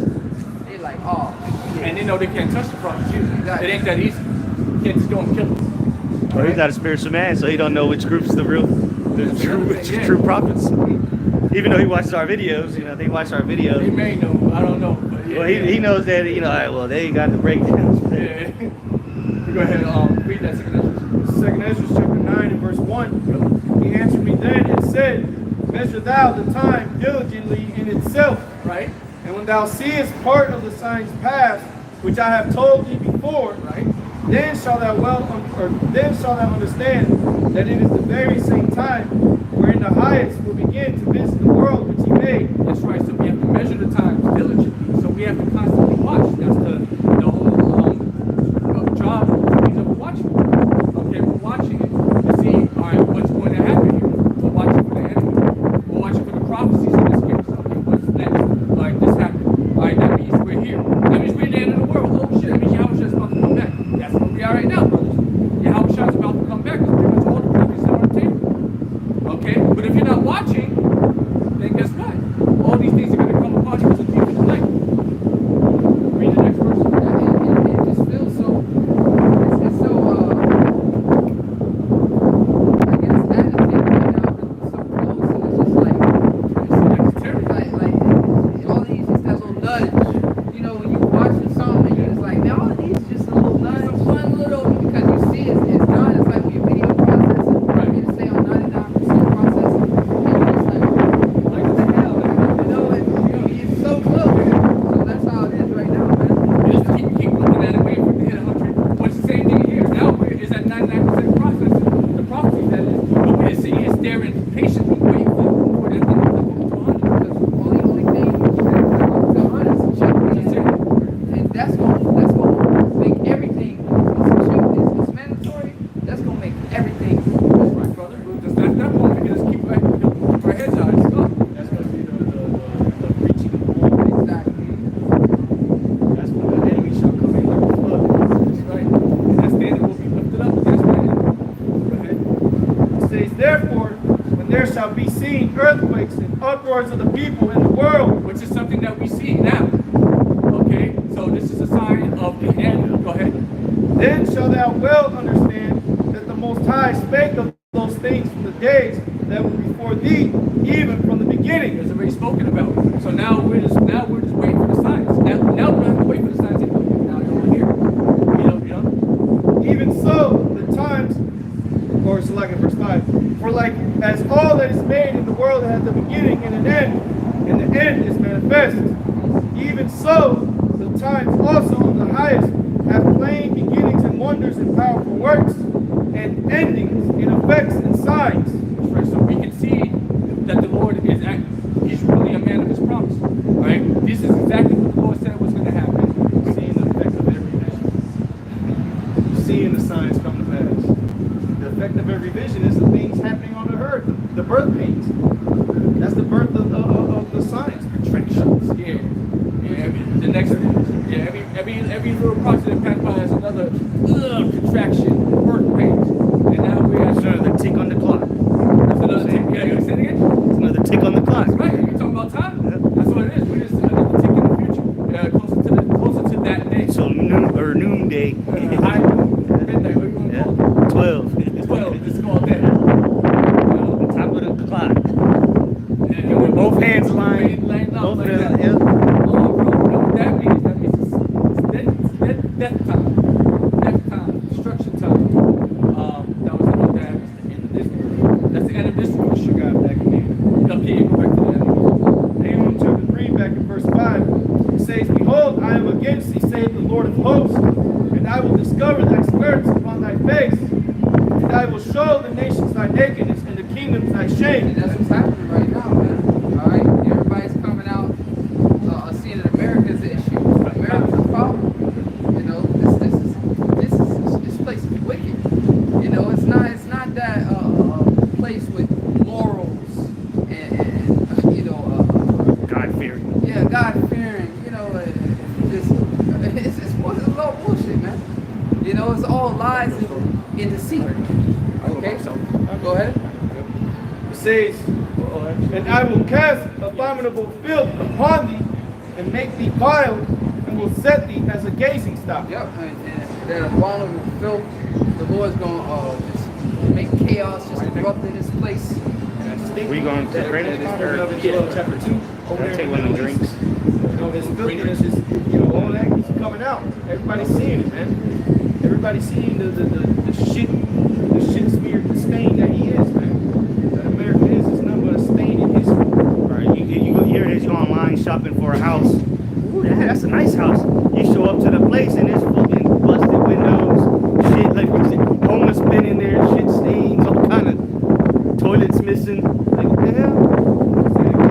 they like, oh. And they know they can't touch the prophets either. Exactly. It ain't that easy. You can't just go and kill them. Well, he's not a spiritual man, so he don't know which group's the true prophets. Even though he watches our videos, they watch our They videos. may know. I don't know. But yeah, Well, he knows that, all right, well, they got the breakdowns. Yeah. Go ahead. Read that second Ezra. 2 Ezra chapter 9 and verse 1. He answered me then and said, measure thou the time diligently in itself. Right. And when thou seest part of the signs past, which I have told thee before, Right. then shalt thou understand that it is the very same time wherein the highest will begin to visit the world which he made. That's right. So we have to measure the times diligently. So we have to constantly watch. That's the whole job of watching. Okay, we're watching it to see, all right, what's going to happen here. We're watching for the enemy. We're watching for the prophecies in this case. Okay, what's next? All right, this happened. All right, that means we're here. That means we're at the end of the world. Oh shit, that means Yahushua's about to come back. That's where we are right now, brothers. Yahushua's about to come back. That's pretty much all the prophecies on the table. Okay, but if you're not watching, then guess what? All these things are going to come upon you as a thief in the night. Read the next verse. earthquakes and uproars of the people in the world. Which is something that we see now. Okay, so this is a sign of the end. Go ahead. Then shalt thou well understand that the Most High spake of those things from the days that were before thee, even from the beginning. It's already spoken about. So now we're just waiting for the signs. Now we don't have to wait for the signs anymore. Now they're all here. You know. Even so, the times, or so like in verse 5, for like as all that is made in the world has a beginning and an end, and the end is manifest. Even so, the times also of the highest have plain beginnings and wonders and powerful works, and endings in effects and signs. Right, so we can see that the Lord is he's really a man of his promise. Right? This is exactly what the Lord said was going to happen. Seeing the effect of every vision. Seeing the signs come to pass. The effect of every vision is the things happening on the earth. The birth pains. That's the birth of the signs. Contractions. Yeah. The next, every little process that passed by has another contraction, birth pains, and now we're at Another tick on the clock. that's another tick. Yeah, you say it again? It's another tick on the clock. That's right. You're talking about time. That's what it is. We're just another tick in the future, closer to that day. So noonday. High midnight. What do you want to call it? 12. It's 12. It's called that. Top of the clock. And With both hands lined. lined up Both like hands, that. yeah. Oh, bro, you know what that means? That means it's death time. Death time. Destruction time. That was the that was the end of this one. That's the end of this one. Sugar back again. Okay, go back to that. Nahum chapter 3, back in verse 5, it says, Behold, I am against thee, saith the Lord of hosts, and I will discover thy skirts upon thy face, and I will show the nations thy nakedness, and the kingdoms thy And shame. that's what's happening right now, man. All right, everybody's coming out, seeing that America's the issue. America's the problem. You know, this place is wicked. You know, it's not that place with morals and you know, God fearing. yeah, God fearing. You know, it's all bullshit, man. You know, it's all lies and deceit. Okay, so go ahead. It says, And I will cast abominable filth upon thee, and make thee vile, and will set thee as a gazing stock. Yep, and that abominable filth, the Lord's going to just make chaos, just erupt in this place. We going to pray this? Open up into chapter 2. Over there Take in one of the the Middle East. drinks. You know, this filthiness is, all that is coming out. Everybody's seeing it, man. Everybody's seeing the shit smeared stain that he is, man. That America is nothing but a stain in history. Right, you go here it is, you're online shopping for a house. Ooh, that's a nice house. You show up to the place and it's fucking busted windows, shit like homeless been in there, shit stains, all kind of toilets missing. Like what the hell?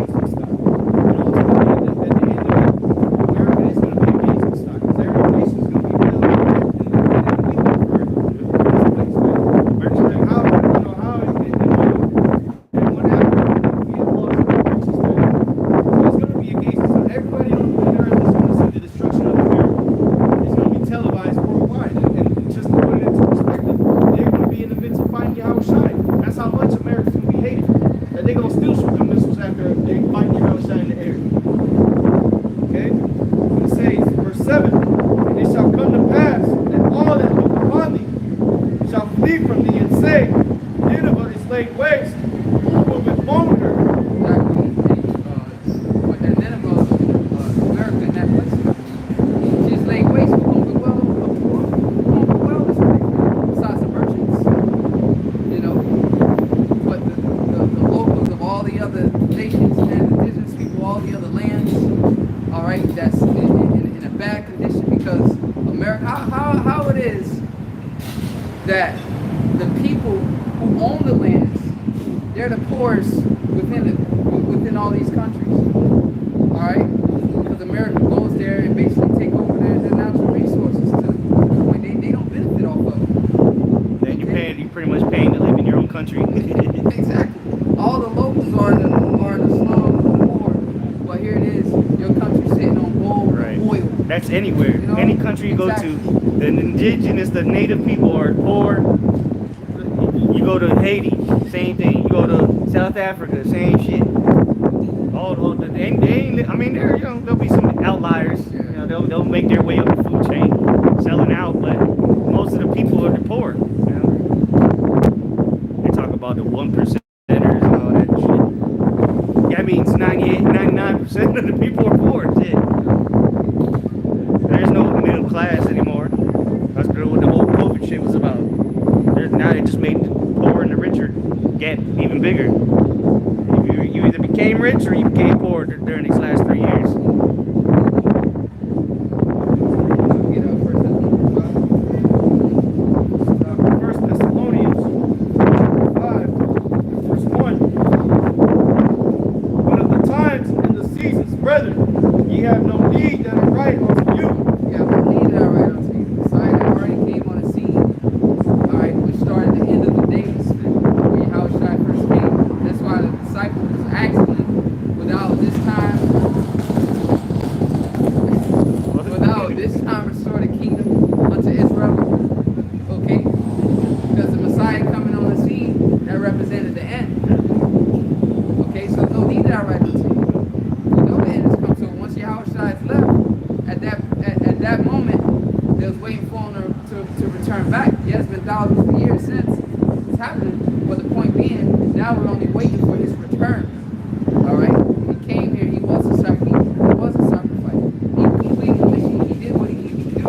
That the people who own the lands, they're the poorest within all these countries. All right, because America goes there and basically take over their natural resources to the point they don't benefit off of it. Then you're pretty much paying to live in your own country. Exactly. All the locals are in the slums, the poor. But here it is, your country's sitting on gold, Right. oil. That's anywhere. You know? Any country you go Exactly. to, the indigenous, the native people are poor. You go to Haiti, same thing. You go to South Africa, same shit. I mean, there'll be some outliers. They'll make their way up the food chain, selling out, but most of the people are the poor. They talk about the 1%ers and all that shit. That means 99% of the people are poor. Shit. There's no middle class anymore. That's what the whole COVID shit was about. Now it just made the poor and the richer get even bigger. You either became rich or you became poor during these last 3 years. First Thessalonians 5, verse 1. But of the times and the seasons, brethren, ye have no need that I write unto you. Yeah, we need that right on scene. Messiah already came on the scene. Alright, we started the end of the days when Yahushua first came. That's why the disciples asked him, without this time restore the kingdom unto Israel. Okay? Because the Messiah coming on the scene, that represented the end. Okay, so no need that right on scene. We know the end has come. So once Yahushua is left, at that moment, they was waiting for him to return back. Yeah, it's been thousands of years since it's happened, but the point being, now we're only waiting for his return. All right, he came here. He was a sacrifice. He was a sacrifice. He completed the mission. He did what he needed to do.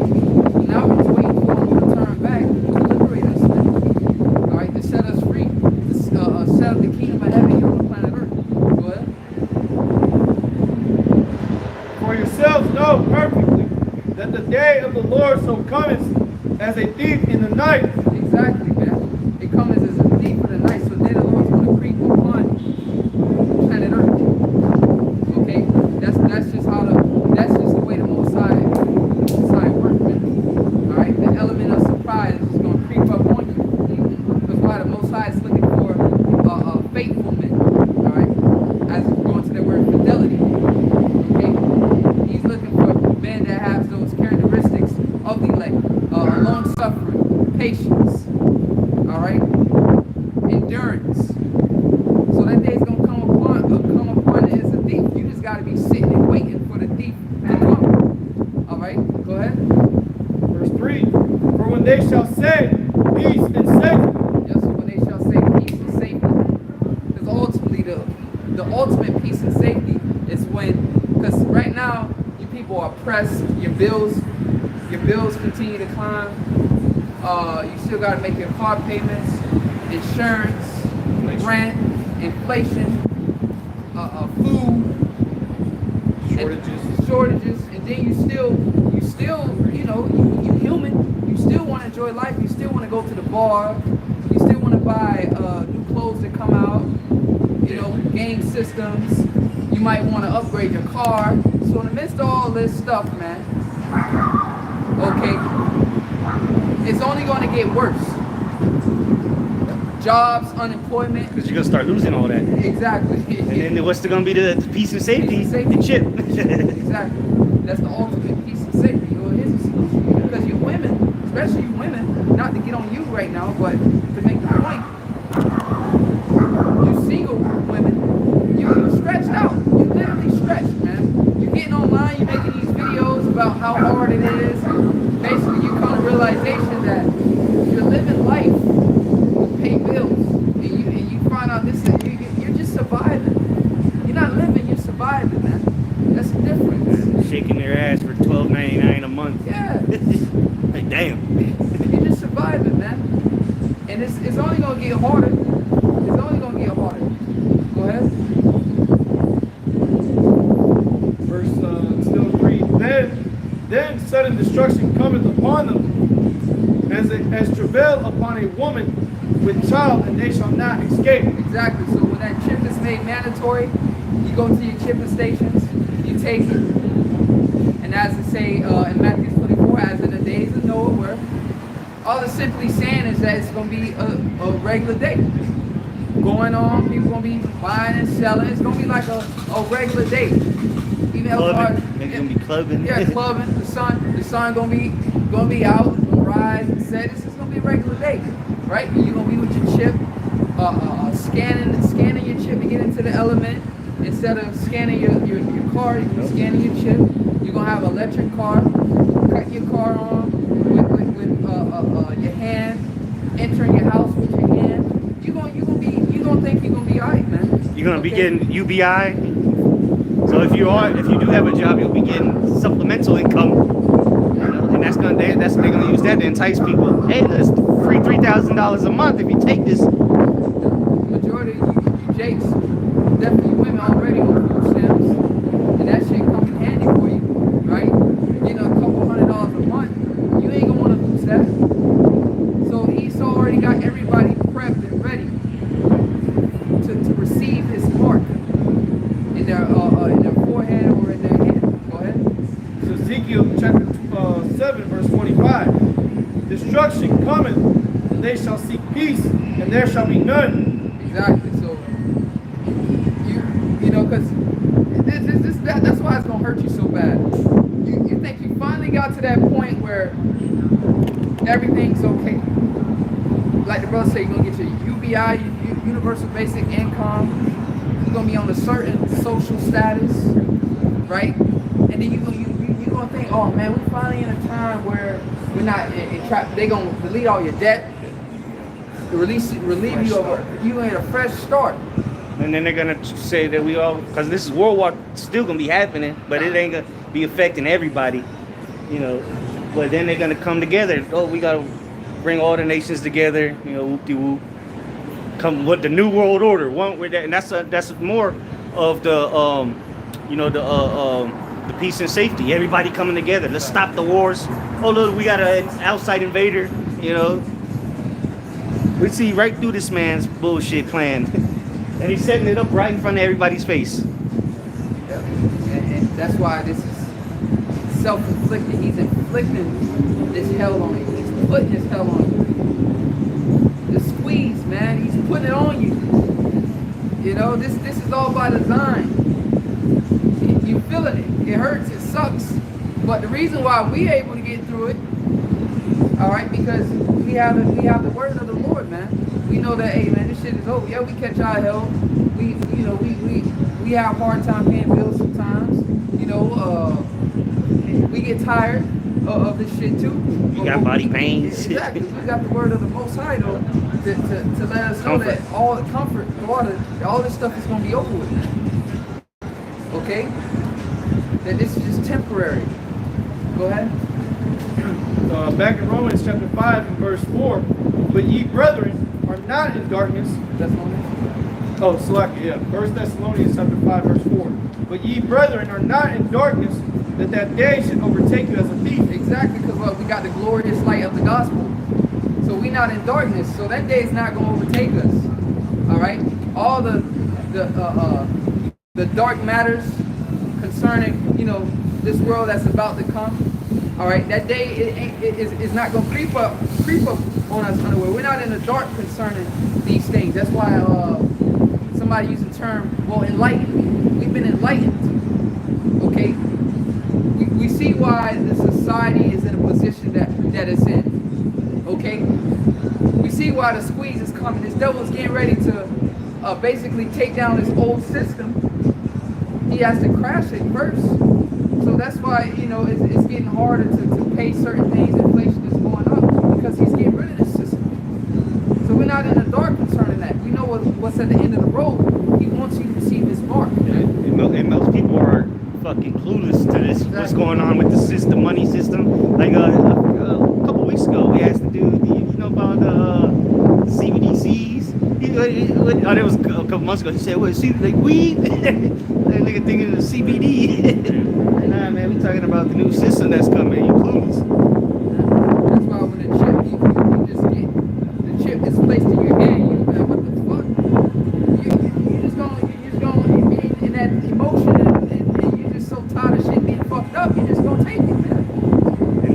Now we're just waiting for him to return back to liberate us. All right, to set us free, to set up the kingdom of heaven here on the planet Earth. Go ahead. For yourselves know perfectly that the day of the Lord so cometh as a thief in the night. Exactly, man. It comes as a thief in the night, so then the Lord's going to creep upon planet Earth. Okay, that's just the way the Most High works, man. All right, the element of surprise is just going to creep up on you. That's why the Most High is looking for faithful men. All right, as going to the word fidelity. Okay, he's looking for men that have those characteristics of the elect, long suffering, patience. All right, endurance. So that day's gonna come upon it as a thief. You just gotta be sitting and waiting for the thief to come. All right, go ahead. Verse 3. For when they shall say peace and safety. Yes, when they shall say peace and safety, because ultimately the ultimate peace and safety is because right now you people are pressed. Your bills continue to climb. You still gotta make your car payments, insurance, rent, inflation, food, shortages, and then you still, you human. You still want to enjoy life. You still want to go to the bar. You still want to buy new clothes that come out. Game systems. You might want to upgrade your car. So in the midst of all this stuff, man, okay, it's only going to get worse. Jobs, unemployment. Because you're going to start losing all that. Exactly. And then what's going to be the peace and safety? The chip. Exactly. That's the ultimate peace and safety. Here's a solution. Because you women, especially you women, not to get on you right now, but to make the point, you single women, you're stretched out. You're literally stretched, man. You're getting online, you're making these videos about how hard it is. Basically, you come to realization that you're living life to pay bills, and you find out you're just surviving. You're not living, you're surviving, man. That's the difference. Shaking their ass for $12.99 a month. Yeah. Like, damn. You're just surviving, man. And it's only gonna get harder. It's only gonna get harder. Go ahead. Verse still 3. Then sudden destruction cometh upon them, as travail upon a woman with child, and they shall not escape. Exactly. So when that chip is made mandatory, you go to your chipping stations, you take it, and as it say in Matthew 24, as in the days of Noah, where all it's simply saying is that it's going to be a regular day going on. People going to be buying and selling. It's going to be like a regular day. Even Clubbing. Maybe going to be clubbing. Yeah, clubbing. The sun going to be out. It's going to rise and set. It's just going to be a regular day. right? You're gonna be with your chip, scanning your chip to get into the element. Instead of scanning your car, you're scanning your chip. You're gonna have an electric car. Cut your car on with your hand, entering your house with your hand. You're gonna think you're gonna be alright, man. You're gonna be getting UBI. So if you do have a job, you'll be getting supplemental income. And they're gonna use that to entice people. Hey, there's free $3,000 a month if you take this. Majority of you Jakes, definitely women already on food stamps, and that shit come in handy for you, right? Getting a couple $100 a month, you ain't gonna want to lose that. So he's already got everybody prepped and ready to receive his mark in their forehead or in their hand. Go ahead. So Ezekiel chapter 7, verse 25. Destruction cometh, and they shall seek peace, and there shall be none. Exactly. So you know, because that's why it's gonna hurt you so bad. You think you finally got to that point where everything's okay. Like the brother said, you're gonna get your UBI, universal basic income. You're gonna be on a certain social status, right? And then you're gonna think, oh man, we're finally in a time where we're not in trap. They're gonna delete all your debt, relieve you of you in a fresh start. And then they're gonna say that we all, because this is World War still gonna be happening, but it ain't gonna be affecting everybody, you know. But then they're gonna come together. Oh, we gotta bring all the nations together, you know, whoop-de-whoop. Come with the new world order. One with that, and that's more of the the peace and safety. Everybody coming together. Let's stop the wars. Oh look, we got an outside invader. You know, we see right through this man's bullshit plan, and he's setting it up right in front of everybody's face. Yeah. And that's why this is self-inflicted. He's inflicting this hell on you. He's putting this hell on you. The squeeze, man. He's putting it on you. You know, this is all by design. You feeling it. It hurts. It sucks. But the reason why we able to get through it, all right, because we have the word of the Lord, man. We know that, hey, man, this shit is over. Yeah, we catch our hell. We have a hard time paying bills sometimes. You know, we get tired of this shit too. You got body pains. Exactly. We got the word of the Most High though to let us know that all the comfort, all this stuff is gonna be over with, man. Okay? That this is just temporary. Go ahead. Back in Romans chapter 5 and verse 4, but ye brethren are not in darkness. Oh, Salaki, yeah. 1 Thessalonians chapter 5 verse 4. But ye brethren are not in darkness, that day should overtake you as a thief. Exactly, because we got the glorious light of the gospel. So we not in darkness, so that day is not going to overtake us. All right? All the dark matters concerning, you know, this world that's about to come. All right? That day is not going to creep up on us unaware. We're not in the dark concerning these things. That's why somebody used the term, well, enlightened. We've been enlightened. Okay? We see why the society is in a position that it's in. Okay? We see why the squeeze is coming. This devil's getting ready to basically take down this old system. He has to crash it first. So that's why, you know, it's getting harder to pay certain things. Inflation is going up because he's getting rid of this system. So we're not in the dark concerning that. We know what's at the end of the road. He wants you to receive his mark. And most people are fucking clueless to this. Exactly. What's going on with the system, money system? Like a couple weeks ago, we asked the dude, do you know about CBDCs? It was a couple months ago. He said, "What? See, like weed?" That nigga thinking of CBD. Nah, man, we talking about the new system that's coming. You clueless. That's why when the chip, you just get the chip is placed in your hand. You like, what the fuck? You just gonna in that emotion and you're just so tired of shit being fucked up. You just gonna take it, man. And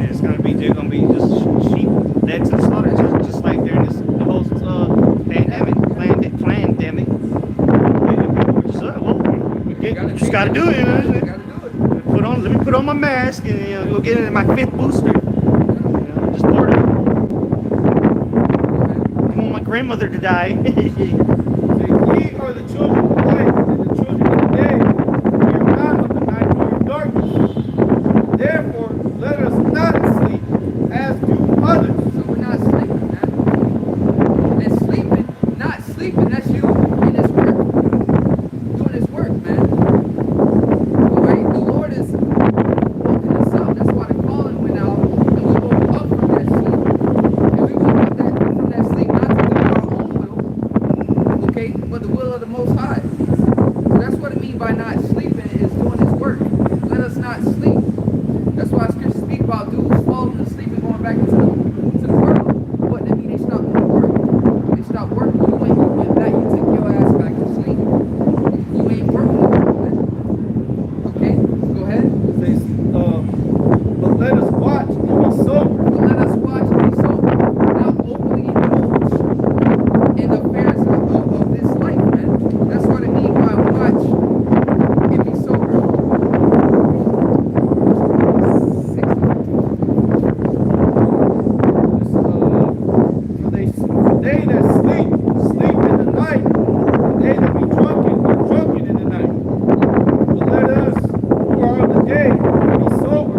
they're gonna be just sheep led to the slaughter, just like during the whole pandemic. You just gotta do it. You know? Let me put on my mask and go get in my 5th booster. Just part of it. grandmother to die. Ye are the children of light and the children of the day. We are not of the night nor of darkness. Therefore, let us not sleep as do others. So we're not sleeping, man. And sleeping, not sleeping, that's you in this work. Doing this work, man. Alright? The Lord is woken us up. That's why the calling went out and we woke up from that sleep. And we woke up from that sleep not to do our own will, okay, but the will of the Most High. So that's what it means by not sleeping is doing His work. Let us not sleep. That's why scriptures speak about dudes falling asleep and going back into the world. What? That means they stopped doing work. They stopped working. You went back. You took your ass back to sleep. You ain't working no more, man. Okay, go ahead. It says, but let us watch and be sober. But let us watch and be sober, not overly indulge in the affairs of this life, man. That's what it means by watch and be sober. For they that sleep, sleep in the night. They that be drunken, are drunken in the night. But let us, who are of the day, be sober,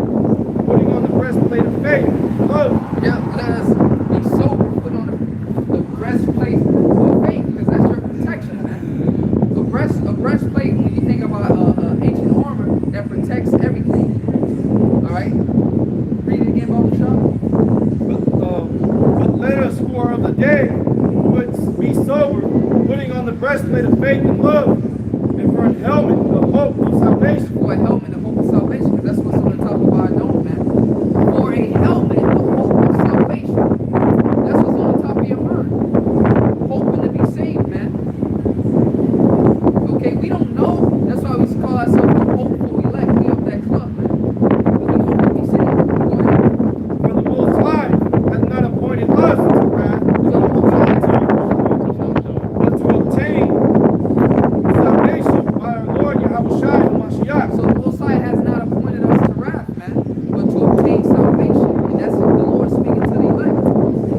putting on the breastplate of faith, love. Yeah, let us be sober, put on the breastplate of faith, because that's your protection, man. A breastplate, when you think about ancient armor, that protects everything. All right? Read it again, Baba Shah. But let us, who are of the day, be sober, putting on the breastplate of faith and love, and for a helmet, the hope of salvation. For a helmet, the hope of salvation, because that's what's on the top of our dome, man. For a helmet, the hope of salvation. That's what's on the top of your mind. Hoping to be saved, man. Okay, we don't know. That's why we call ourselves the hopeful elect. We of that club, man. We hope to be saved. Go ahead. For the Most High hath not appointed us to wrath, but to obtain salvation by our Lord Yahweh Shai HaMashiach. So the Most High has not appointed us to wrath, man, but to obtain salvation. And that's the Lord speaking to the elect.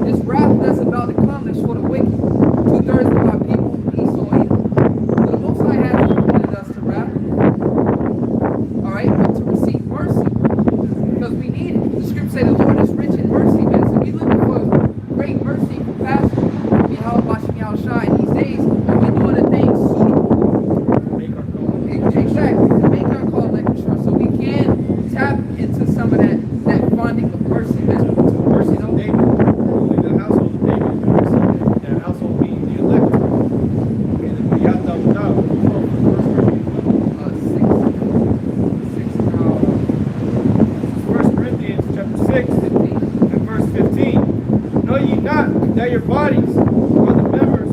This wrath that's about to come is for the wicked. 2/3 of our people, Esau, Edom. So the Most High hasn't appointed us to wrath. All right, but to receive mercy. Because we need it. The scriptures say the Lord is rich in mercy, man. So we looking for great mercy and compassion. Yahweh Bashem Yahweh Shai in these days, and we're doing the things suitable. Exactly, to make our call like sure, so we can tap into some of that funding of mercy, man. Mercy of David, only the household of David, that household being the elect. Okay, the Yahweh First Corinthians chapter 6 and verse 15. Know ye not that your bodies are the members?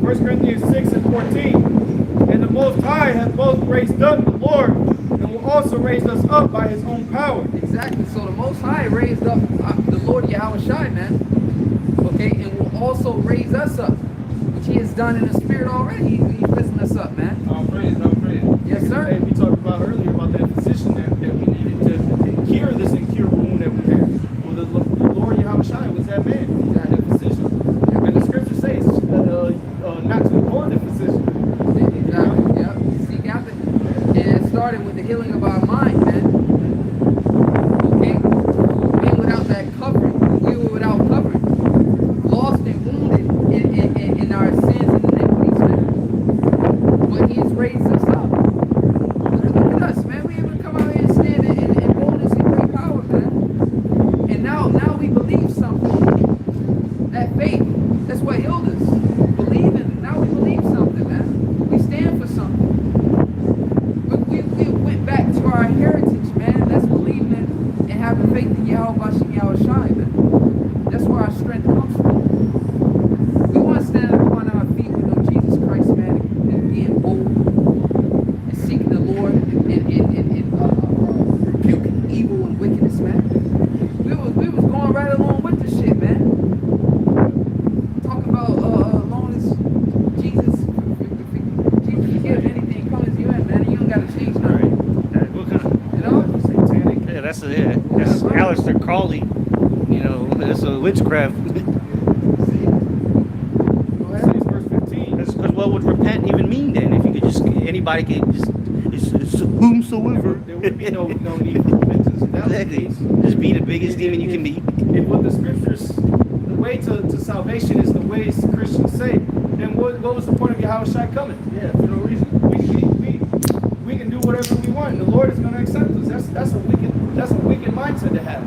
First Corinthians 6 and 14. And the Most High hath both raised up the Lord, and will also raise us up by his own power. Exactly. So the Most High raised up the Lord Yahweh Shai, man. Okay, and will also raise us up, which He has done in the Spirit already. He's raising us up, man. I'm praying. Yes, sir. Hey, we talked about earlier about that physician that we needed to cure this incurable wound that we have. Well, the Lord Yahweh Shai was that man, that physician. And the scripture says not to ignore the physician. Exactly. Yep. Seek after. And it started with the healing of our mind, man. Okay? Being without that covering. We were without covering. Lost and wounded in our sins and iniquities, man. But He has raised us up. Look at us, man. We able to come out here and stand in boldness and great power, man. And now we believe something. That faith, that's what healed us. Believing. Now we believe something, man. We stand for something. We went back to our probably start calling. You know, it's a witchcraft. Says verse 15. Because what would repent even mean then? If you could just, anybody could just, it's whomsoever. There would be no need for repentance. If that was the Exactly. case, Just be the biggest demon you can be. if what the scriptures, the way to salvation is the ways Christians say, then what was the point of Yahushua coming? Yeah, for no reason. We can do whatever we want. The Lord is going to accept us. That's a wicked mindset to have.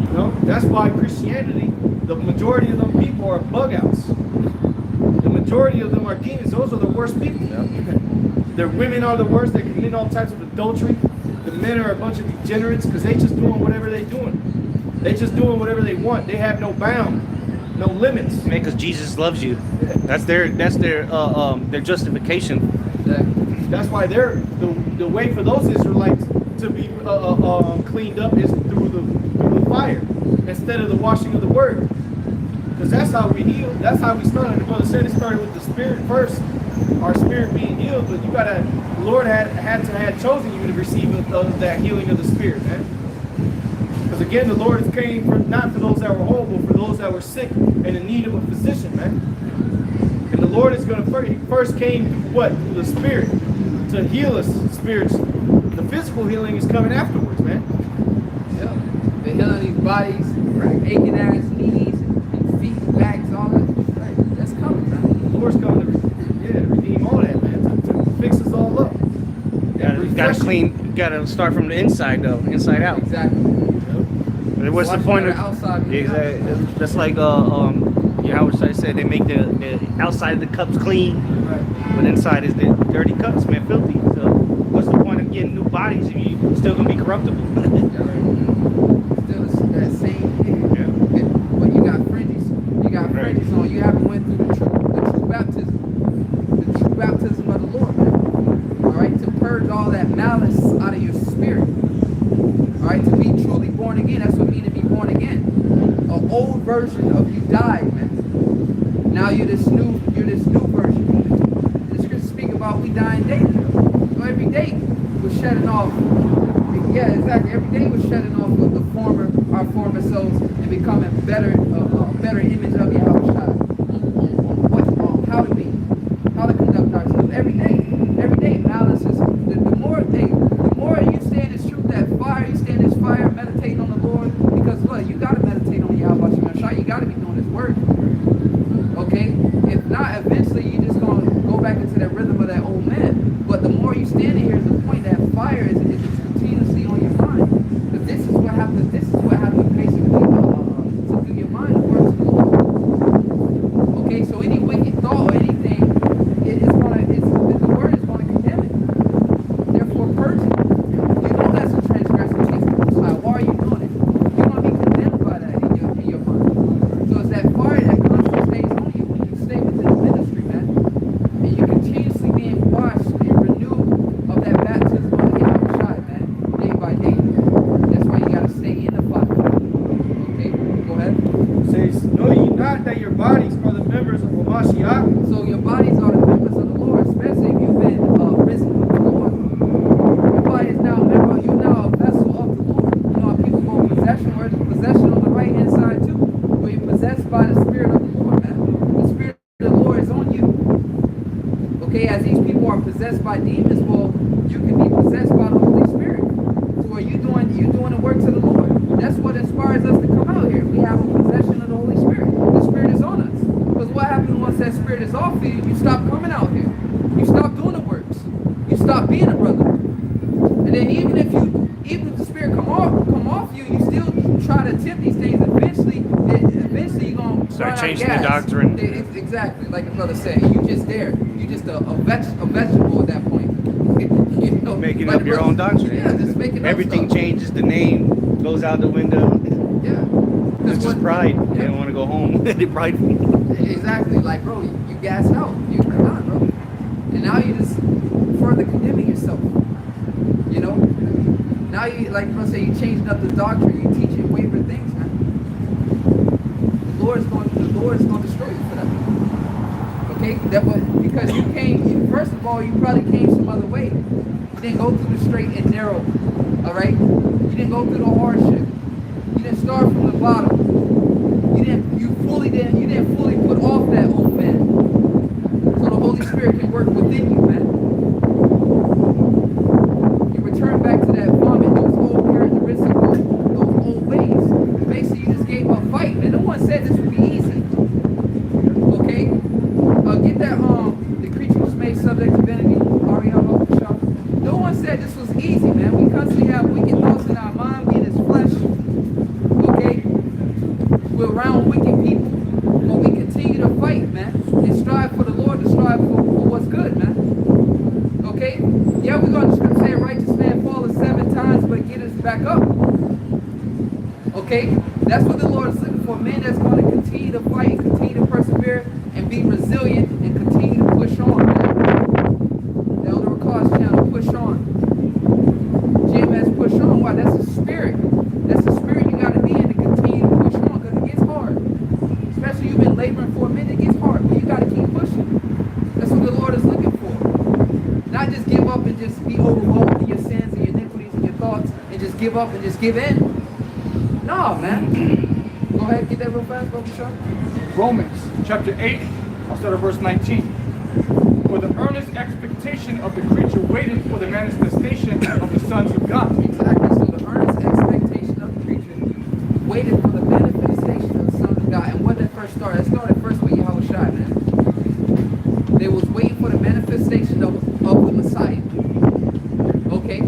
You know, that's why Christianity, the majority of them people are bug outs. The majority of them are demons. Those are the worst people. Their women are the worst. They commit all types of adultery. The men are a bunch of degenerates because they just doing whatever they doing. They just doing whatever they want. They have no bound, no limits. Man, because Jesus loves you. That's their justification. That's why the way for those Israelites to be cleaned up is through the fire instead of the washing of the word. Because that's how we heal. That's how we started. The brother said it started with the spirit first. Our spirit being healed, but the Lord had to have chosen you to receive that healing of the spirit, man. Because again, the Lord came not for those that were whole, but for those that were sick and in need of a physician, man. And the Lord is going to first came through what? Through the spirit to heal us spiritually. The physical healing is coming afterwards, man. Yeah. They're healing these bodies, right? Aching ass knees and feet, backs, all that. Right. That's coming, man. The Lord's coming to redeem all that, man. To fix us all up. Gotta start from the inside though, inside out. Exactly. What's the point of outside? Exactly. That's like Yahushua said they make the outside of the cups clean, Right. but inside is the dirty cups, man, filthy. So what's the point of getting new bodies if you still gonna be corruptible? Still that same thing. Yeah. But you got fringes. You got Right. fringes on. You haven't went through the true baptism. The true baptism of the Lord, man. All right, to purge all that malice out of your spirit. All right, to be truly born again. That's what it means to be born again. An old version of you died, man. Now you're this new version. The scriptures speak about we dying daily. So every day we're shedding off. Yeah, exactly. Every day we're shedding off of our former selves and becoming a better image of Yahushua. How to conduct ourselves every day. Malice is the more you stay in this truth, that fire, you stay in this fire, meditating on the Lord. Because look, you gotta meditate on Yahushua. You gotta be doing His word. Okay? If not, eventually you just gonna go back into that rhythm of that old man. But the more you stand in here, is the point that fire is continuously on your mind. But this is what happens. Basically to do your mind the works of the Lord. Okay, so any wicked thought or anything, the word is gonna condemn it. Therefore, purge it. You know that's a transgression against the Most High. Why are you doing it? You're gonna be condemned by that in your mind. So it's that fire that constantly stays on you when you stay within the ministry, man. And you continuously being washed and renewed of that baptism of the Yahushua, man, day by day. That's why you gotta stay in the fire. Okay, go ahead. It says, know ye not that your bodies are the members of Hamashiach? So your bodies are the members of the Lord, especially if you've been risen with the Lord. Your body is now a member, you're now a vessel of the Lord. You know how people go possession, where's the possession on the right hand side too? Where you're possessed by the Spirit of the Lord, man. The Spirit of the Lord is on you. Okay, as these people are possessed by demons, well, you can be possessed by the Holy Spirit. So are you doing the works of the Lord? That's what inspires us to come out here. We have a possession of the Holy Spirit. The Spirit is on us. Because what happens once that Spirit is off you, you stop coming out here. You stop doing the works. You stop being a brother. And then even if the Spirit come off you, you still try to attempt these things. Eventually you're gonna Start run out of changing the gas. doctrine. Exactly, like the brother said, you just there. You just a vegetable at that point. You know, Making like up your own doctrine. Yeah, just making up Everything stuff. changes. The name goes out the window. Yeah. It's just pride. They don't want to go home. They're prideful. Exactly. Like, bro, you gas out. You're not, bro. And now you just further condemning yourself. You know? Now you, like bro say, you changing up the doctrine. You teaching wayward things, man. The Lord is going to destroy you for that. Okay? Because you came, first of all, you probably came some other way. You didn't go through the straight and narrow. Alright? You didn't go through the hardship. You didn't start from the bottom. You didn't fully put off that old man. So the Holy Spirit can work within you, man. You return back to that vomit, those old characteristics, those old ways. Basically, you just gave up fight, man. No one said this would be easy. Okay? Get that the creature was made subject to vanity. Ariana, shop. No one said this was easy, man. We constantly have wicked thoughts in our mind, we in his flesh. Okay? We're around wicked people. But we continue to fight, man. And strive for the Lord, to strive for what's good, man. Okay? Yeah, we're going to say a righteous man falls 7 times, but get us back up. Okay? That's what the Lord is looking for. Men that's going to continue to fight, continue to persevere, and be resilient, and continue to push on, man. The Elder Cause channel, push on. GMS, push on. Why? That's the spirit. That's the spirit you got to be in to continue to push on, because it gets hard. Especially you've been laboring for a minute, it gets hard, but you got to keep pushing. That's what the Lord is looking for. Not just give up and just be overwhelmed with your sins and your iniquities and your thoughts, and just give up and just give in. No, man. Go ahead, get that real fast, Brother Sean. Romans chapter 8, I'll start at verse 19. For the earnest expectation of the creature waited for the manifestation of the sons of God. Exactly. So the earnest expectation of the creature waited for the manifestation of the sons of God. And what that first started? It started first with Yahweh Shai, man. They was waiting for the manifestation of the Messiah. Okay?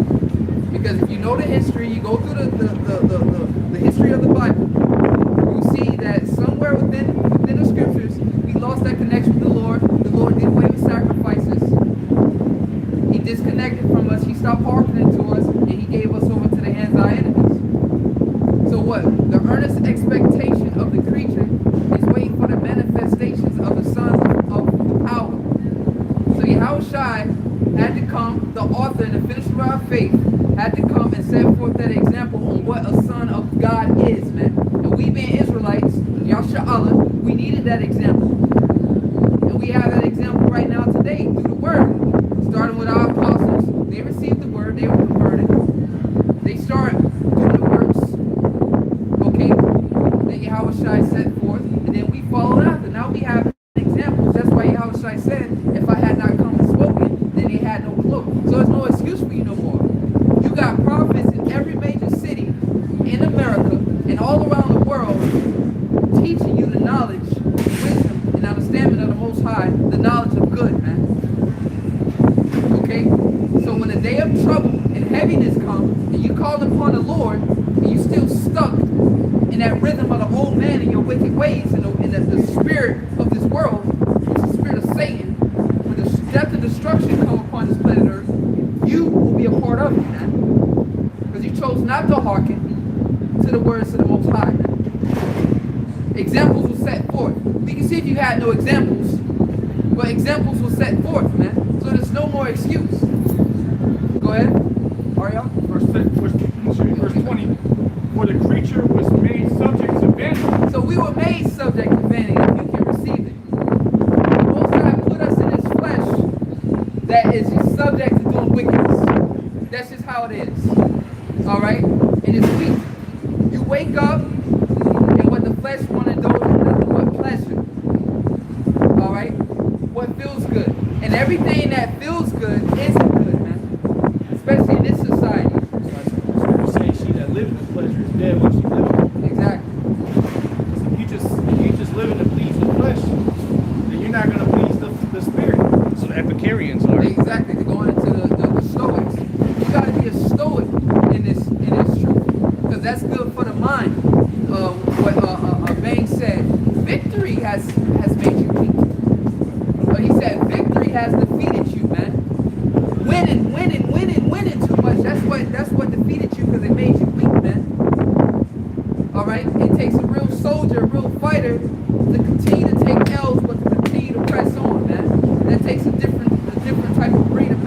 Because if you know the history, you go through the history of the Bible, you see that somewhere within the scriptures, we lost that connection with the Lord. The Lord did away with sacrifices. He disconnected from us. He stopped hearkening to us, and he gave us over to the hands of our enemies. So what? The earnest expectation of the creature is waiting for the manifestations of the sons of power. So Yahweh Shai had to come, the author and the finisher of our faith, had to come and set forth that example on what a son of God is, man. And we being Israelites, Yahshua Allah, we needed that example. And we have that example right now today through the word. Starting with our apostles, they received the word, they were converted. They started doing the works, okay, that Yahweh Shai set forth, and then we followed after. Now we have examples. That's why Yahweh Shai said, if I had not come and spoken, then they had no clue. So there's no excuse for you no more. You got prophets in every major city in America and all around the world teaching you the knowledge, wisdom, and understanding of the Most High, the knowledge of good, man. Okay? So when the day of trouble and heaviness comes, and you call upon the Lord, and you still stuck in that rhythm of the old man and your wicked ways, and the spirit of this world, which is the spirit of Satan, when the death and destruction come upon this planet Earth, you will be a part of it, man. Because you chose not to hearken to the words of the Most High, man. Examples were set forth. We can see if you had no examples, but examples were set forth, man. So there's no more excuse. Go ahead. Ariel. Verse 20. For the creature was made subject to vanity. So we were made subject to vanity, if you can receive it. The Most High put us in His flesh that is just subject to doing wickedness. That's just how it is. All right? And it's weak. You wake up, and what the flesh want to do is nothing but pleasure. All right? What feels good. And everything that feels good isn't good, man. Especially in this society. Scripture saying she that liveth in pleasure is dead when she liveth. Exactly. So if you just living to please the flesh, then you're not gonna please the spirit. So the Epicureans are. Exactly. They're going into the Stoics. You got to be a Stoic in this truth, because that's good for the mind. What Bang said, victory has made you weak. He said victory has defeated you, man. Winning too much. That's what defeated you, because it made you weak, man. All right. It takes a real soldier, a real fighter, to continue to take L's, but to continue to press on, man. That takes a different type of breed of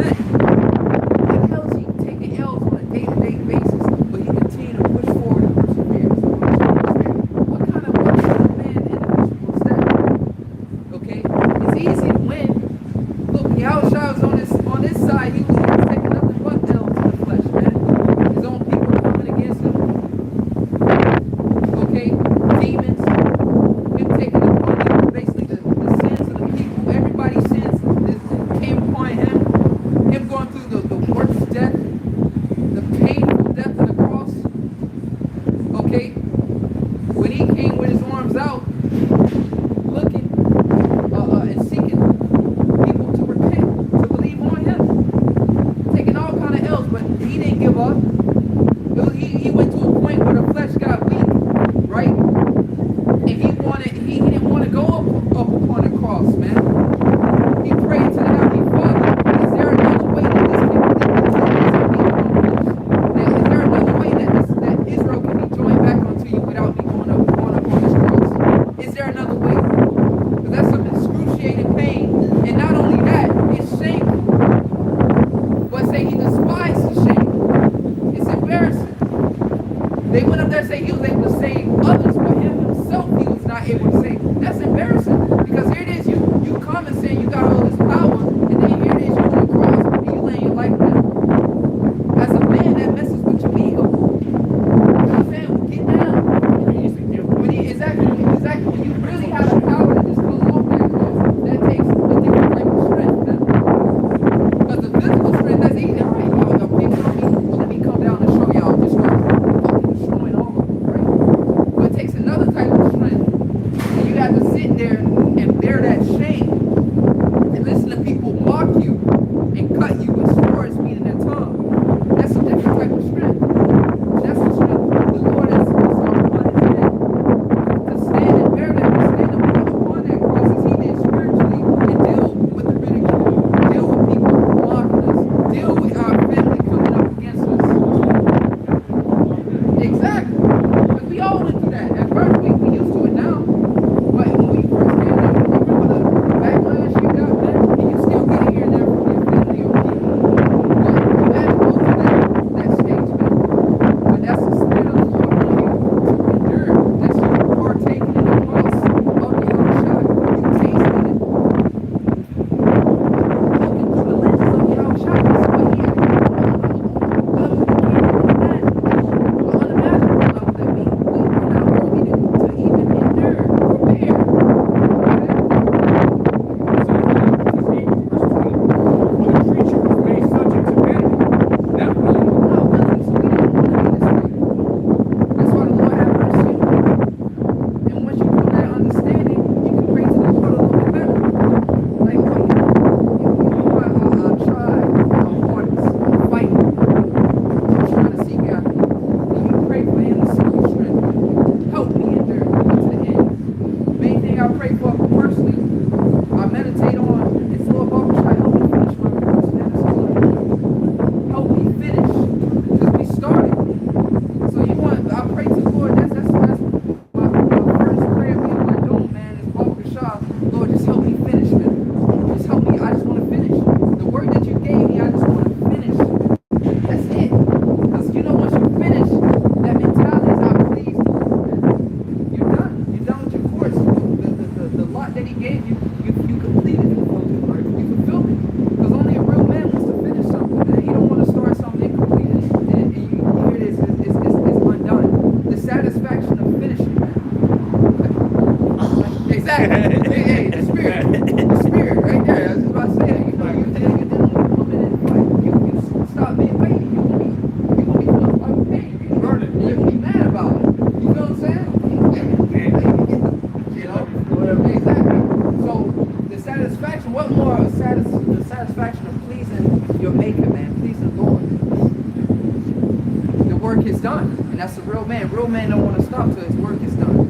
is done. And that's a real man. Real man don't want to stop till his work is done.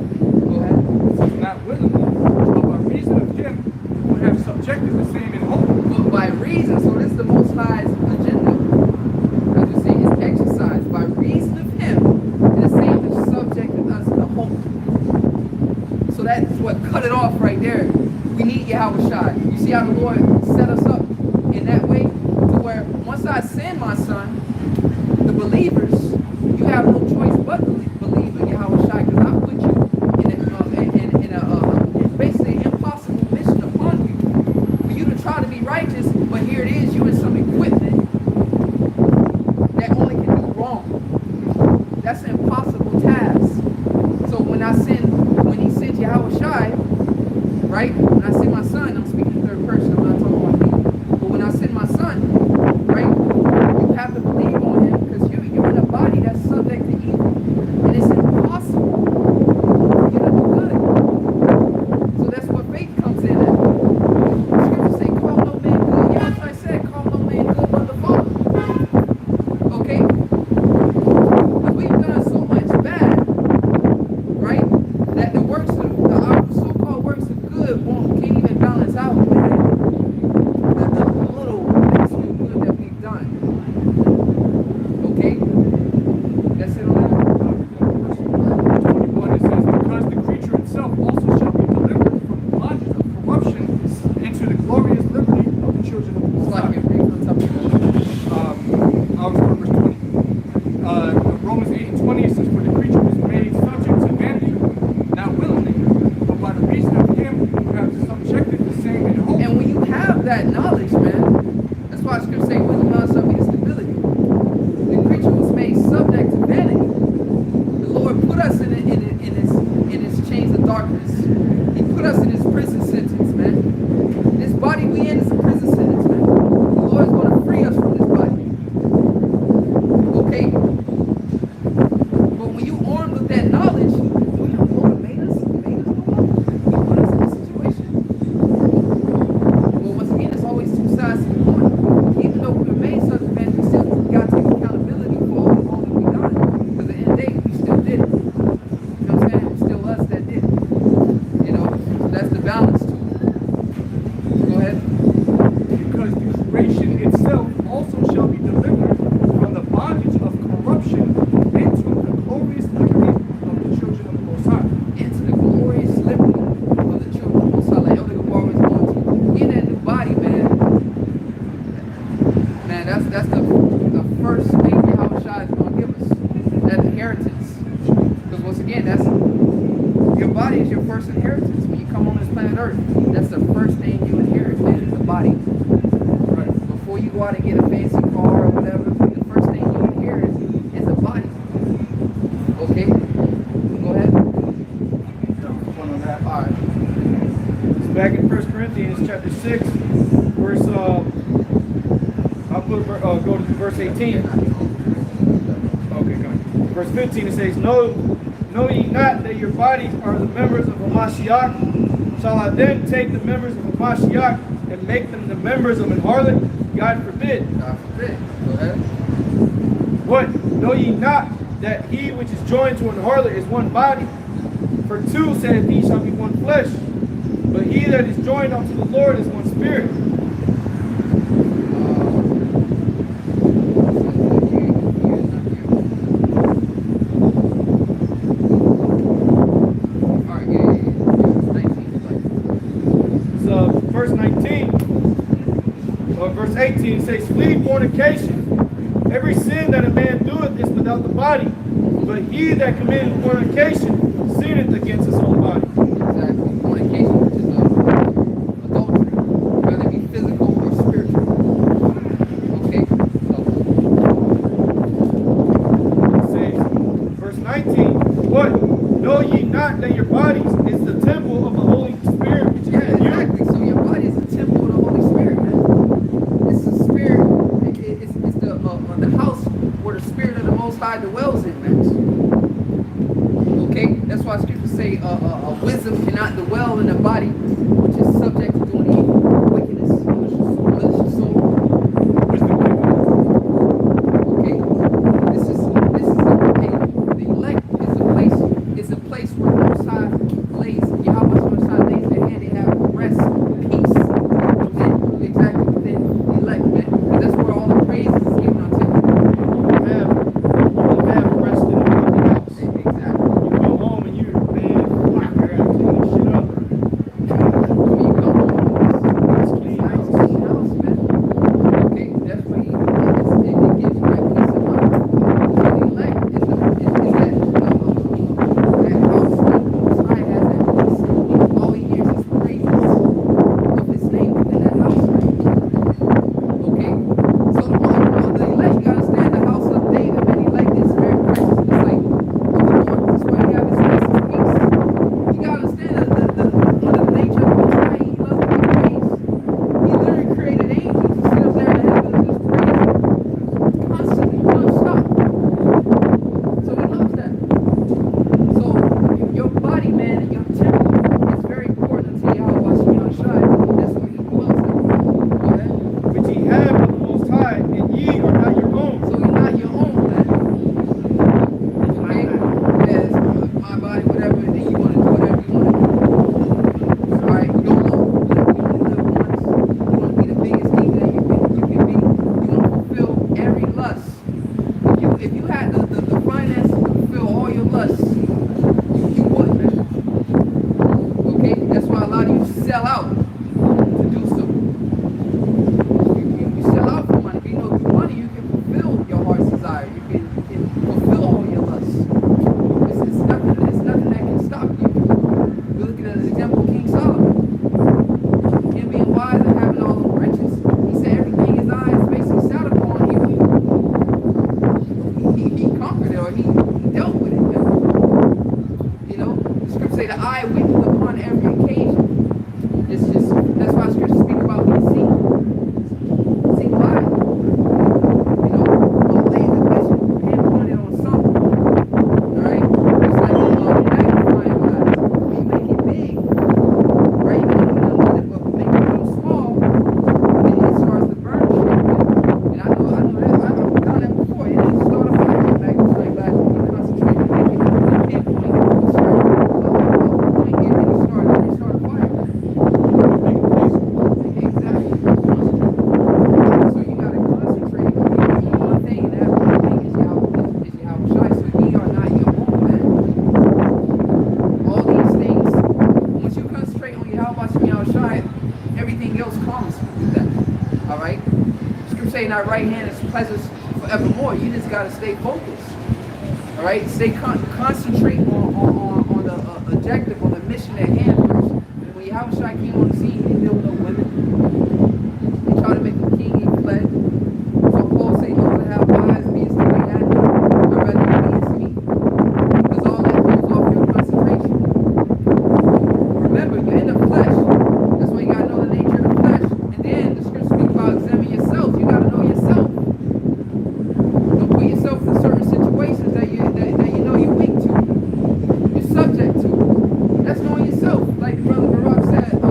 Go ahead. Not willingly, but by reason of him who have subjected the same in hope. But by reason, so this is the Most High's agenda. As you say, is exercised. By reason of him, and the same is subjected us to hope. So that's what cut it off right there. We need Yahweh Shai. You see how the Lord set us up in that way? To where once I send my son, the believers, you have no choice but to believe in Yahweh Shai, because I put you in a basically impossible mission upon you. For you to try to be righteous, but here it is, you in some equipment that only can do wrong. That's an impossible task. So when he sends Yahweh Shai, right? When I send my son, I'm speaking third person, I'm not talking about me. But when I send my son, right, you have to believe on him, because you're in a body that's subject to evil. And it's impossible for you to do good. So that's what faith comes in at. The scriptures say, call no man good. Yeah, that's what I said, call no man good but the Father. Okay? Because we've done so much bad, right? That the works of our so-called works of good can't even balance out, man. The little maximum good that we've done. Okay? That's it on that. 21, it says, because the creature itself also shall be delivered from the bondage of corruption into the glorious liberty of the children of the It's Most like High. you're reading on top of I was on verse 20. Romans 8:20, it says, for the creature was made subject to vanity, not willingly, but by the reason of him who has subjected the same in hope. And when you have that knowledge, man, that's why scripture say wisdom, knowledge, subject, and stability. The creature was made subject to vanity. The Lord put us in his chains of darkness. He put us in his prison sentence, man. This body we in is a prison sentence, man. The Lord is going to free us from this body. Okay? But when you armed with that knowledge, the Lord made us know. He put us in this situation. Well, once again, it's always two sides to the coin. Even though we were made such a man, we still got to take accountability for all the wrong that we done. Because at the end of the day, we still did it. You know what I'm saying? It's still us that did it. You know, so that's the balance to it. Go ahead. Because the creation itself also shall be delivered from the bondage of corruption into the glorious liberty of the children of the Most High. Into the glorious liberty of the children of the Most High. Like Elder Gabar was going to. In that new body, man. Man, that's the first thing Yahweh Shai is going to give us. That inheritance. Because once again, that's your body is your first inheritance. When you come on this planet Earth, that's the first thing you inherit, man, is the body. Right. Before you go out and get a fancy car or whatever, the first thing you inherit is the body. Okay? Go ahead. One on that. All right. It's back in 1 Corinthians chapter 6, verse, go to verse 18. Okay, go ahead. Verse 15, it says, Know ye not that your bodies are the members of a Mashiach? Shall I then take the members of a Mashiach and make them the members of an harlot? God forbid. God forbid. Go ahead. What? Know ye not that he which is joined to an harlot is one body? For two, said he, shall be one flesh. But he that is joined unto the Lord is one spirit. Verse 19, verse 18 says, flee fornication. Every sin that a man doeth is without the body, but he that committeth fornication sinneth against his own body. Exactly. Fornication, which is adultery, whether it be physical or spiritual. Okay. It says, verse 19, what? Know ye not that your bodies is the temple of the Holy Spirit, which is in you? Exactly. So your body is the temple of the Holy Spirit, man. It's the spirit. It's the house where the Spirit of the Most High dwells in, man. Okay, that's why scriptures say wisdom cannot dwell in a body which is subject to doing evil, wickedness, malicious soul. Okay, this is have of the Most High, and ye are not your own. So you're not your own, man. Okay? Yes, my body, whatever, and then you want to do whatever you want to do. Alright, you don't know. You only live once. You want to be the biggest king that you can be. You want to fulfill every lust. If you had the finances to fulfill all your lusts, you would, man. Okay? That's why a lot of you sell out to do so. You sell out for money. If you know through money you can fulfill your heart's desire. You can fulfill all your lusts. It's nothing that can stop you. We look at an example of King Solomon. Him being wise and having all the riches. He said everything his eyes basically sat upon, he conquered it, or he dealt with it. You know, the scriptures say the eye witness upon every occasion. That's why scriptures speak about being seen. Seen live. You know, lays the vision, pinpointed on something. Alright? It's like magnifying glass. You make it big, right? You can do nothing with it, but make it real small. And as far as the burn shit, and I know that I've done that before. It didn't start a fire, magnifying glass, you concentrate, make it pinpoint a certain point, and it start a fire. Exactly. So you gotta concentrate on one thing, and that one thing is Yahweh Shai. So ye are not your own, man. All these things, once you concentrate on Yahweh Shai, everything else comes with that. Alright? Scripture say in our right hand is pleasures forevermore. You just gotta stay focused. Alright? Stay concentrate on the objective, on the mission at hand first. And when Yahweh Shai came on the scene, he didn't deal with no women. They tried to make him king, he fled. So Paul say, those that have wives, be as to be had none. I'd rather you be as me. Because all that throws off your concentration. Remember, you're in the flesh. That's why you gotta know the nature of the flesh. And then the scripture speaks about examine yourself. You gotta know yourself. Don't put yourself in certain situations that you know you're weak to. You're subject to. That's knowing yourself. Like Brother Barak said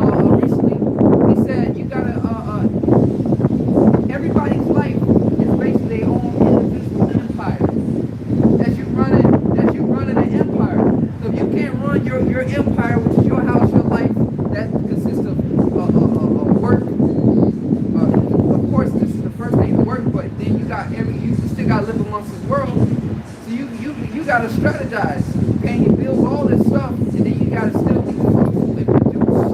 recently, he said you gotta everybody's life is basically their own individual empire. As you running an empire. So if you can't run your empire, which is your house, your life, that consists of work. Of course, this is the first thing, work, but then you still got to live amongst this world. So you got to strategize, paying your bills, all this stuff, and then you got to still be fruitful and produce,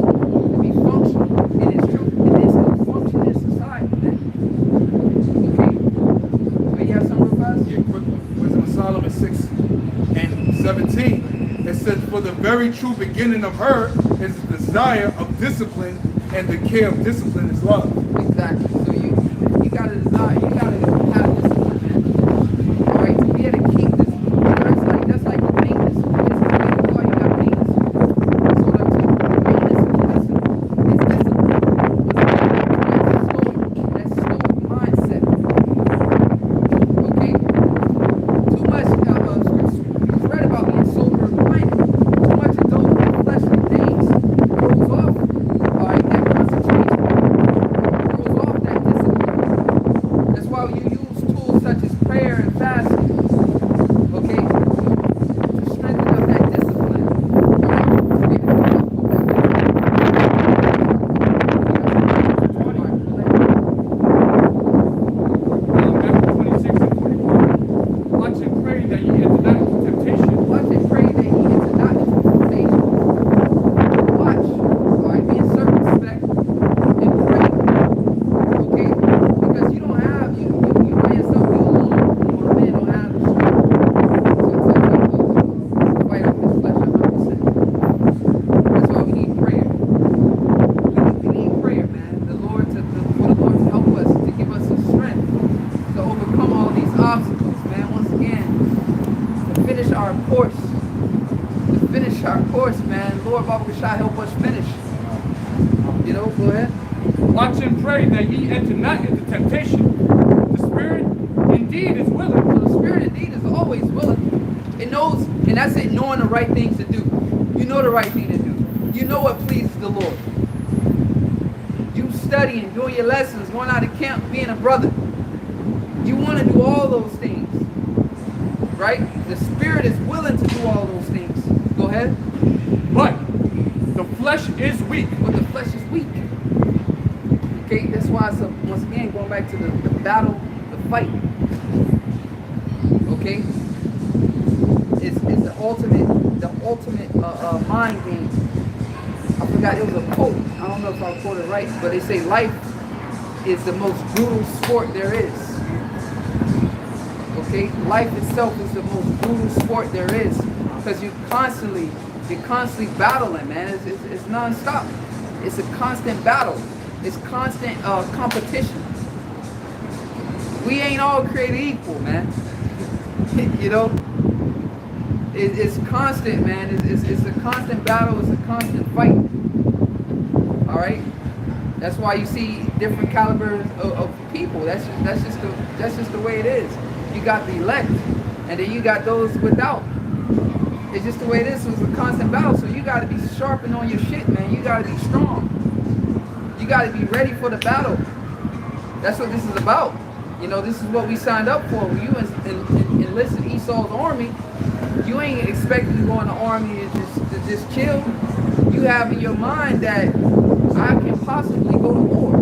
and be functional. And it's true, it is still function in society, man. Okay? But you have something real fast? Yeah, quick one. Wisdom of Solomon 6:17. It says, for the very true beginning of her is the desire of discipline, and the care of discipline is love. Exactly. So you gotta desire, you gotta have discipline, man. Alright, to be able to keep this, that's like the maintenance. This is the car, you got maintenance. So what I'm saying, maintenance is discipline. That's slow mindset. Okay? Too much scripture read about being sober minded. Too much of those fleshly things throws off that concentration. Throws off that discipline. That's why you use tools such as prayer and fasting. Okay? To strengthen up that discipline. Matthew 26:41. Watch and pray that ye enter not into temptation. Watch and pray that ye enter not into temptation. Watch. Alright, be circumspect and pray. Okay? Because you don't have, you by yourself, you alone, you man don't have the strength to fight off this flesh 100%. That's why we need prayer. We need prayer, man. For the Lord to help us, to give us the strength to overcome all these obstacles, man. Once again, to finish our course. To finish our course, man. Lord, Baba Shah, help us finish. You know, go ahead. Watch and pray that ye enter not into temptation. The spirit indeed is willing. So the spirit indeed is always willing. It knows, and that's it, knowing the right things to do. You know the right thing to do. You know what pleases the Lord. You studying, doing your lessons, going out to camp, being a brother. You want to do all those things, right? The spirit is willing to do all those things. Go ahead. But the flesh is weak. But the flesh is weak. Okay, that's why it's once again going back to the battle, the fight. Okay, it's the ultimate mind game. I forgot, it was a quote. I don't know if I'll quote it right, but they say life is the most brutal sport there is. Okay, life itself is the most brutal sport there is, because you're constantly battling, man. It's non-stop. It's a constant battle. It's constant competition. We ain't all created equal, man. You know, it's constant, man. It's a constant battle. It's a constant fight. All right. That's why you see different calibers of people. That's just the way it is. You got the elect, and then you got those without. It's just the way it is. So it's a constant battle. So you got to be sharpened on your shit, man. You got to be strong. You got to be ready for the battle. That's what this is about. You know, this is what we signed up for. When you enlisted Esau's army, you ain't expecting to go in the army to just chill. You have in your mind that I can possibly go to war.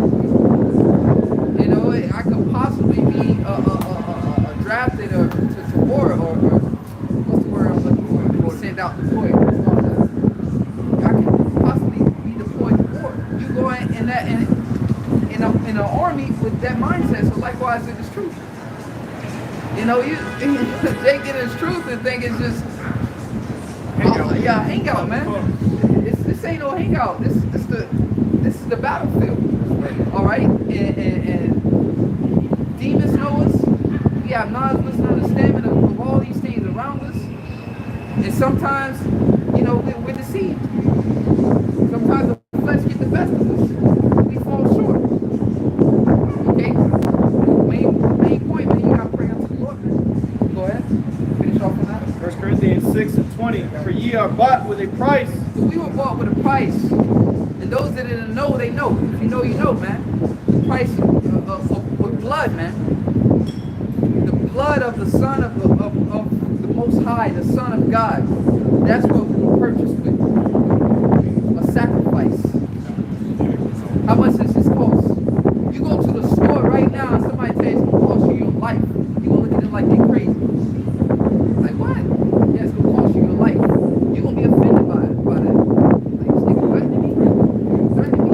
You know, I could possibly be drafted or to war, or what's the word I'm looking for? Sent out deployed. I can possibly be deployed to war. You go in an army with that mindset. So likewise, it is truth. You know, they get his truth and think it's just hangout, man. This ain't no hangout. This is the battlefield. All right, and demons know us. We have knowledge, wisdom, understanding of all these things around us. And sometimes, you know, we're deceived. Sometimes the flesh gets the best of us. We fall short. Okay? Main point, man, you gotta pray unto the Lord, man. Go ahead. Finish off on that. 1 Corinthians 6:20. For ye are bought with a price. So we were bought with a price. And those that didn't know, they know. If you know, you know, man. The price with blood, man. The blood of the Son of the Most High, the Son of God. That's what we were purchased with. A sacrifice. How much does this cost? You go to the store right now and somebody tells you it's going to cost you your life. You're going to look at them like they're crazy. Like, what? Yeah, it's going to cost you your life. You're going to be offended by that. Like, this nigga threatening me? Threatening me?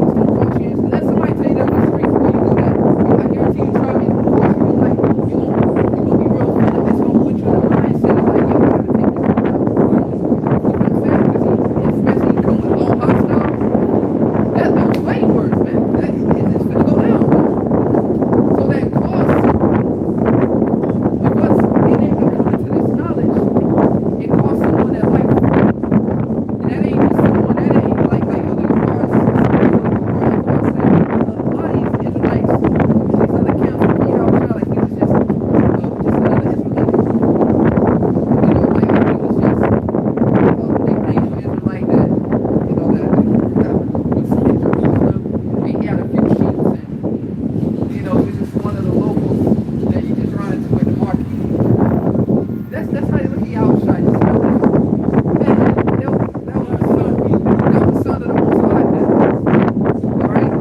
It's going to cost you. Let somebody tell you that on the street before you do that. I guarantee you, try me, it's going to cost you your life. You're going to be real offended. It's going to put you in a mindset of like, you got to take this out. You know what I'm saying? Because especially you come with all hostile. Those fighting words, man. It's going to go down. So that cost of us being able to come into this knowledge, it costs someone their life. And that ain't just someone, that ain't like other cars. A lot of these Israelites, these other camps, you know, like he was just another Israelite. You know, like he was just a nickname for Israelite that, you know, that was from Jerusalem. And he had a few sheep, and you know, he was just one of the locals that you just run into in the market. That's how you look at Yahushua. Just know that, man, that was the son of the Most High, man. All right?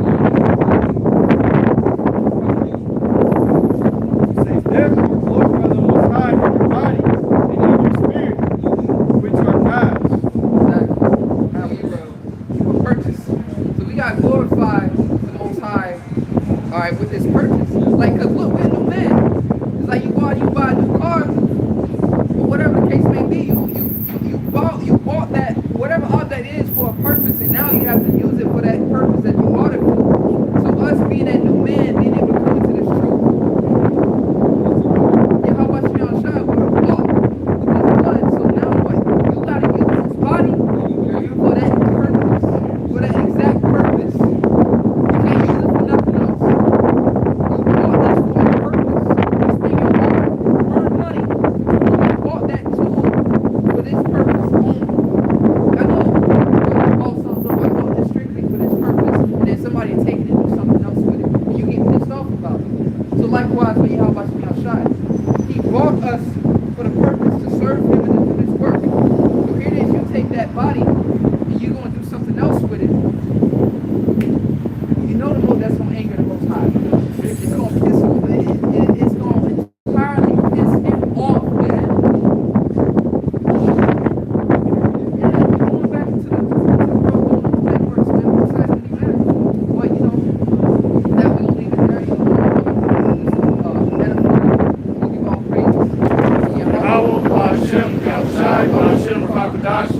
Says, therefore, glorify the Most High in your body and in your spirit, which are God's. Exactly. Now we were purchased. So we got to glorify the Most High, all right, with this purchase. Like, because look, we're new men. It's like you go out, you buy a new car, or whatever the case may be. You bought that, whatever object it is for a purpose, and now you have to use it for that purpose that you bought it for. So us being that new man, being able to come into this truth. Yeah, how much y'all shot with a bought with this blood. So now what? You gotta use this body for that purpose, for that exact purpose. You can't use it for nothing else. You bought this for a purpose. You spend your hard-earned money. You bought that tool for That's what Yahweh Shai. He brought us for the purpose to serve him and to do his work. So here it is, you take that body and you're going to do something else with it. You know the Lord that's going to anger the Most High. It's going to piss him. It's going to entirely piss him off, man. Yeah, we're going back into the world doing that works, man. Besides what he meant. But, you know, that we're going to leave it there. You know, we'll give all praise. Yahweh, Hashem, Yahushai, Hashem, Rakadash.